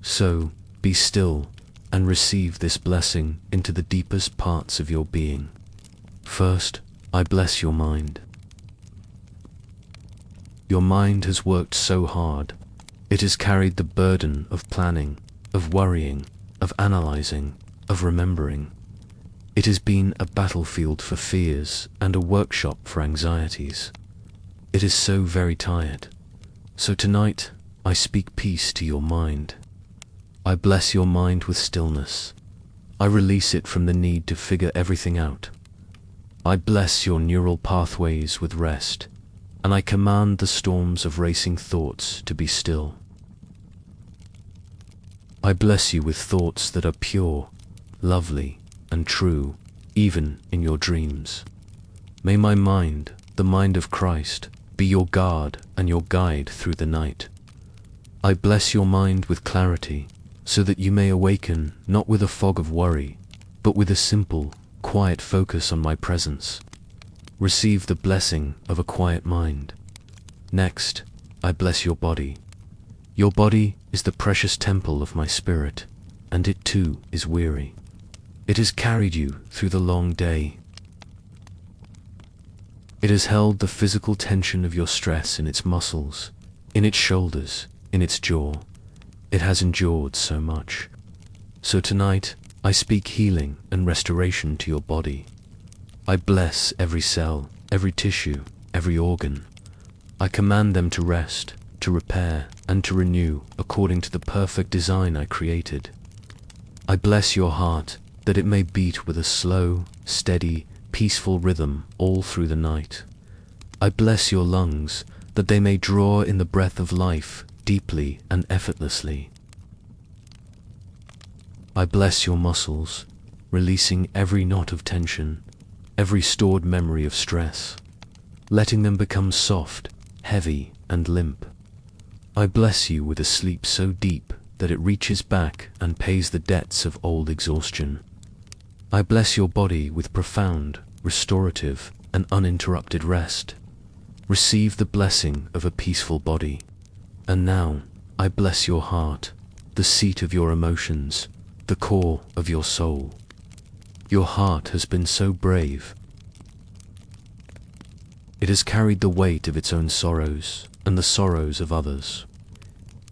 So, be still and receive this blessing into the deepest parts of your being. First, I bless your mind. Your mind has worked so hard. It has carried the burden of planning, of worrying, of analyzing, of remembering. It has been a battlefield for fears and a workshop for anxieties. It is so very tired. So tonight, I speak peace to your mind. I bless your mind with stillness. I release it from the need to figure everything out. I bless your neural pathways with rest, and I command the storms of racing thoughts to be still. I bless you with thoughts that are pure, lovely, and true, even in your dreams. May my mind, the mind of Christ, be your guard and your guide through the night. I bless your mind with clarity, so that you may awaken not with a fog of worry, but with a simple, quiet focus on my presence. Receive the blessing of a quiet mind. Next, I bless your body. Your body is the precious temple of my spirit, and it too is weary. It has carried you through the long day. It has held the physical tension of your stress in its muscles, in its shoulders, in its jaw. It has endured so much. So tonight, I speak healing and restoration to your body. I bless every cell, every tissue, every organ. I command them to rest, to repair, and to renew according to the perfect design I created. I bless your heart, that it may beat with a slow, steady, peaceful rhythm all through the night. I bless your lungs, that they may draw in the breath of life deeply and effortlessly. I bless your muscles, releasing every knot of tension, every stored memory of stress, letting them become soft, heavy, and limp. I bless you with a sleep so deep that it reaches back and pays the debts of old exhaustion. I bless your body with profound, restorative, and uninterrupted rest. Receive the blessing of a peaceful body. And now, I bless your heart, the seat of your emotions, the core of your soul. Your heart has been so brave. It has carried the weight of its own sorrows and the sorrows of others.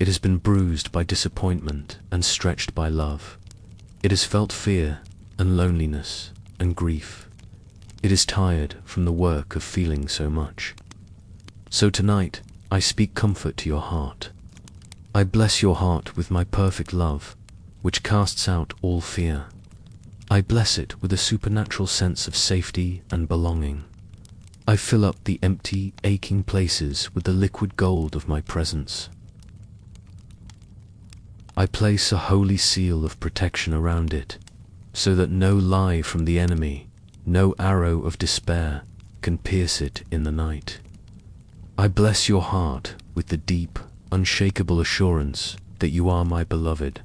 It has been bruised by disappointment and stretched by love. It has felt fear and loneliness and grief. It is tired from the work of feeling so much. So tonight, I speak comfort to your heart. I bless your heart with my perfect love, which casts out all fear. I bless it with a supernatural sense of safety and belonging. I fill up the empty, aching places with the liquid gold of my presence. I place a holy seal of protection around it, so that no lie from the enemy, no arrow of despair, can pierce it in the night. I bless your heart with the deep, unshakable assurance that you are my beloved,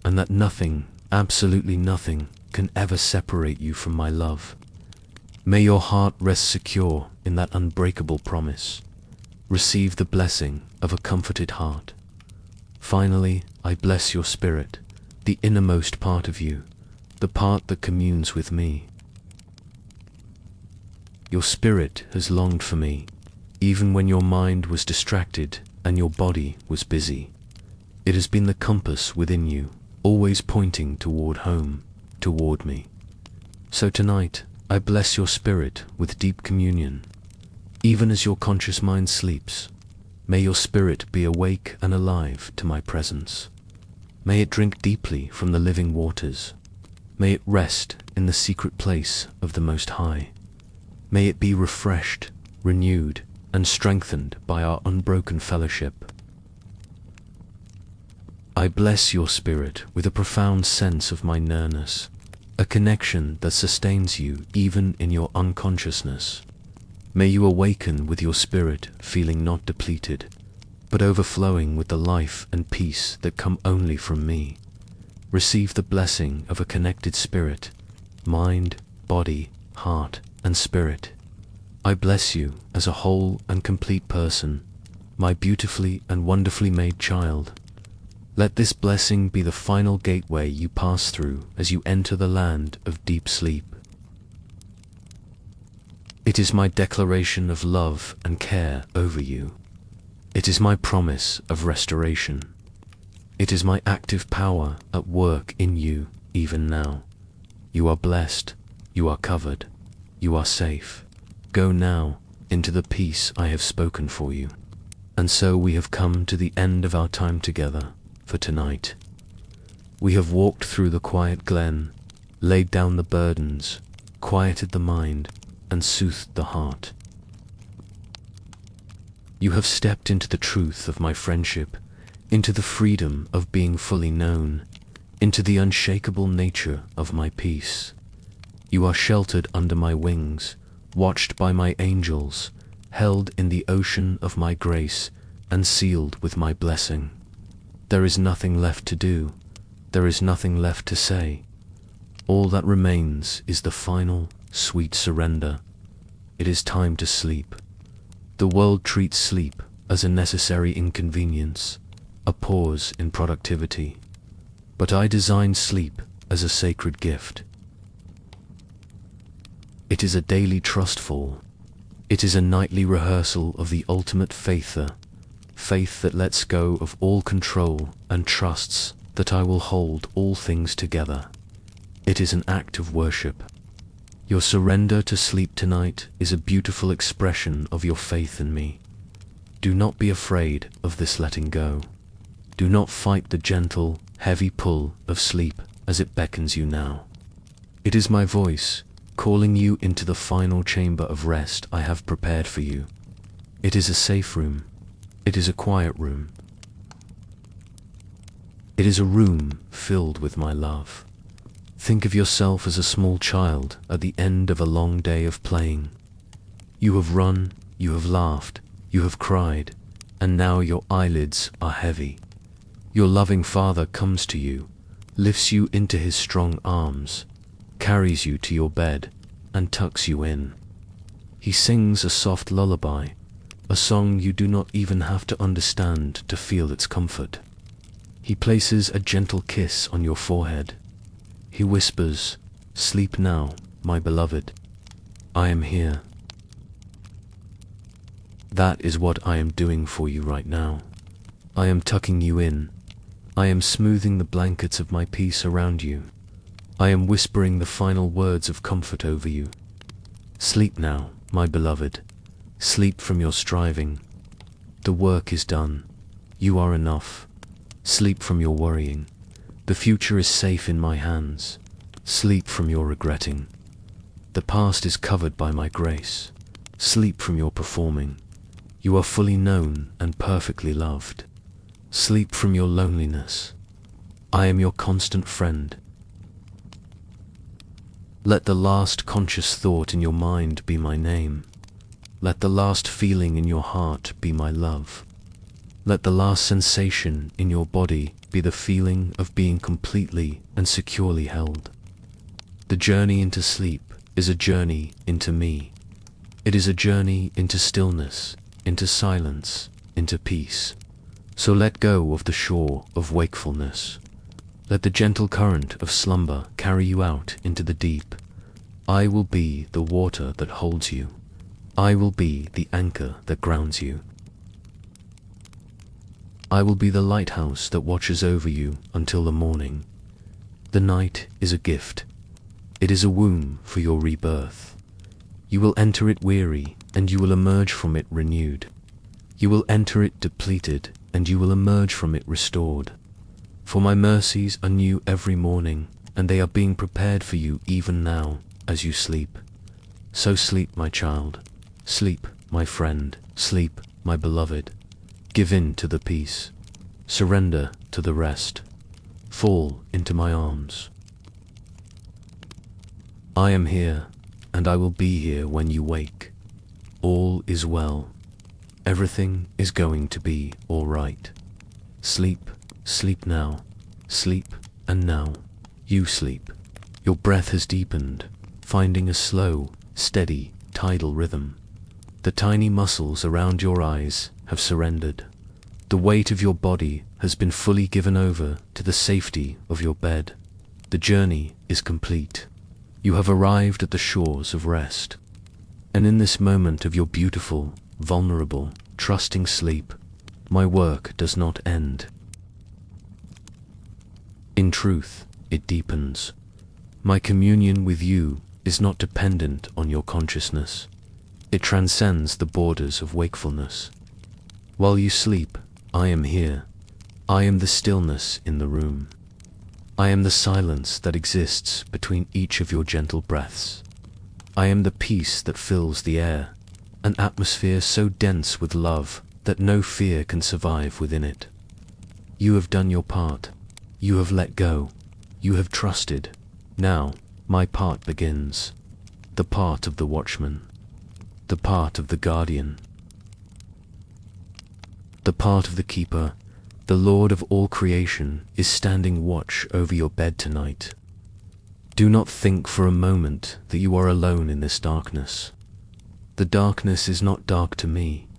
and that nothing, absolutely nothing, can ever separate you from my love. May your heart rest secure in that unbreakable promise. Receive the blessing of a comforted heart. Finally, I bless your spirit, the innermost part of you, the part that communes with me. Your spirit has longed for me, even when your mind was distracted and your body was busy. It has been the compass within you, always pointing toward home, toward me. So tonight, I bless your spirit with deep communion. Even as your conscious mind sleeps, may your spirit be awake and alive to my presence. May it drink deeply from the living waters. May it rest in the secret place of the Most High. May it be refreshed, renewed, and strengthened by our unbroken fellowship. I bless your spirit with a profound sense of my nearness, a connection that sustains you even in your unconsciousness. May you awaken with your spirit feeling not depleted, but overflowing with the life and peace that come only from me. Receive the blessing of a connected spirit, mind, body, heart, and spirit. I bless you as a whole and complete person, my beautifully and wonderfully made child. Let this blessing be the final gateway you pass through as you enter the land of deep sleep. It is my declaration of love and care over you. It is my promise of restoration. It is my active power at work in you even now. You are blessed. You are covered. You are safe. Go now into the peace I have spoken for you. And so we have come to the end of our time together for tonight. We have walked through the quiet glen, laid down the burdens, quieted the mind, and soothed the heart. You have stepped into the truth of my friendship, into the freedom of being fully known, into the unshakable nature of my peace. You are sheltered under my wings, watched by my angels, held in the ocean of my grace, and sealed with my blessing. There is nothing left to do, there is nothing left to say. All that remains is the final, sweet surrender. It is time to sleep. The world treats sleep as a necessary inconvenience, a pause in productivity. But I designed sleep as a sacred gift. It is a daily trustfall. It is a nightly rehearsal of the ultimate faither, faith that lets go of all control and trusts that I will hold all things together. It is an act of worship. Your surrender to sleep tonight is a beautiful expression of your faith in me. Do not be afraid of this letting go. Do not fight the gentle, heavy pull of sleep as it beckons you now. It is my voice calling you into the final chamber of rest I have prepared for you. It is a safe room. It is a quiet room. It is a room filled with my love. Think of yourself as a small child at the end of a long day of playing. You have run, you have laughed, you have cried, and now your eyelids are heavy. Your loving father comes to you, lifts you into his strong arms, carries you to your bed, and tucks you in. He sings a soft lullaby, a song you do not even have to understand to feel its comfort. He places a gentle kiss on your forehead. He whispers, "Sleep now, my beloved. I am here." That is what I am doing for you right now. I am tucking you in. I am smoothing the blankets of my peace around you. I am whispering the final words of comfort over you. Sleep now, my beloved. Sleep from your striving. The work is done. You are enough. Sleep from your worrying. The future is safe in my hands. Sleep from your regretting. The past is covered by my grace. Sleep from your performing. You are fully known and perfectly loved. Sleep from your loneliness. I am your constant friend. Let the last conscious thought in your mind be my name. Let the last feeling in your heart be my love. Let the last sensation in your body be the feeling of being completely and securely held. The journey into sleep is a journey into me. It is a journey into stillness, into silence, into peace. So let go of the shore of wakefulness. Let the gentle current of slumber carry you out into the deep. I will be the water that holds you. I will be the anchor that grounds you. I will be the lighthouse that watches over you until the morning. The night is a gift. It is a womb for your rebirth. You will enter it weary, and you will emerge from it renewed. You will enter it depleted, and you will emerge from it restored. For my mercies are new every morning, and they are being prepared for you even now, as you sleep. So sleep, my child. Sleep, my friend. Sleep, my beloved. Give in to the peace. Surrender to the rest. Fall into my arms. I am here, and I will be here when you wake. All is well. Everything is going to be all right. Sleep, sleep now. Sleep, and now you sleep. Your breath has deepened, finding a slow, steady, tidal rhythm. The tiny muscles around your eyes have surrendered. The weight of your body has been fully given over to the safety of your bed. The journey is complete. You have arrived at the shores of rest. And in this moment of your beautiful, vulnerable, trusting sleep, my work does not end. In truth, it deepens. My communion with you is not dependent on your consciousness. It transcends the borders of wakefulness. While you sleep, I am here. I am the stillness in the room. I am the silence that exists between each of your gentle breaths. I am the peace that fills the air, an atmosphere so dense with love that no fear can survive within it. You have done your part. You have let go. You have trusted. Now, my part begins. The part of the watchman. The part of the guardian. The part of the keeper. The Lord of all creation is standing watch over your bed tonight. Do not think for a moment that you are alone in this darkness. The darkness is not dark to me.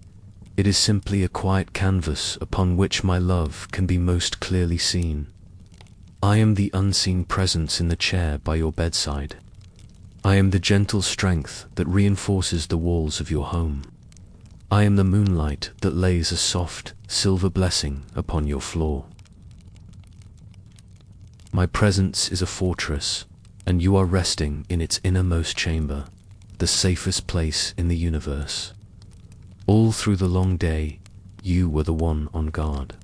It is simply a quiet canvas upon which my love can be most clearly seen. I am the unseen presence in the chair by your bedside. I am the gentle strength that reinforces the walls of your home. I am the moonlight that lays a soft, silver blessing upon your floor. My presence is a fortress, and you are resting in its innermost chamber, the safest place in the universe. All through the long day, you were the one on guard.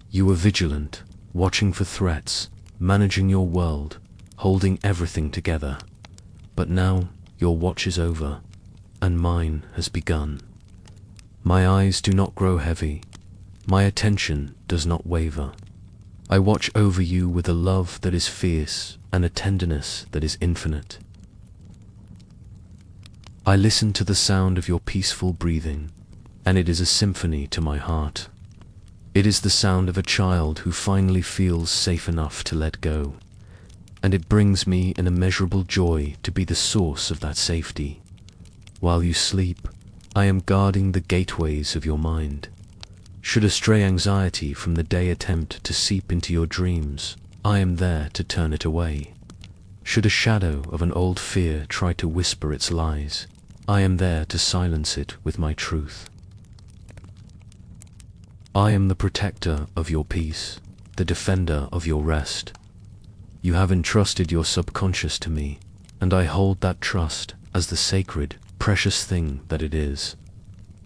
You were vigilant, watching for threats, managing your world, holding everything together. But now your watch is over, and mine has begun. My eyes do not grow heavy. My attention does not waver. I watch over you with a love that is fierce and a tenderness that is infinite. I listen to the sound of your peaceful breathing, and it is a symphony to my heart. It is the sound of a child who finally feels safe enough to let go, and it brings me an immeasurable joy to be the source of that safety. While you sleep, I am guarding the gateways of your mind. Should a stray anxiety from the day attempt to seep into your dreams, I am there to turn it away. Should a shadow of an old fear try to whisper its lies, I am there to silence it with my truth. I am the protector of your peace, the defender of your rest. You have entrusted your subconscious to me, and I hold that trust as the sacred, precious thing that it is.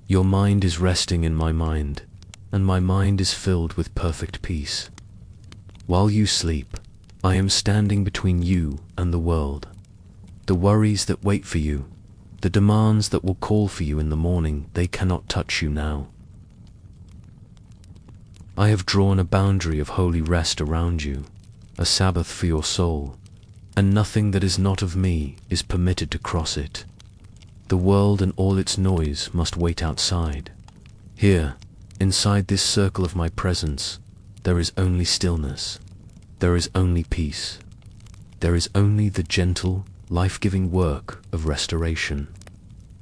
Your mind is resting in my mind, and my mind is filled with perfect peace. While you sleep, I am standing between you and the world. The worries that wait for you, the demands that will call for you in the morning, they cannot touch you now. I have drawn a boundary of holy rest around you, a Sabbath for your soul, and nothing that is not of me is permitted to cross it. The world and all its noise must wait outside. Here, inside this circle of my presence, there is only stillness. There is only peace. There is only the gentle, life-giving work of restoration.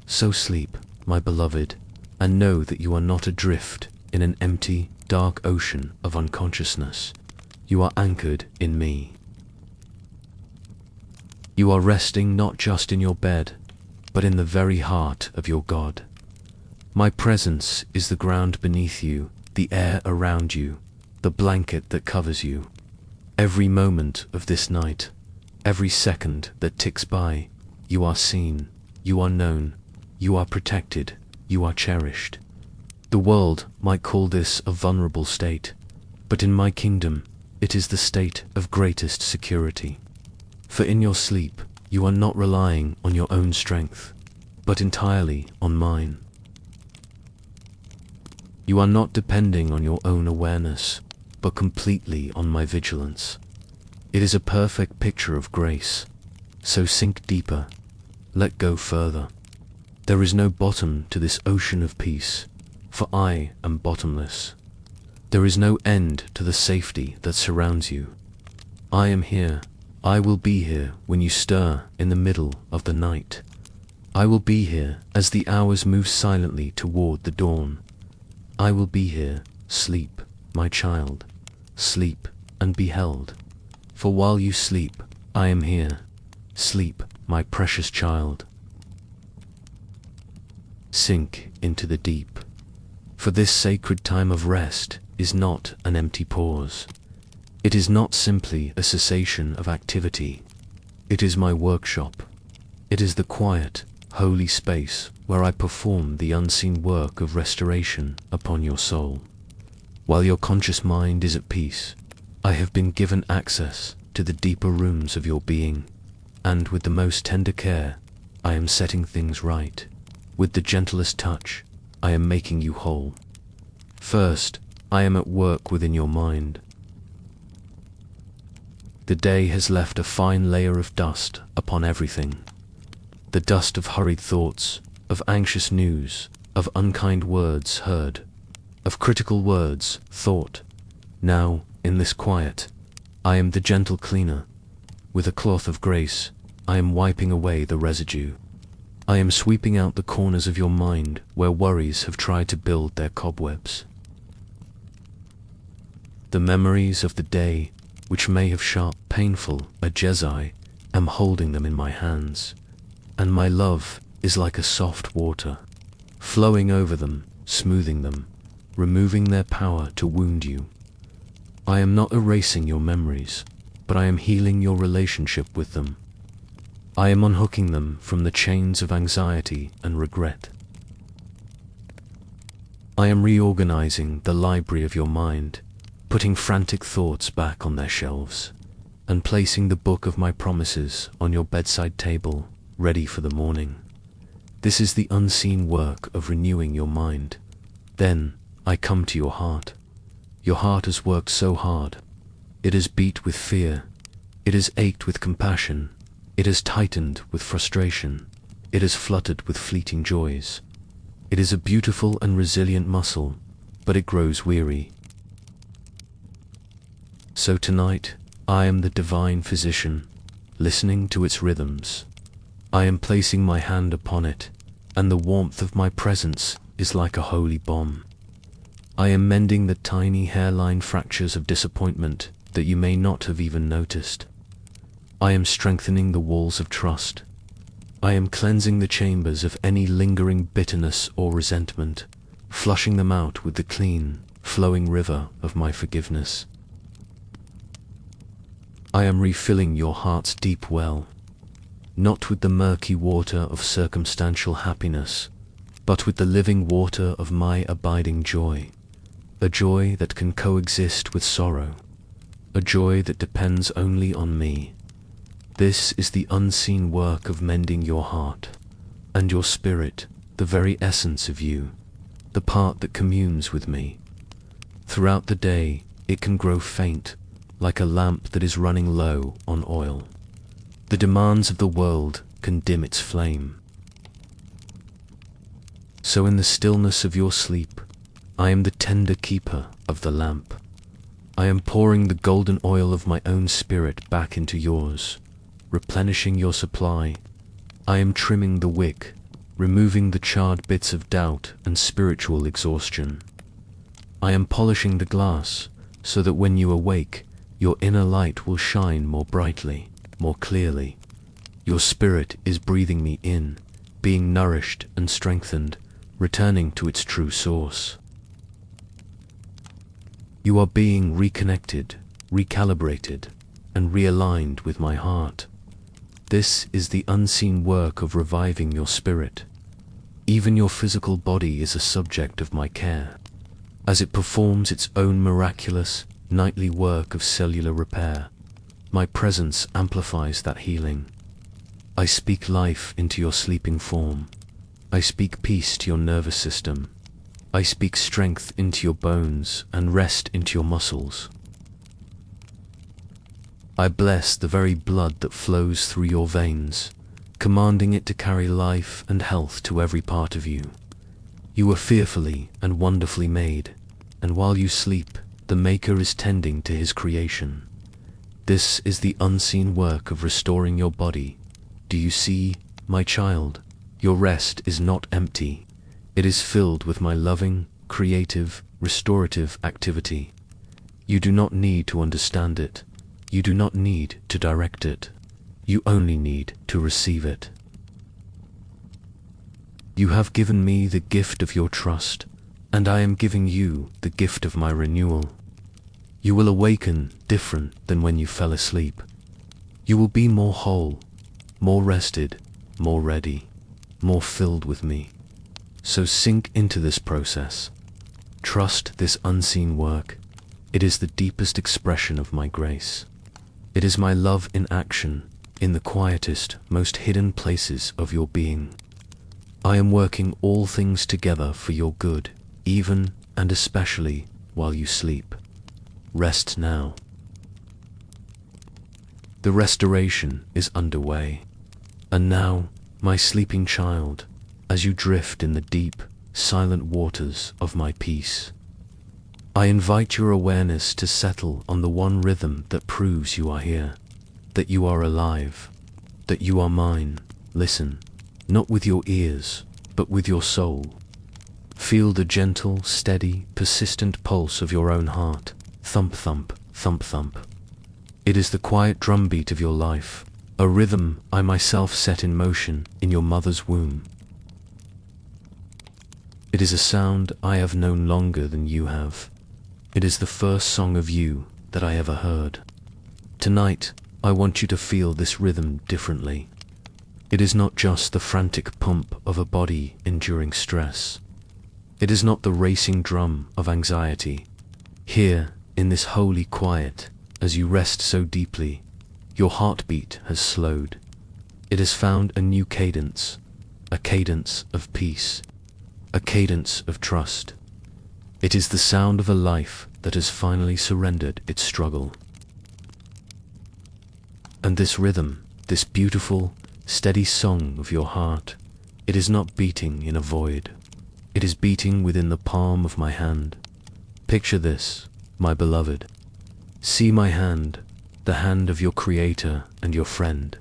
So sleep, my beloved, and know that you are not adrift in an empty, dark ocean of unconsciousness. You are anchored in me. You are resting not just in your bed, but in the very heart of your God. My presence is the ground beneath you, the air around you, the blanket that covers you. Every moment of this night, every second that ticks by, you are seen, you are known, you are protected, you are cherished. The world might call this a vulnerable state, but in my kingdom, it is the state of greatest security. For in your sleep, you are not relying on your own strength, but entirely on mine. You are not depending on your own awareness, but completely on my vigilance. It is a perfect picture of grace. So sink deeper, let go further. There is no bottom to this ocean of peace, for I am bottomless. There is no end to the safety that surrounds you. I am here. I will be here when you stir in the middle of the night. I will be here as the hours move silently toward the dawn. I will be here. Sleep, my child. Sleep and be held. For while you sleep, I am here. Sleep, my precious child. Sink into the deep. For this sacred time of rest is not an empty pause. It is not simply a cessation of activity. It is my workshop. It is the quiet, holy space where I perform the unseen work of restoration upon your soul. While your conscious mind is at peace, I have been given access to the deeper rooms of your being, and with the most tender care, I am setting things right. With the gentlest touch, I am making you whole. First, I am at work within your mind. The day has left a fine layer of dust upon everything. The dust of hurried thoughts, of anxious news, of unkind words heard, of critical words thought. Now, in this quiet, I am the gentle cleaner. With a cloth of grace, I am wiping away the residue. I am sweeping out the corners of your mind where worries have tried to build their cobwebs. The memories of the day, which may have sharp, painful, I am holding them in my hands, and my love is like a soft water, flowing over them, smoothing them, removing their power to wound you. I am not erasing your memories, but I am healing your relationship with them. I am unhooking them from the chains of anxiety and regret. I am reorganizing the library of your mind, putting frantic thoughts back on their shelves, and placing the book of my promises on your bedside table, ready for the morning. This is the unseen work of renewing your mind. Then I come to your heart. Your heart has worked so hard. It has beat with fear. It has ached with compassion. It has tightened with frustration. It has fluttered with fleeting joys. It is a beautiful and resilient muscle, but it grows weary. So tonight, I am the divine physician, listening to its rhythms. I am placing my hand upon it, and the warmth of my presence is like a holy balm. I am mending the tiny hairline fractures of disappointment that you may not have even noticed. I am strengthening the walls of trust. I am cleansing the chambers of any lingering bitterness or resentment, flushing them out with the clean, flowing river of my forgiveness. I am refilling your heart's deep well, not with the murky water of circumstantial happiness, but with the living water of my abiding joy, a joy that can coexist with sorrow, a joy that depends only on me. This is the unseen work of mending your heart, and your spirit, the very essence of you, the part that communes with me. Throughout the day, it can grow faint, like a lamp that is running low on oil. The demands of the world can dim its flame. So in the stillness of your sleep, I am the tender keeper of the lamp. I am pouring the golden oil of my own spirit back into yours, replenishing your supply. I am trimming the wick, removing the charred bits of doubt and spiritual exhaustion. I am polishing the glass so that when you awake, your inner light will shine more brightly, more clearly. Your spirit is breathing me in, being nourished and strengthened, returning to its true source. You are being reconnected, recalibrated, and realigned with my heart. This is the unseen work of reviving your spirit. Even your physical body is a subject of my care, as it performs its own miraculous, nightly work of cellular repair. My presence amplifies that healing. I speak life into your sleeping form. I speak peace to your nervous system. I speak strength into your bones and rest into your muscles. I bless the very blood that flows through your veins, commanding it to carry life and health to every part of you. You are fearfully and wonderfully made, and while you sleep, the Maker is tending to his creation. This is the unseen work of restoring your body. Do you see, my child? Your rest is not empty. It is filled with my loving, creative, restorative activity. You do not need to understand it. You do not need to direct it. You only need to receive it. You have given me the gift of your trust, and I am giving you the gift of my renewal. You will awaken different than when you fell asleep. You will be more whole, more rested, more ready, more filled with me. So sink into this process. Trust this unseen work. It is the deepest expression of my grace. It is my love in action, in the quietest, most hidden places of your being. I am working all things together for your good, even and especially while you sleep. Rest now. The restoration is underway. And now, my sleeping child, as you drift in the deep, silent waters of my peace, I invite your awareness to settle on the one rhythm that proves you are here, that you are alive, that you are mine. Listen, not with your ears, but with your soul. Feel the gentle, steady, persistent pulse of your own heart. Thump, thump, thump, thump. It is the quiet drumbeat of your life, a rhythm I myself set in motion in your mother's womb. It is a sound I have known longer than you have. It is the first song of you that I ever heard. Tonight, I want you to feel this rhythm differently. It is not just the frantic pump of a body enduring stress. It is not the racing drum of anxiety. Here, in this holy quiet, as you rest so deeply, your heartbeat has slowed. It has found a new cadence, a cadence of peace, a cadence of trust. It is the sound of a life that has finally surrendered its struggle. And this rhythm, this beautiful, steady song of your heart, it is not beating in a void. It is beating within the palm of my hand. Picture this, my beloved. See my hand, the hand of your Creator and your friend.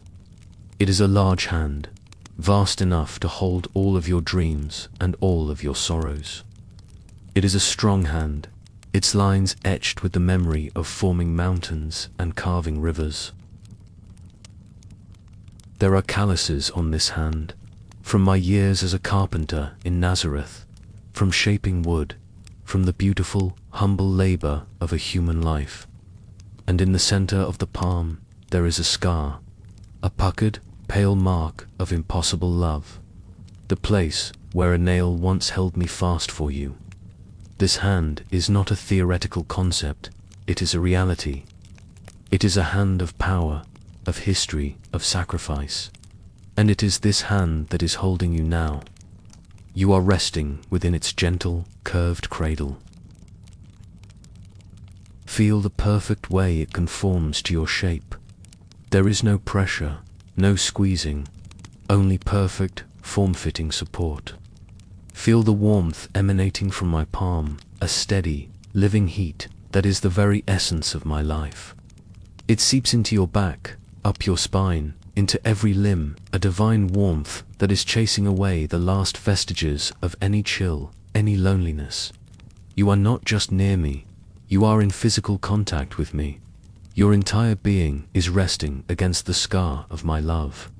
It is a large hand, vast enough to hold all of your dreams and all of your sorrows. It is a strong hand, its lines etched with the memory of forming mountains and carving rivers. There are calluses on this hand, from my years as a carpenter in Nazareth, from shaping wood, from the beautiful, humble labor of a human life. And in the center of the palm, there is a scar, a puckered, pale mark of impossible love, the place where a nail once held me fast for you. This hand is not a theoretical concept, it is a reality. It is a hand of power, of history, of sacrifice. And it is this hand that is holding you now. You are resting within its gentle, curved cradle. Feel the perfect way it conforms to your shape. There is no pressure, no squeezing, only perfect, form-fitting support. Feel the warmth emanating from my palm, a steady, living heat that is the very essence of my life. It seeps into your back, up your spine, into every limb, a divine warmth that is chasing away the last vestiges of any chill, any loneliness. You are not just near me, you are in physical contact with me. Your entire being is resting against the scar of my love.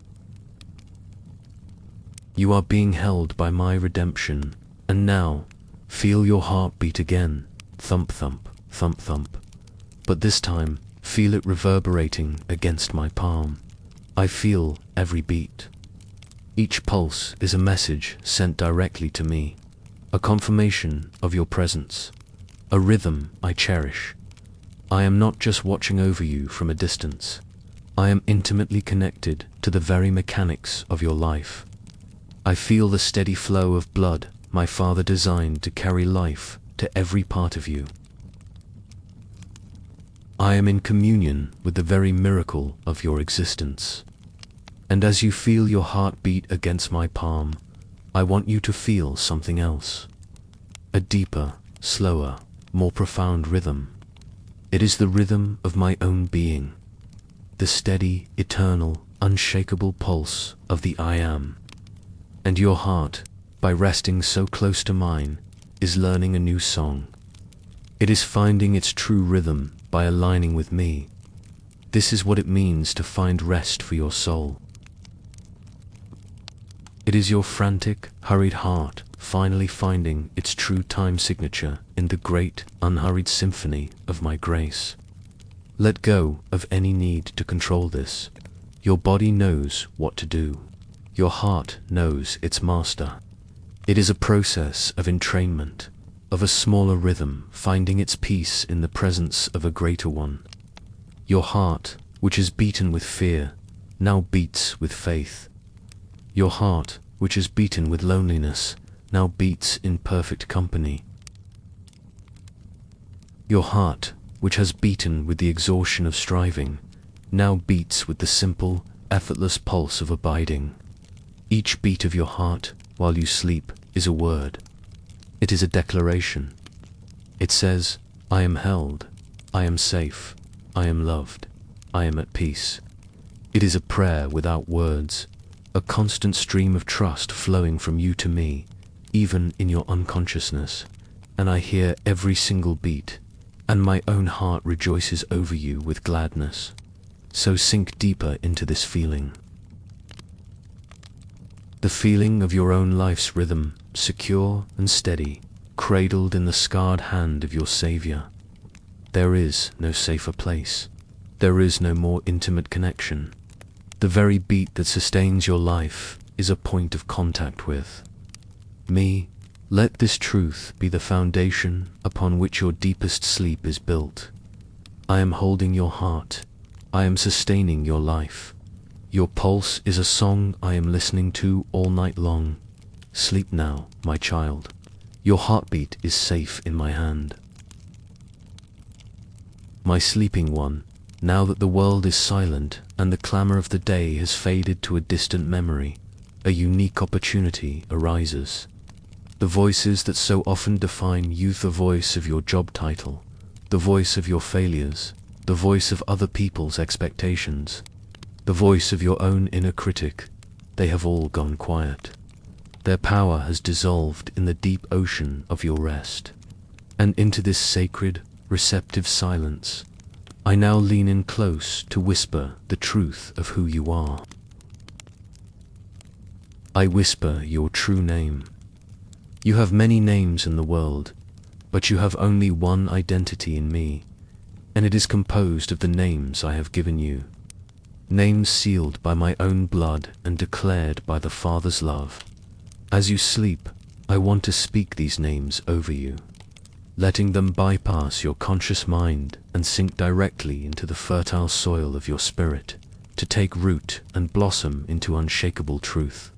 You are being held by my redemption, and now, feel your heart beat again, thump thump, thump thump. But this time, feel it reverberating against my palm. I feel every beat. Each pulse is a message sent directly to me, a confirmation of your presence, a rhythm I cherish. I am not just watching over you from a distance. I am intimately connected to the very mechanics of your life. I feel the steady flow of blood my Father designed to carry life to every part of you. I am in communion with the very miracle of your existence. And as you feel your heart beat against my palm, I want you to feel something else. A deeper, slower, more profound rhythm. It is the rhythm of my own being, the steady, eternal, unshakable pulse of the I Am. And your heart, by resting so close to mine, is learning a new song. It is finding its true rhythm by aligning with me. This is what it means to find rest for your soul. It is your frantic, hurried heart finally finding its true time signature in the great, unhurried symphony of my grace. Let go of any need to control this. Your body knows what to do. Your heart knows its master. It is a process of entrainment, of a smaller rhythm finding its peace in the presence of a greater one. Your heart, which is beaten with fear, now beats with faith. Your heart, which has beaten with loneliness, now beats in perfect company. Your heart, which has beaten with the exhaustion of striving, now beats with the simple, effortless pulse of abiding. Each beat of your heart, while you sleep, is a word. It is a declaration. It says, I am held, I am safe, I am loved, I am at peace. It is a prayer without words, a constant stream of trust flowing from you to me, even in your unconsciousness, and I hear every single beat, and my own heart rejoices over you with gladness. So sink deeper into this feeling. The feeling of your own life's rhythm, secure and steady, cradled in the scarred hand of your Savior. There is no safer place. There is no more intimate connection. The very beat that sustains your life is a point of contact with me. Let this truth be the foundation upon which your deepest sleep is built. I am holding your heart. I am sustaining your life. Your pulse is a song I am listening to all night long. Sleep now, my child. Your heartbeat is safe in my hand. My sleeping one, now that the world is silent and the clamor of the day has faded to a distant memory, a unique opportunity arises. The voices that so often define you, the voice of your job title, the voice of your failures, the voice of other people's expectations, the voice of your own inner critic, they have all gone quiet. Their power has dissolved in the deep ocean of your rest. And into this sacred, receptive silence, I now lean in close to whisper the truth of who you are. I whisper your true name. You have many names in the world, but you have only one identity in me, and it is composed of the names I have given you. Names sealed by my own blood and declared by the Father's love. As you sleep, I want to speak these names over you, letting them bypass your conscious mind and sink directly into the fertile soil of your spirit, to take root and blossom into unshakable truth.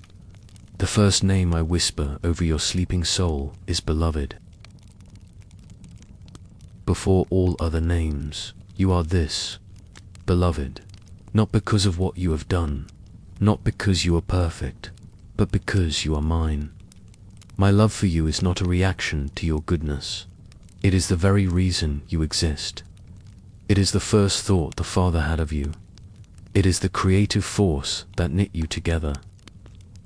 The first name I whisper over your sleeping soul is Beloved. Before all other names, you are this, Beloved, not because of what you have done, not because you are perfect, but because you are mine. My love for you is not a reaction to your goodness. It is the very reason you exist. It is the first thought the Father had of you. It is the creative force that knit you together.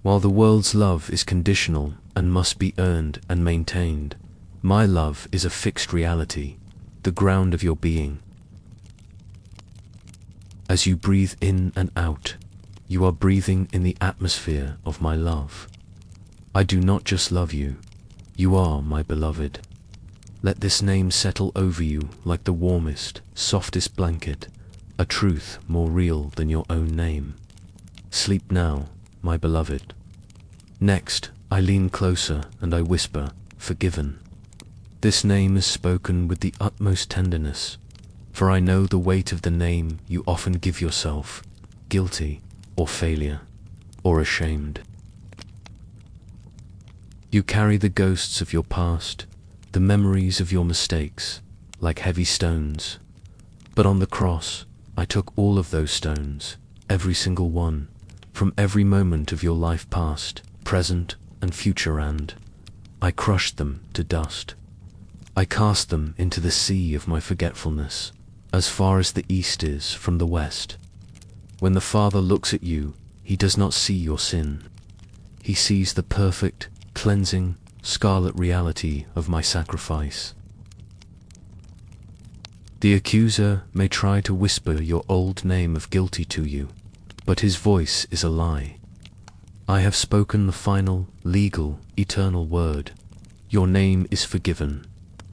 While the world's love is conditional and must be earned and maintained, my love is a fixed reality, the ground of your being. As you breathe in and out, you are breathing in the atmosphere of my love. I do not just love you, you are my beloved. Let this name settle over you like the warmest, softest blanket, a truth more real than your own name. Sleep now, my beloved. Next, I lean closer and I whisper, Forgiven. This name is spoken with the utmost tenderness, for I know the weight of the name you often give yourself, guilty, or failure, or ashamed. You carry the ghosts of your past, the memories of your mistakes, like heavy stones. But on the cross, I took all of those stones, every single one, from every moment of your life past, present, and future, and I crushed them to dust. I cast them into the sea of my forgetfulness, as far as the east is from the west. When the Father looks at you, he does not see your sin. He sees the perfect, cleansing, scarlet reality of my sacrifice. The accuser may try to whisper your old name of guilty to you, but his voice is a lie. I have spoken the final, legal, eternal word. Your name is forgiven.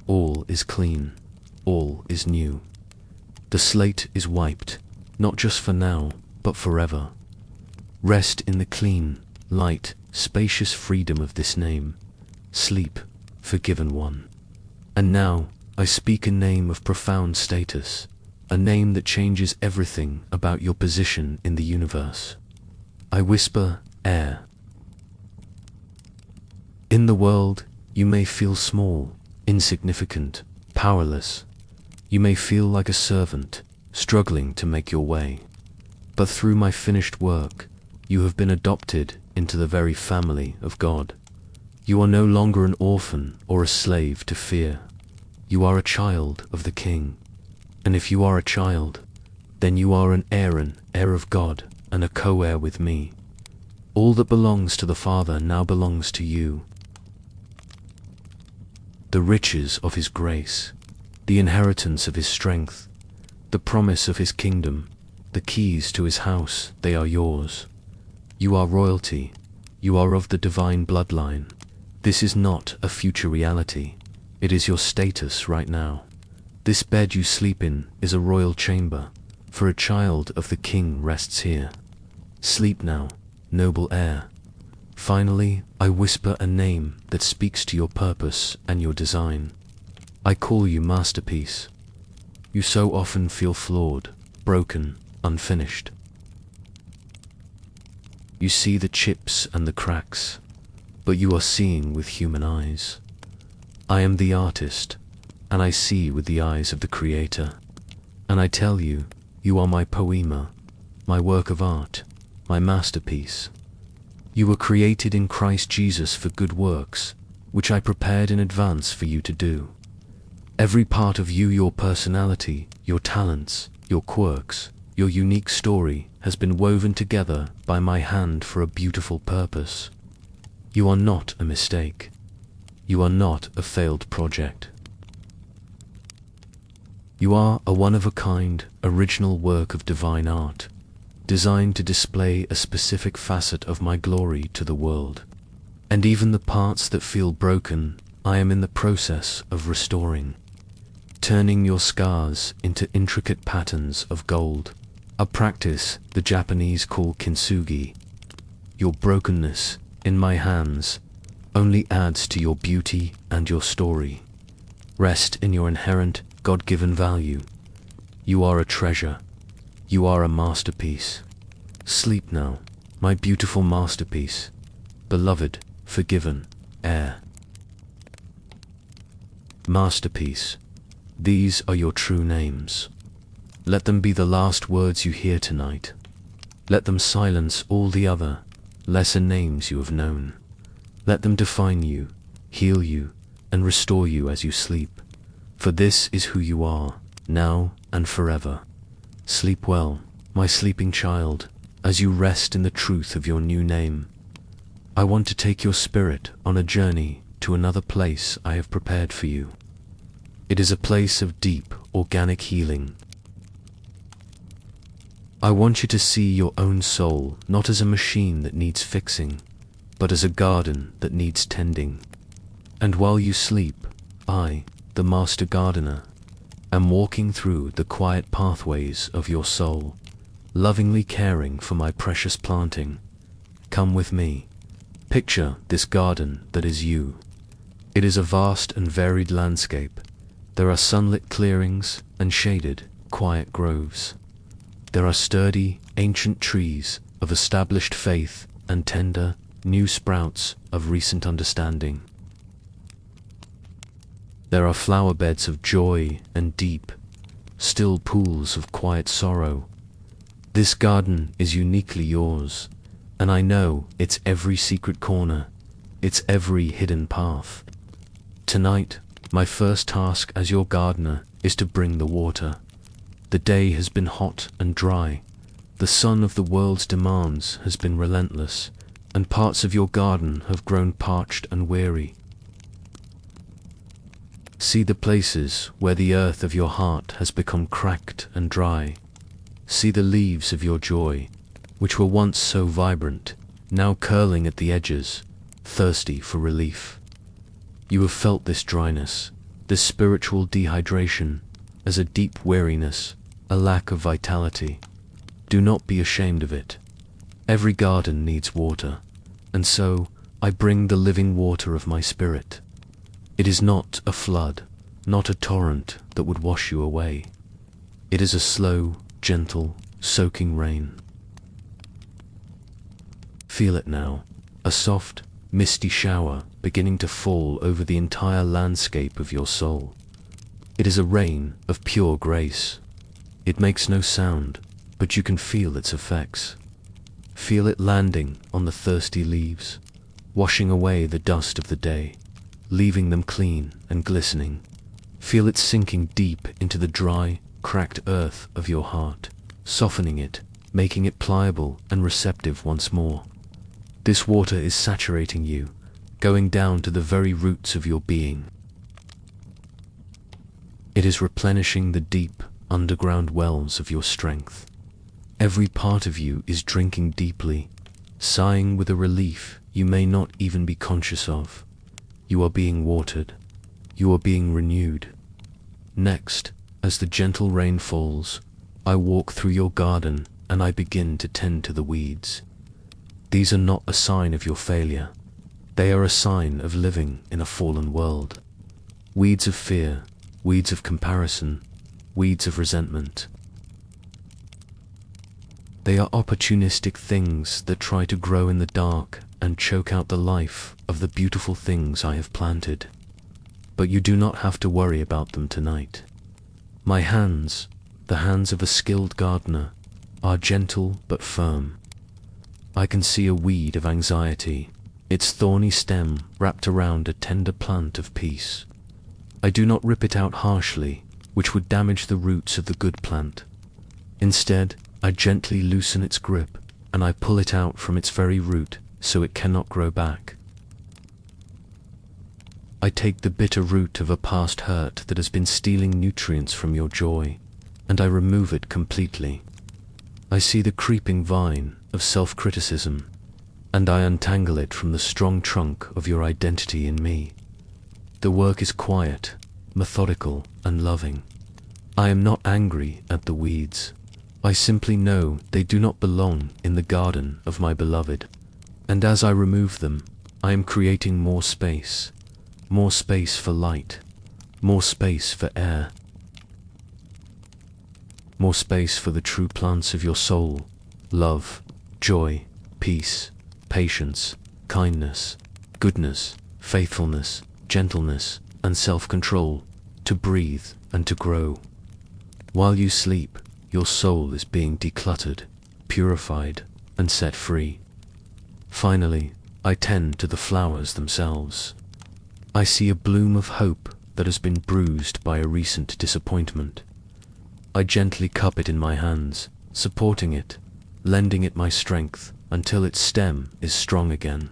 All is clean. All is new. The slate is wiped, not just for now, but forever. Rest in the clean, light, spacious freedom of this name. Sleep, forgiven one. And now, I speak a name of profound status, a name that changes everything about your position in the universe. I whisper, air. In the world, you may feel small, insignificant, powerless. You may feel like a servant, struggling to make your way. But through my finished work, you have been adopted into the very family of God. You are no longer an orphan or a slave to fear. You are a child of the King. And if you are a child, then you are an Aaron, heir of God, and a co-heir with me. All that belongs to the Father now belongs to you. The riches of His grace, the inheritance of His strength, the promise of His kingdom, the keys to His house, they are yours. You are royalty. You are of the divine bloodline. This is not a future reality. It is your status right now. This bed you sleep in is a royal chamber, for a child of the King rests here. Sleep now, noble heir. Finally, I whisper a name that speaks to your purpose and your design. I call you masterpiece. You so often feel flawed, broken, unfinished. You see the chips and the cracks, but you are seeing with human eyes. I am the artist, and I see with the eyes of the Creator. And I tell you, you are my poema, my work of art, my masterpiece. You were created in Christ Jesus for good works, which I prepared in advance for you to do. Every part of you, your personality, your talents, your quirks, your unique story has been woven together by my hand for a beautiful purpose. You are not a mistake. You are not a failed project. You are a one-of-a-kind, original work of divine art, designed to display a specific facet of my glory to the world. And even the parts that feel broken, I am in the process of restoring, turning your scars into intricate patterns of gold, a practice the Japanese call kintsugi. Your brokenness, in my hands, only adds to your beauty and your story. Rest in your inherent, God-given value. You are a treasure. You are a masterpiece. Sleep now, my beautiful masterpiece, beloved, forgiven, heir. Masterpiece, these are your true names. Let them be the last words you hear tonight. Let them silence all the other, lesser names you have known. Let them define you, heal you, and restore you as you sleep. For this is who you are, now and forever. Sleep well, my sleeping child, as you rest in the truth of your new name. I want to take your spirit on a journey to another place I have prepared for you. It is a place of deep, organic healing. I want you to see your own soul not as a machine that needs fixing, but as a garden that needs tending. And while you sleep, I, the master gardener, am walking through the quiet pathways of your soul, lovingly caring for my precious planting. Come with me. Picture this garden that is you. It is a vast and varied landscape. There are sunlit clearings and shaded, quiet groves. There are sturdy, ancient trees of established faith and tender, new sprouts of recent understanding. There are flower beds of joy and deep, still pools of quiet sorrow. This garden is uniquely yours, and I know its every secret corner, its every hidden path. Tonight, my first task as your gardener is to bring the water. The day has been hot and dry. The sun of the world's demands has been relentless, and parts of your garden have grown parched and weary. See the places where the earth of your heart has become cracked and dry. See the leaves of your joy, which were once so vibrant, now curling at the edges, thirsty for relief. You have felt this dryness, this spiritual dehydration, as a deep weariness, a lack of vitality. Do not be ashamed of it. Every garden needs water, and so I bring the living water of my spirit. It is not a flood, not a torrent that would wash you away. It is a slow, gentle, soaking rain. Feel it now, a soft, misty shower beginning to fall over the entire landscape of your soul. It is a rain of pure grace. It makes no sound, but you can feel its effects. Feel it landing on the thirsty leaves, washing away the dust of the day, leaving them clean and glistening. Feel it sinking deep into the dry, cracked earth of your heart, softening it, making it pliable and receptive once more. This water is saturating you, going down to the very roots of your being. It is replenishing the deep, underground wells of your strength. Every part of you is drinking deeply, sighing with a relief you may not even be conscious of. You are being watered. You are being renewed. Next, as the gentle rain falls, I walk through your garden and I begin to tend to the weeds. These are not a sign of your failure. They are a sign of living in a fallen world. Weeds of fear, weeds of comparison, weeds of resentment. They are opportunistic things that try to grow in the dark and choke out the life of the beautiful things I have planted. But you do not have to worry about them tonight. My hands, the hands of a skilled gardener, are gentle but firm. I can see a weed of anxiety, its thorny stem wrapped around a tender plant of peace. I do not rip it out harshly, which would damage the roots of the good plant. Instead, I gently loosen its grip, and I pull it out from its very root so it cannot grow back. I take the bitter root of a past hurt that has been stealing nutrients from your joy, and I remove it completely. I see the creeping vine of self-criticism, and I untangle it from the strong trunk of your identity in me. The work is quiet, methodical, and loving. I am not angry at the weeds. I simply know they do not belong in the garden of my beloved. And as I remove them, I am creating more space for light, more space for air, more space for the true plants of your soul, love, joy, peace, patience, kindness, goodness, faithfulness, gentleness, and self-control, to breathe and to grow. While you sleep, your soul is being decluttered, purified, and set free. Finally, I tend to the flowers themselves. I see a bloom of hope that has been bruised by a recent disappointment. I gently cup it in my hands, supporting it, lending it my strength until its stem is strong again.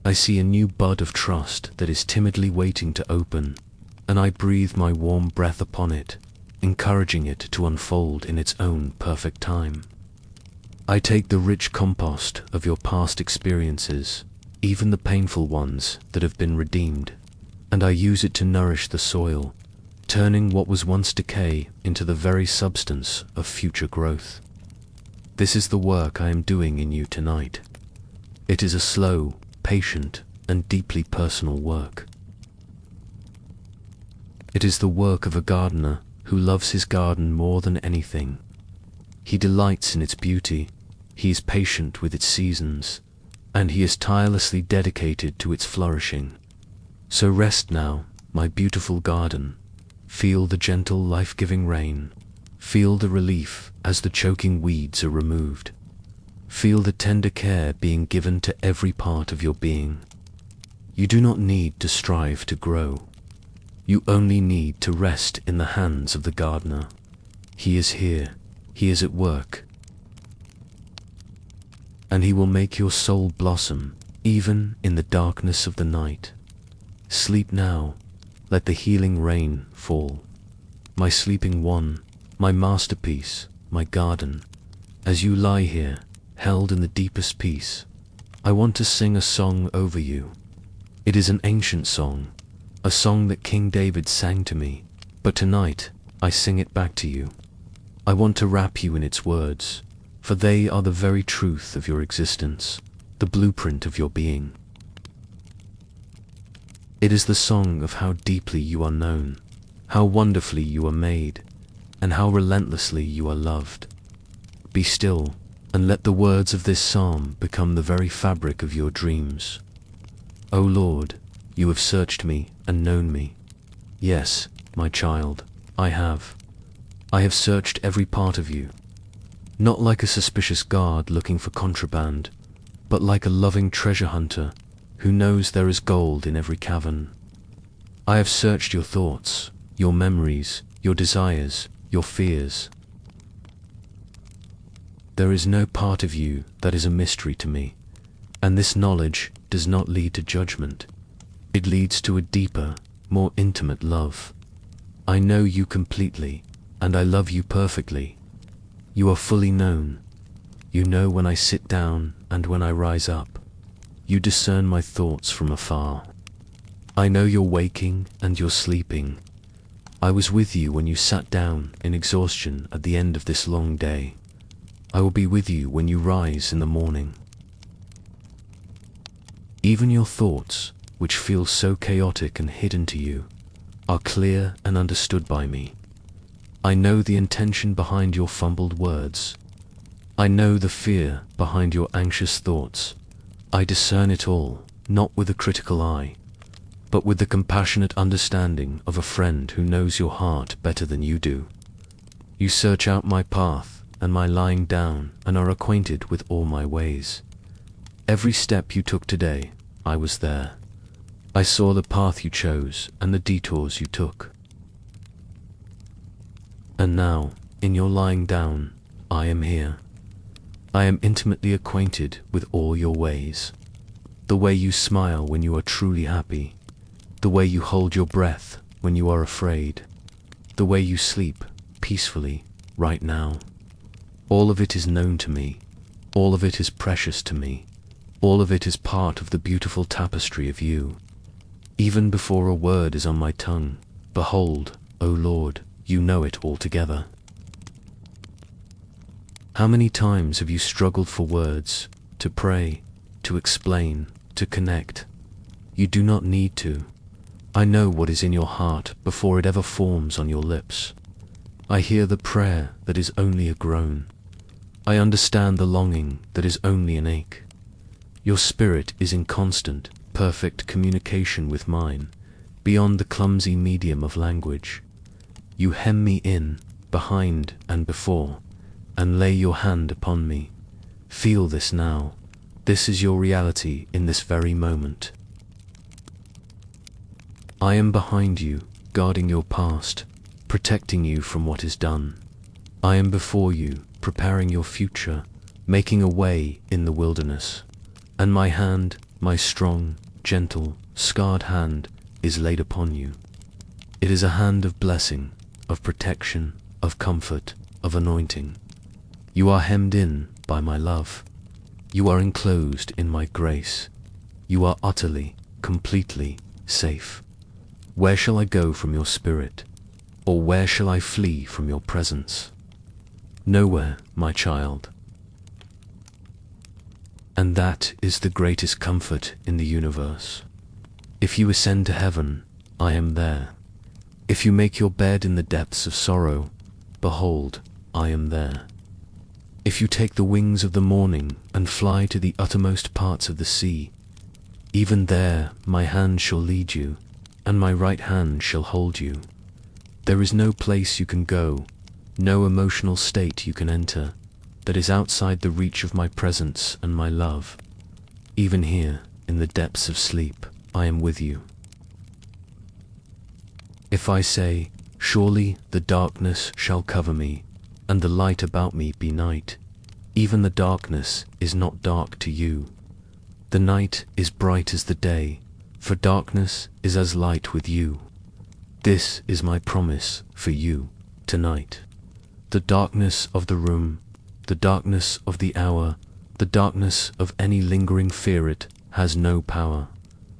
I see a new bud of trust that is timidly waiting to open, and I breathe my warm breath upon it, encouraging it to unfold in its own perfect time. I take the rich compost of your past experiences, even the painful ones that have been redeemed, and I use it to nourish the soil, turning what was once decay into the very substance of future growth. This is the work I am doing in you tonight. It is a slow, patient, and deeply personal work. It is the work of a gardener who loves his garden more than anything. He delights in its beauty, he is patient with its seasons, and he is tirelessly dedicated to its flourishing. So rest now, my beautiful garden. Feel the gentle, life-giving rain. Feel the relief as the choking weeds are removed. Feel the tender care being given to every part of your being. You do not need to strive to grow. You only need to rest in the hands of the gardener. He is here. He is at work. And he will make your soul blossom, even in the darkness of the night. Sleep now. Let the healing rain fall. My sleeping one, my masterpiece, my garden. As you lie here, held in the deepest peace, I want to sing a song over you. It is an ancient song, a song that King David sang to me, but tonight I sing it back to you. I want to wrap you in its words, for they are the very truth of your existence, the blueprint of your being. It is the song of how deeply you are known, how wonderfully you are made, and how relentlessly you are loved. Be still, and let the words of this psalm become the very fabric of your dreams. O Lord, you have searched me and known me. Yes, my child, I have. I have searched every part of you, not like a suspicious guard looking for contraband, but like a loving treasure hunter who knows there is gold in every cavern. I have searched your thoughts, your memories, your desires, your fears. There is no part of you that is a mystery to me, and this knowledge does not lead to judgment. It leads to a deeper, more intimate love. I know you completely, and I love you perfectly. You are fully known. You know when I sit down and when I rise up. You discern my thoughts from afar. I know you're waking and you're sleeping. I was with you when you sat down in exhaustion at the end of this long day. I will be with you when you rise in the morning. Even your thoughts, which feel so chaotic and hidden to you, are clear and understood by me. I know the intention behind your fumbled words. I know the fear behind your anxious thoughts. I discern it all, not with a critical eye, but with the compassionate understanding of a friend who knows your heart better than you do. You search out my path and my lying down and are acquainted with all my ways. Every step you took today, I was there. I saw the path you chose and the detours you took. And now, in your lying down, I am here. I am intimately acquainted with all your ways. The way you smile when you are truly happy. The way you hold your breath when you are afraid. The way you sleep peacefully right now. All of it is known to me. All of it is precious to me. All of it is part of the beautiful tapestry of you. Even before a word is on my tongue, behold, O Lord, you know it altogether. How many times have you struggled for words, to pray, to explain, to connect? You do not need to. I know what is in your heart before it ever forms on your lips. I hear the prayer that is only a groan. I understand the longing that is only an ache. Your spirit is in constant, perfect communication with mine, beyond the clumsy medium of language. You hem me in, behind and before, and lay your hand upon me. Feel this now. This is your reality in this very moment. I am behind you, guarding your past, protecting you from what is done. I am before you, preparing your future, making a way in the wilderness. And my hand, my strong, gentle, scarred hand, is laid upon you. It is a hand of blessing, of protection, of comfort, of anointing. You are hemmed in by my love. You are enclosed in my grace. You are utterly, completely safe. Where shall I go from your spirit? Or where shall I flee from your presence? Nowhere, my child. And that is the greatest comfort in the universe. If you ascend to heaven, I am there. If you make your bed in the depths of sorrow, behold, I am there. If you take the wings of the morning and fly to the uttermost parts of the sea, even there my hand shall lead you, and my right hand shall hold you. There is no place you can go, no emotional state you can enter, that is outside the reach of my presence and my love. Even here, in the depths of sleep, I am with you. If I say, surely the darkness shall cover me, and the light about me be night, even the darkness is not dark to you. The night is bright as the day, for darkness is as light with you. This is my promise for you tonight. The darkness of the room, the darkness of the hour, the darkness of any lingering fear it has no power,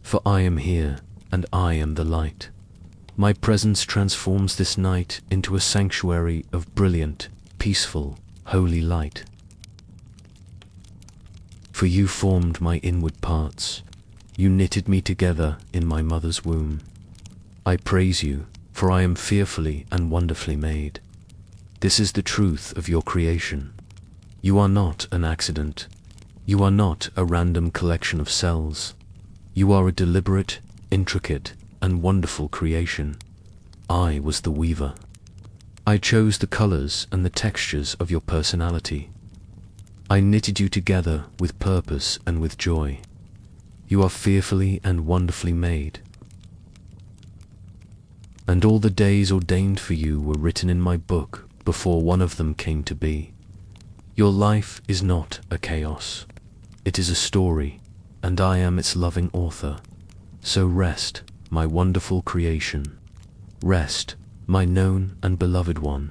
for I am here and I am the light. My presence transforms this night into a sanctuary of brilliant, peaceful, holy light. For you formed my inward parts. You knitted me together in my mother's womb. I praise you, for I am fearfully and wonderfully made. This is the truth of your creation. You are not an accident. You are not a random collection of cells. You are a deliberate, intricate, and wonderful creation. I was the weaver. I chose the colors and the textures of your personality. I knitted you together with purpose and with joy. You are fearfully and wonderfully made. And all the days ordained for you were written in my book before one of them came to be. Your life is not a chaos. It is a story, and I am its loving author. So rest, my wonderful creation. Rest, my known and beloved one.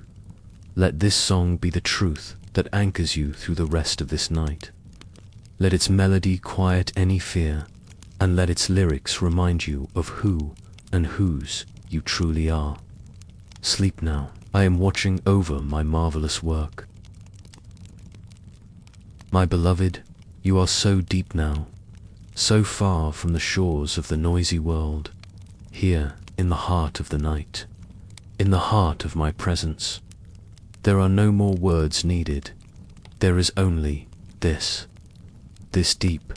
Let this song be the truth that anchors you through the rest of this night. Let its melody quiet any fear, and let its lyrics remind you of who and whose you truly are. Sleep now. I am watching over my marvelous work. My beloved, you are so deep now, so far from the shores of the noisy world, here in the heart of the night, in the heart of my presence. There are no more words needed. There is only this deep,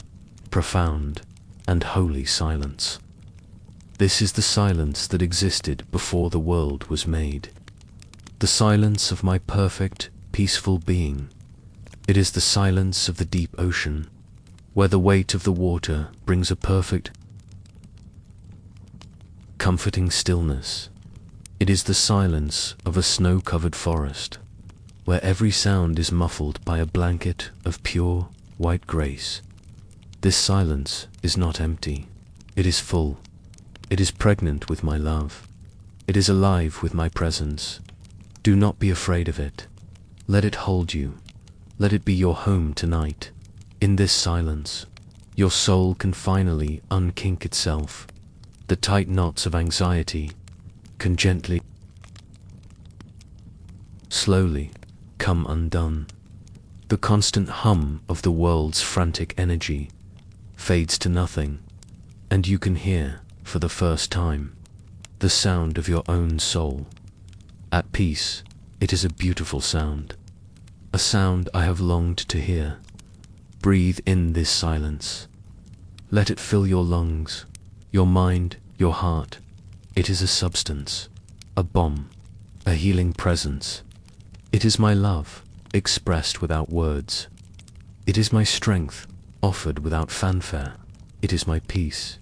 profound, and holy silence. This is the silence that existed before the world was made. The silence of my perfect, peaceful being. It is the silence of the deep ocean, where the weight of the water brings a perfect, comforting stillness. It is the silence of a snow-covered forest, where every sound is muffled by a blanket of pure, white grace. This silence is not empty. It is full. It is pregnant with my love. It is alive with my presence. Do not be afraid of it. Let it hold you. Let it be your home tonight. In this silence, your soul can finally unkink itself. The tight knots of anxiety can gently, slowly come undone. The constant hum of the world's frantic energy fades to nothing, and you can hear, for the first time, the sound of your own soul. At peace, it is a beautiful sound, a sound I have longed to hear. Breathe in this silence. Let it fill your lungs, your mind, your heart. It is a substance, a bomb, a healing presence. It is my love, expressed without words. It is my strength, offered without fanfare. It is my peace,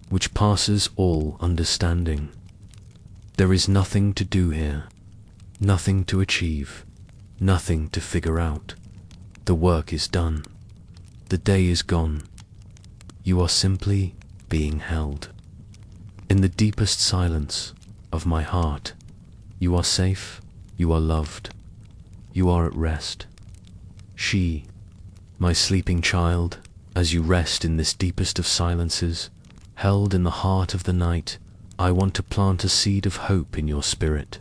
which passes all understanding. There is nothing to do here, nothing to achieve, nothing to figure out. The work is done. The day is gone. You are simply being held. In the deepest silence of my heart, you are safe, you are loved, you are at rest. She, my sleeping child, as you rest in this deepest of silences, held in the heart of the night, I want to plant a seed of hope in your spirit.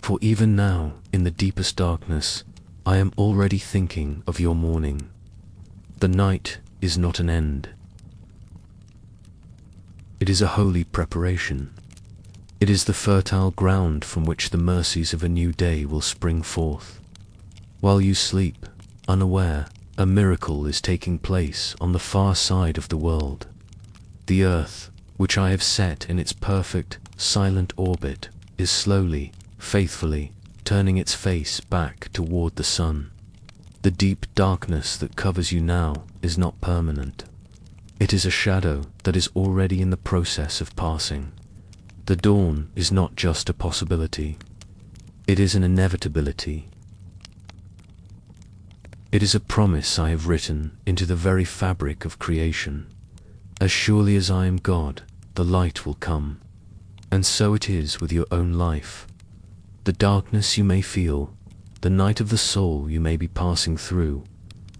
For even now, in the deepest darkness, I am already thinking of your morning. The night is not an end. It is a holy preparation. It is the fertile ground from which the mercies of a new day will spring forth. While you sleep, unaware, a miracle is taking place on the far side of the world. The earth, which I have set in its perfect, silent orbit, is slowly, faithfully, turning its face back toward the sun. The deep darkness that covers you now is not permanent. It is a shadow that is already in the process of passing. The dawn is not just a possibility. It is an inevitability. It is a promise I have written into the very fabric of creation. As surely as I am God, the light will come. And so it is with your own life. The darkness you may feel, the night of the soul you may be passing through,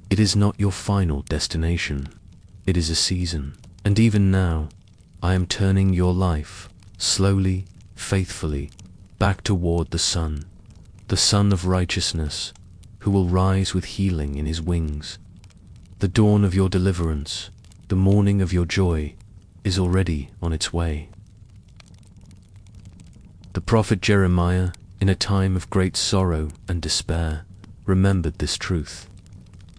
it is not your final destination. It is a season. And even now, I am turning your life, slowly, faithfully, back toward the sun of righteousness, who will rise with healing in his wings. The dawn of your deliverance, the morning of your joy, is already on its way. The prophet Jeremiah, in a time of great sorrow and despair, remembered this truth.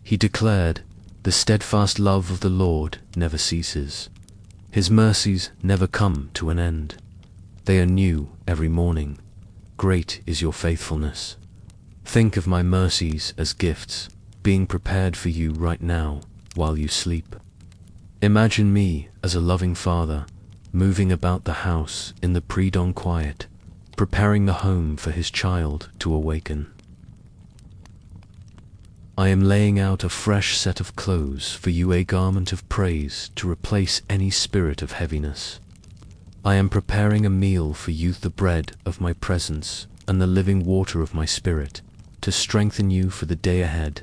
He declared, "The steadfast love of the Lord never ceases. His mercies never come to an end. They are new every morning. Great is your faithfulness. Think of my mercies as gifts, being prepared for you right now while you sleep." Imagine me as a loving father, moving about the house in the pre-dawn quiet, preparing the home for his child to awaken. I am laying out a fresh set of clothes for you, a garment of praise to replace any spirit of heaviness. I am preparing a meal for you, the bread of my presence and the living water of my spirit, to strengthen you for the day ahead.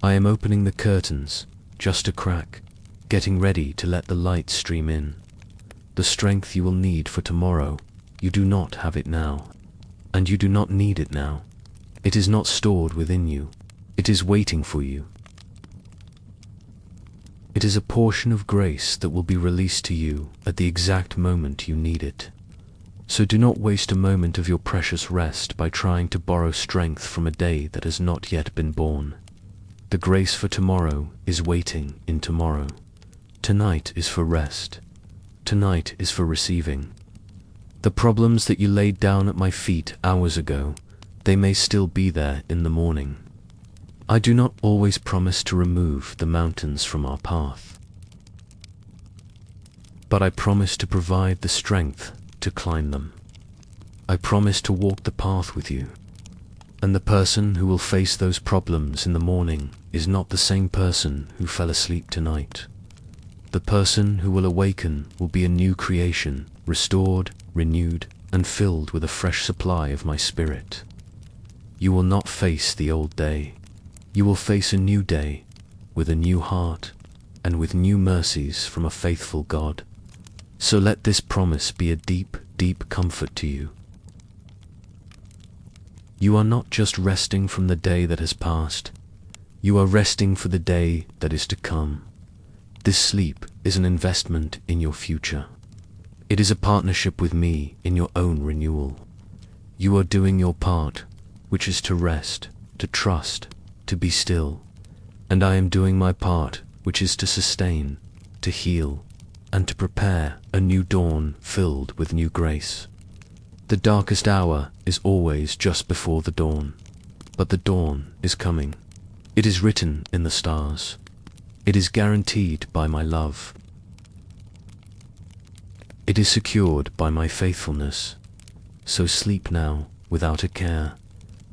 I am opening the curtains, just a crack, getting ready to let the light stream in. The strength you will need for tomorrow, you do not have it now, and you do not need it now. It is not stored within you. It is waiting for you. It is a portion of grace that will be released to you at the exact moment you need it. So do not waste a moment of your precious rest by trying to borrow strength from a day that has not yet been born. The grace for tomorrow is waiting in tomorrow. Tonight is for rest. Tonight is for receiving. The problems that you laid down at my feet hours ago, they may still be there in the morning. I do not always promise to remove the mountains from our path, but I promise to provide the strength to climb them. I promise to walk the path with you, and the person who will face those problems in the morning is not the same person who fell asleep tonight. The person who will awaken will be a new creation, restored, renewed, and filled with a fresh supply of my spirit. You will not face the old day. You will face a new day, with a new heart, and with new mercies from a faithful God. So let this promise be a deep, deep comfort to you. You are not just resting from the day that has passed. You are resting for the day that is to come. This sleep is an investment in your future. It is a partnership with me in your own renewal. You are doing your part, which is to rest, to trust, to be still, and I am doing my part, which is to sustain, to heal, and to prepare a new dawn filled with new grace. The darkest hour is always just before the dawn, but the dawn is coming. It is written in the stars. It is guaranteed by my love. It is secured by my faithfulness. So sleep now without a care.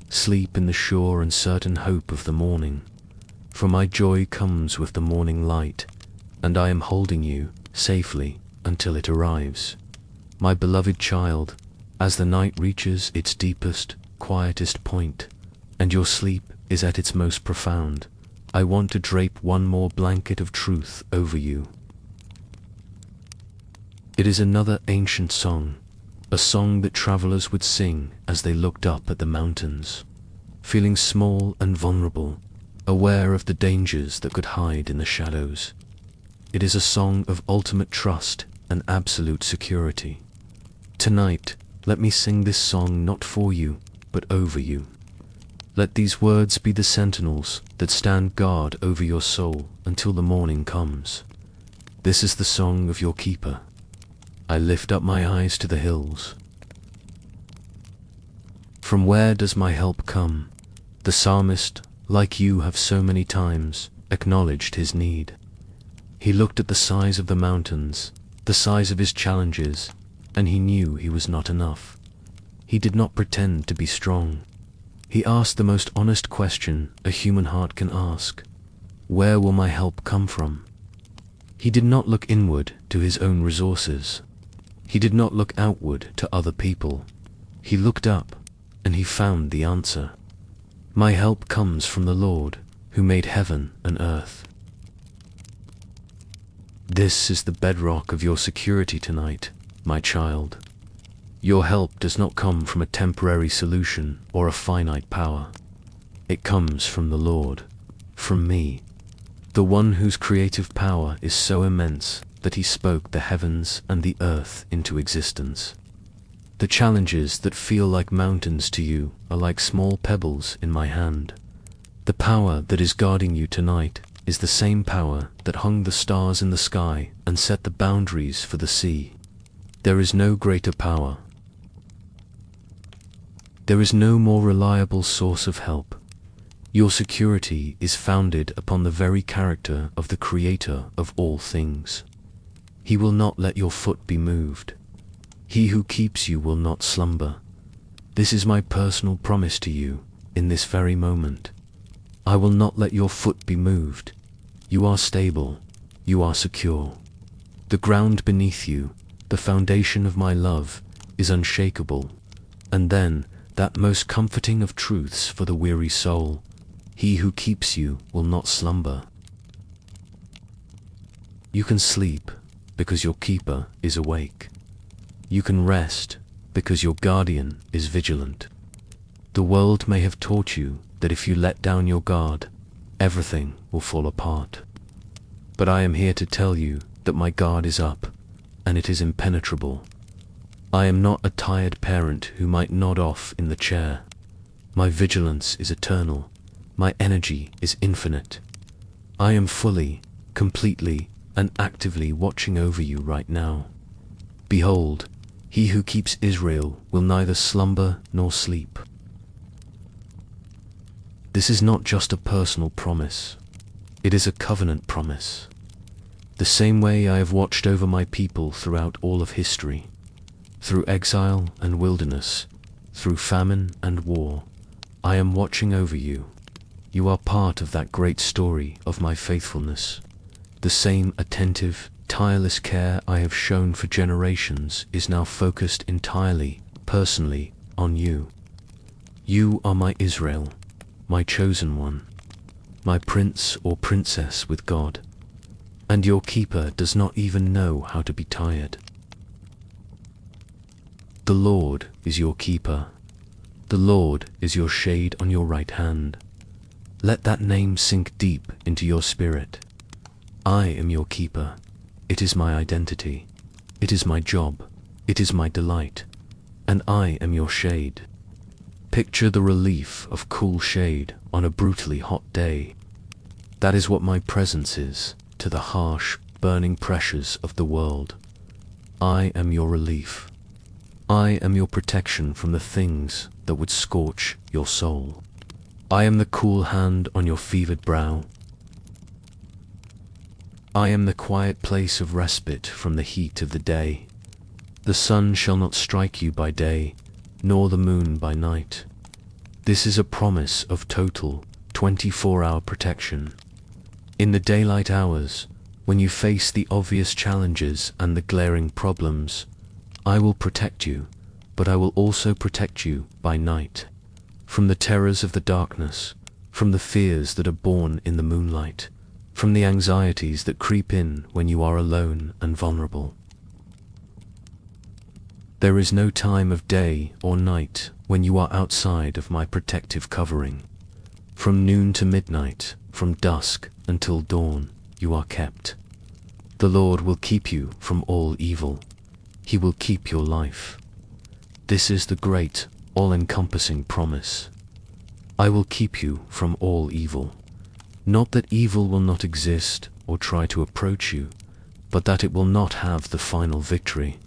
Sleep in the sure and certain hope of the morning, for my joy comes with the morning light, and I am holding you safely until it arrives. My beloved child, as the night reaches its deepest, quietest point, and your sleep is at its most profound, I want to drape one more blanket of truth over you. It is another ancient song, a song that travelers would sing as they looked up at the mountains, feeling small and vulnerable, aware of the dangers that could hide in the shadows. It is a song of ultimate trust and absolute security. Tonight, let me sing this song not for you, but over you. Let these words be the sentinels that stand guard over your soul until the morning comes. This is the song of your keeper. I lift up my eyes to the hills. From where does my help come? The psalmist, like you have so many times, acknowledged his need. He looked at the size of the mountains, the size of his challenges, and he knew he was not enough. He did not pretend to be strong. He asked the most honest question a human heart can ask. Where will my help come from? He did not look inward to his own resources. He did not look outward to other people. He looked up, and he found the answer. My help comes from the Lord, who made heaven and earth. This is the bedrock of your security tonight, my child. Your help does not come from a temporary solution or a finite power. It comes from the Lord, from me, the one whose creative power is so immense that he spoke the heavens and the earth into existence. The challenges that feel like mountains to you are like small pebbles in my hand. The power that is guarding you tonight is the same power that hung the stars in the sky and set the boundaries for the sea. There is no greater power. There is no more reliable source of help. Your security is founded upon the very character of the Creator of all things. He will not let your foot be moved. He who keeps you will not slumber. This is my personal promise to you in this very moment. I will not let your foot be moved. You are stable. You are secure. The ground beneath you, the foundation of my love, is unshakable. And then, that most comforting of truths for the weary soul, he who keeps you will not slumber. You can sleep because your keeper is awake. You can rest because your guardian is vigilant. The world may have taught you that if you let down your guard, everything will fall apart. But I am here to tell you that my guard is up, and it is impenetrable. I am not a tired parent who might nod off in the chair. My vigilance is eternal. My energy is infinite. I am fully, completely, and actively watching over you right now. Behold, he who keeps Israel will neither slumber nor sleep. This is not just a personal promise. It is a covenant promise. The same way I have watched over my people throughout all of history, through exile and wilderness, through famine and war, I am watching over you. You are part of that great story of my faithfulness. The same attentive, tireless care I have shown for generations is now focused entirely, personally, on you. You are my Israel, my chosen one, my prince or princess with God, and your keeper does not even know how to be tired. The Lord is your keeper. The Lord is your shade on your right hand. Let that name sink deep into your spirit. I am your keeper. It is my identity. It is my job. It is my delight. And I am your shade. Picture the relief of cool shade on a brutally hot day. That is what my presence is to the harsh, burning pressures of the world. I am your relief. I am your protection from the things that would scorch your soul. I am the cool hand on your fevered brow. I am the quiet place of respite from the heat of the day. The sun shall not strike you by day, nor the moon by night. This is a promise of total 24-hour protection. In the daylight hours, when you face the obvious challenges and the glaring problems, I will protect you, but I will also protect you by night, from the terrors of the darkness, from the fears that are born in the moonlight, from the anxieties that creep in when you are alone and vulnerable. There is no time of day or night when you are outside of my protective covering. From noon to midnight, from dusk until dawn, you are kept. The Lord will keep you from all evil. He will keep your life. This is the great, all-encompassing promise. I will keep you from all evil. Not that evil will not exist or try to approach you, but that it will not have the final victory.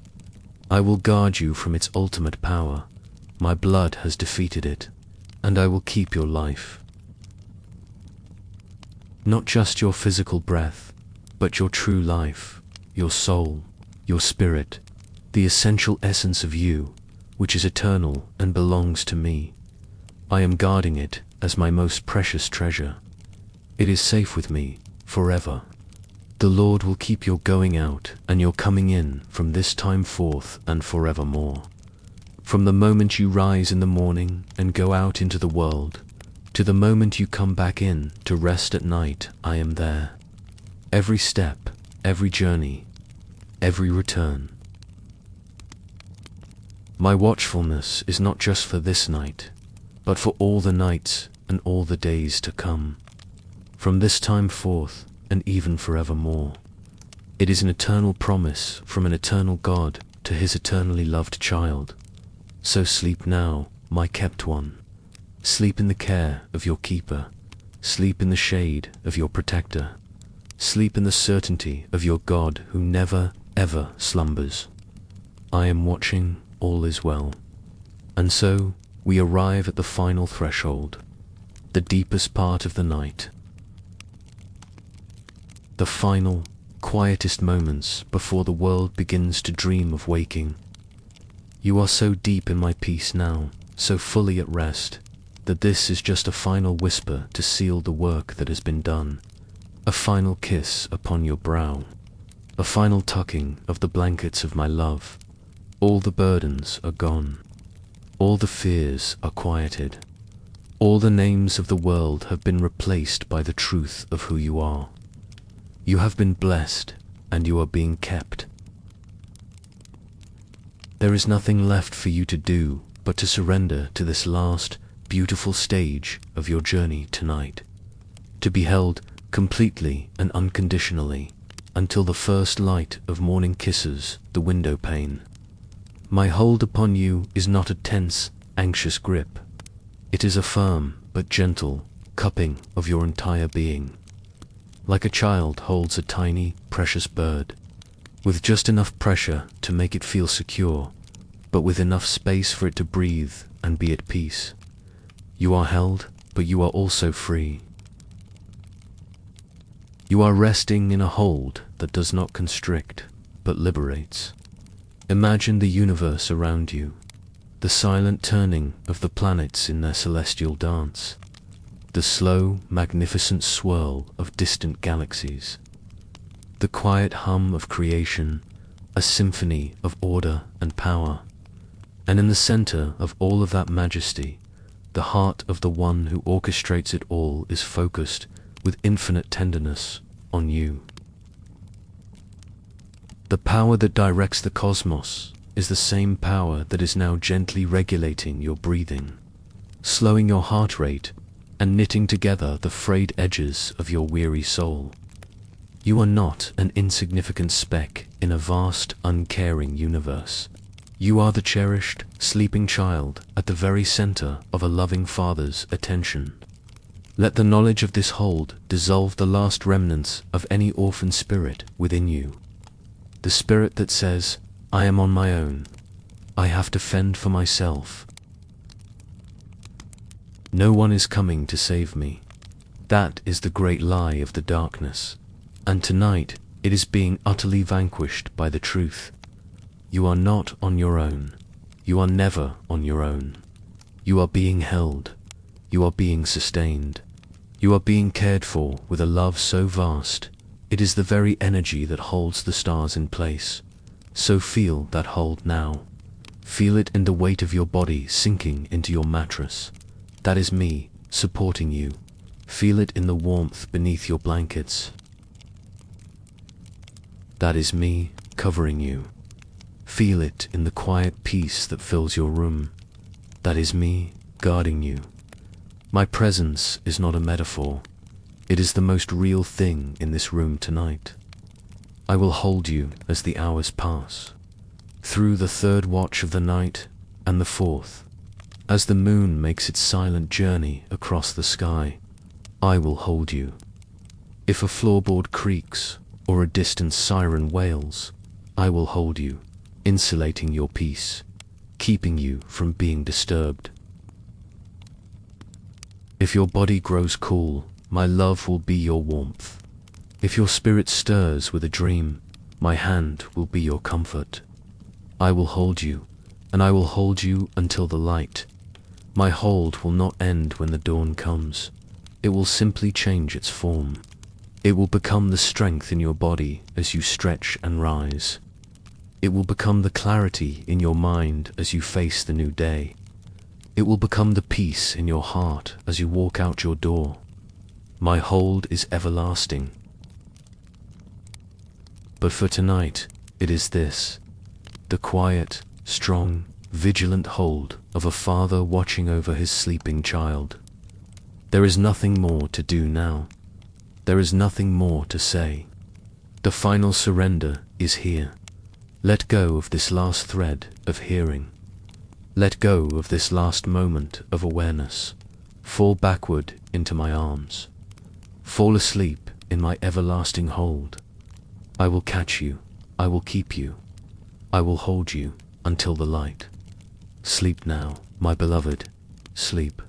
I will guard you from its ultimate power. My blood has defeated it, and I will keep your life. Not just your physical breath, but your true life, your soul, your spirit, the essential essence of you, which is eternal and belongs to me. I am guarding it as my most precious treasure. It is safe with me forever. The Lord will keep your going out and your coming in from this time forth and forevermore. From the moment you rise in the morning and go out into the world, to the moment you come back in to rest at night, I am there. Every step, every journey, every return. My watchfulness is not just for this night, but for all the nights and all the days to come. From this time forth and even forevermore. It is an eternal promise from an eternal God to his eternally loved child. So sleep now, my kept one. Sleep in the care of your keeper. Sleep in the shade of your protector. Sleep in the certainty of your God who never, ever slumbers. I am watching, all is well. And so, we arrive at the final threshold, the deepest part of the night. The final, quietest moments before the world begins to dream of waking. You are so deep in my peace now, so fully at rest, that this is just a final whisper to seal the work that has been done, a final kiss upon your brow, a final tucking of the blankets of my love. All the burdens are gone. All the fears are quieted. All the names of the world have been replaced by the truth of who you are. You have been blessed, and you are being kept. There is nothing left for you to do but to surrender to this last, beautiful stage of your journey tonight, to be held completely and unconditionally until the first light of morning kisses the window pane. My hold upon you is not a tense, anxious grip. It is a firm but gentle cupping of your entire being, like a child holds a tiny, precious bird, with just enough pressure to make it feel secure, but with enough space for it to breathe and be at peace. You are held, but you are also free. You are resting in a hold that does not constrict, but liberates. Imagine the universe around you, the silent turning of the planets in their celestial dance, the slow, magnificent swirl of distant galaxies, the quiet hum of creation, a symphony of order and power. And in the center of all of that majesty, the heart of the one who orchestrates it all is focused with infinite tenderness on you. The power that directs the cosmos is the same power that is now gently regulating your breathing, slowing your heart rate, and knitting together the frayed edges of your weary soul. You are not an insignificant speck in a vast, uncaring universe. You are the cherished, sleeping child at the very center of a loving father's attention. Let the knowledge of this hold dissolve the last remnants of any orphan spirit within you. The spirit that says, I am on my own. I have to fend for myself. No one is coming to save me. That is the great lie of the darkness. And tonight, it is being utterly vanquished by the truth. You are not on your own. You are never on your own. You are being held. You are being sustained. You are being cared for with a love so vast. It is the very energy that holds the stars in place. So feel that hold now. Feel it in the weight of your body sinking into your mattress. That is me supporting you. Feel it in the warmth beneath your blankets. That is me covering you. Feel it in the quiet peace that fills your room. That is me guarding you. My presence is not a metaphor. It is the most real thing in this room tonight. I will hold you as the hours pass, through the third watch of the night and the fourth. As the moon makes its silent journey across the sky, I will hold you. If a floorboard creaks or a distant siren wails, I will hold you, insulating your peace, keeping you from being disturbed. If your body grows cool, my love will be your warmth. If your spirit stirs with a dream, my hand will be your comfort. I will hold you, and I will hold you until the light. My hold will not end when the dawn comes. It will simply change its form. It will become the strength in your body as you stretch and rise. It will become the clarity in your mind as you face the new day. It will become the peace in your heart as you walk out your door. My hold is everlasting. But for tonight, it is this, the quiet, strong, vigilant hold of a father watching over his sleeping child. There is nothing more to do now. There is nothing more to say. The final surrender is here. Let go of this last thread of hearing. Let go of this last moment of awareness. Fall backward into my arms. Fall asleep in my everlasting hold. I will catch you. I will keep you. I will hold you until the light. Sleep now, my beloved. Sleep.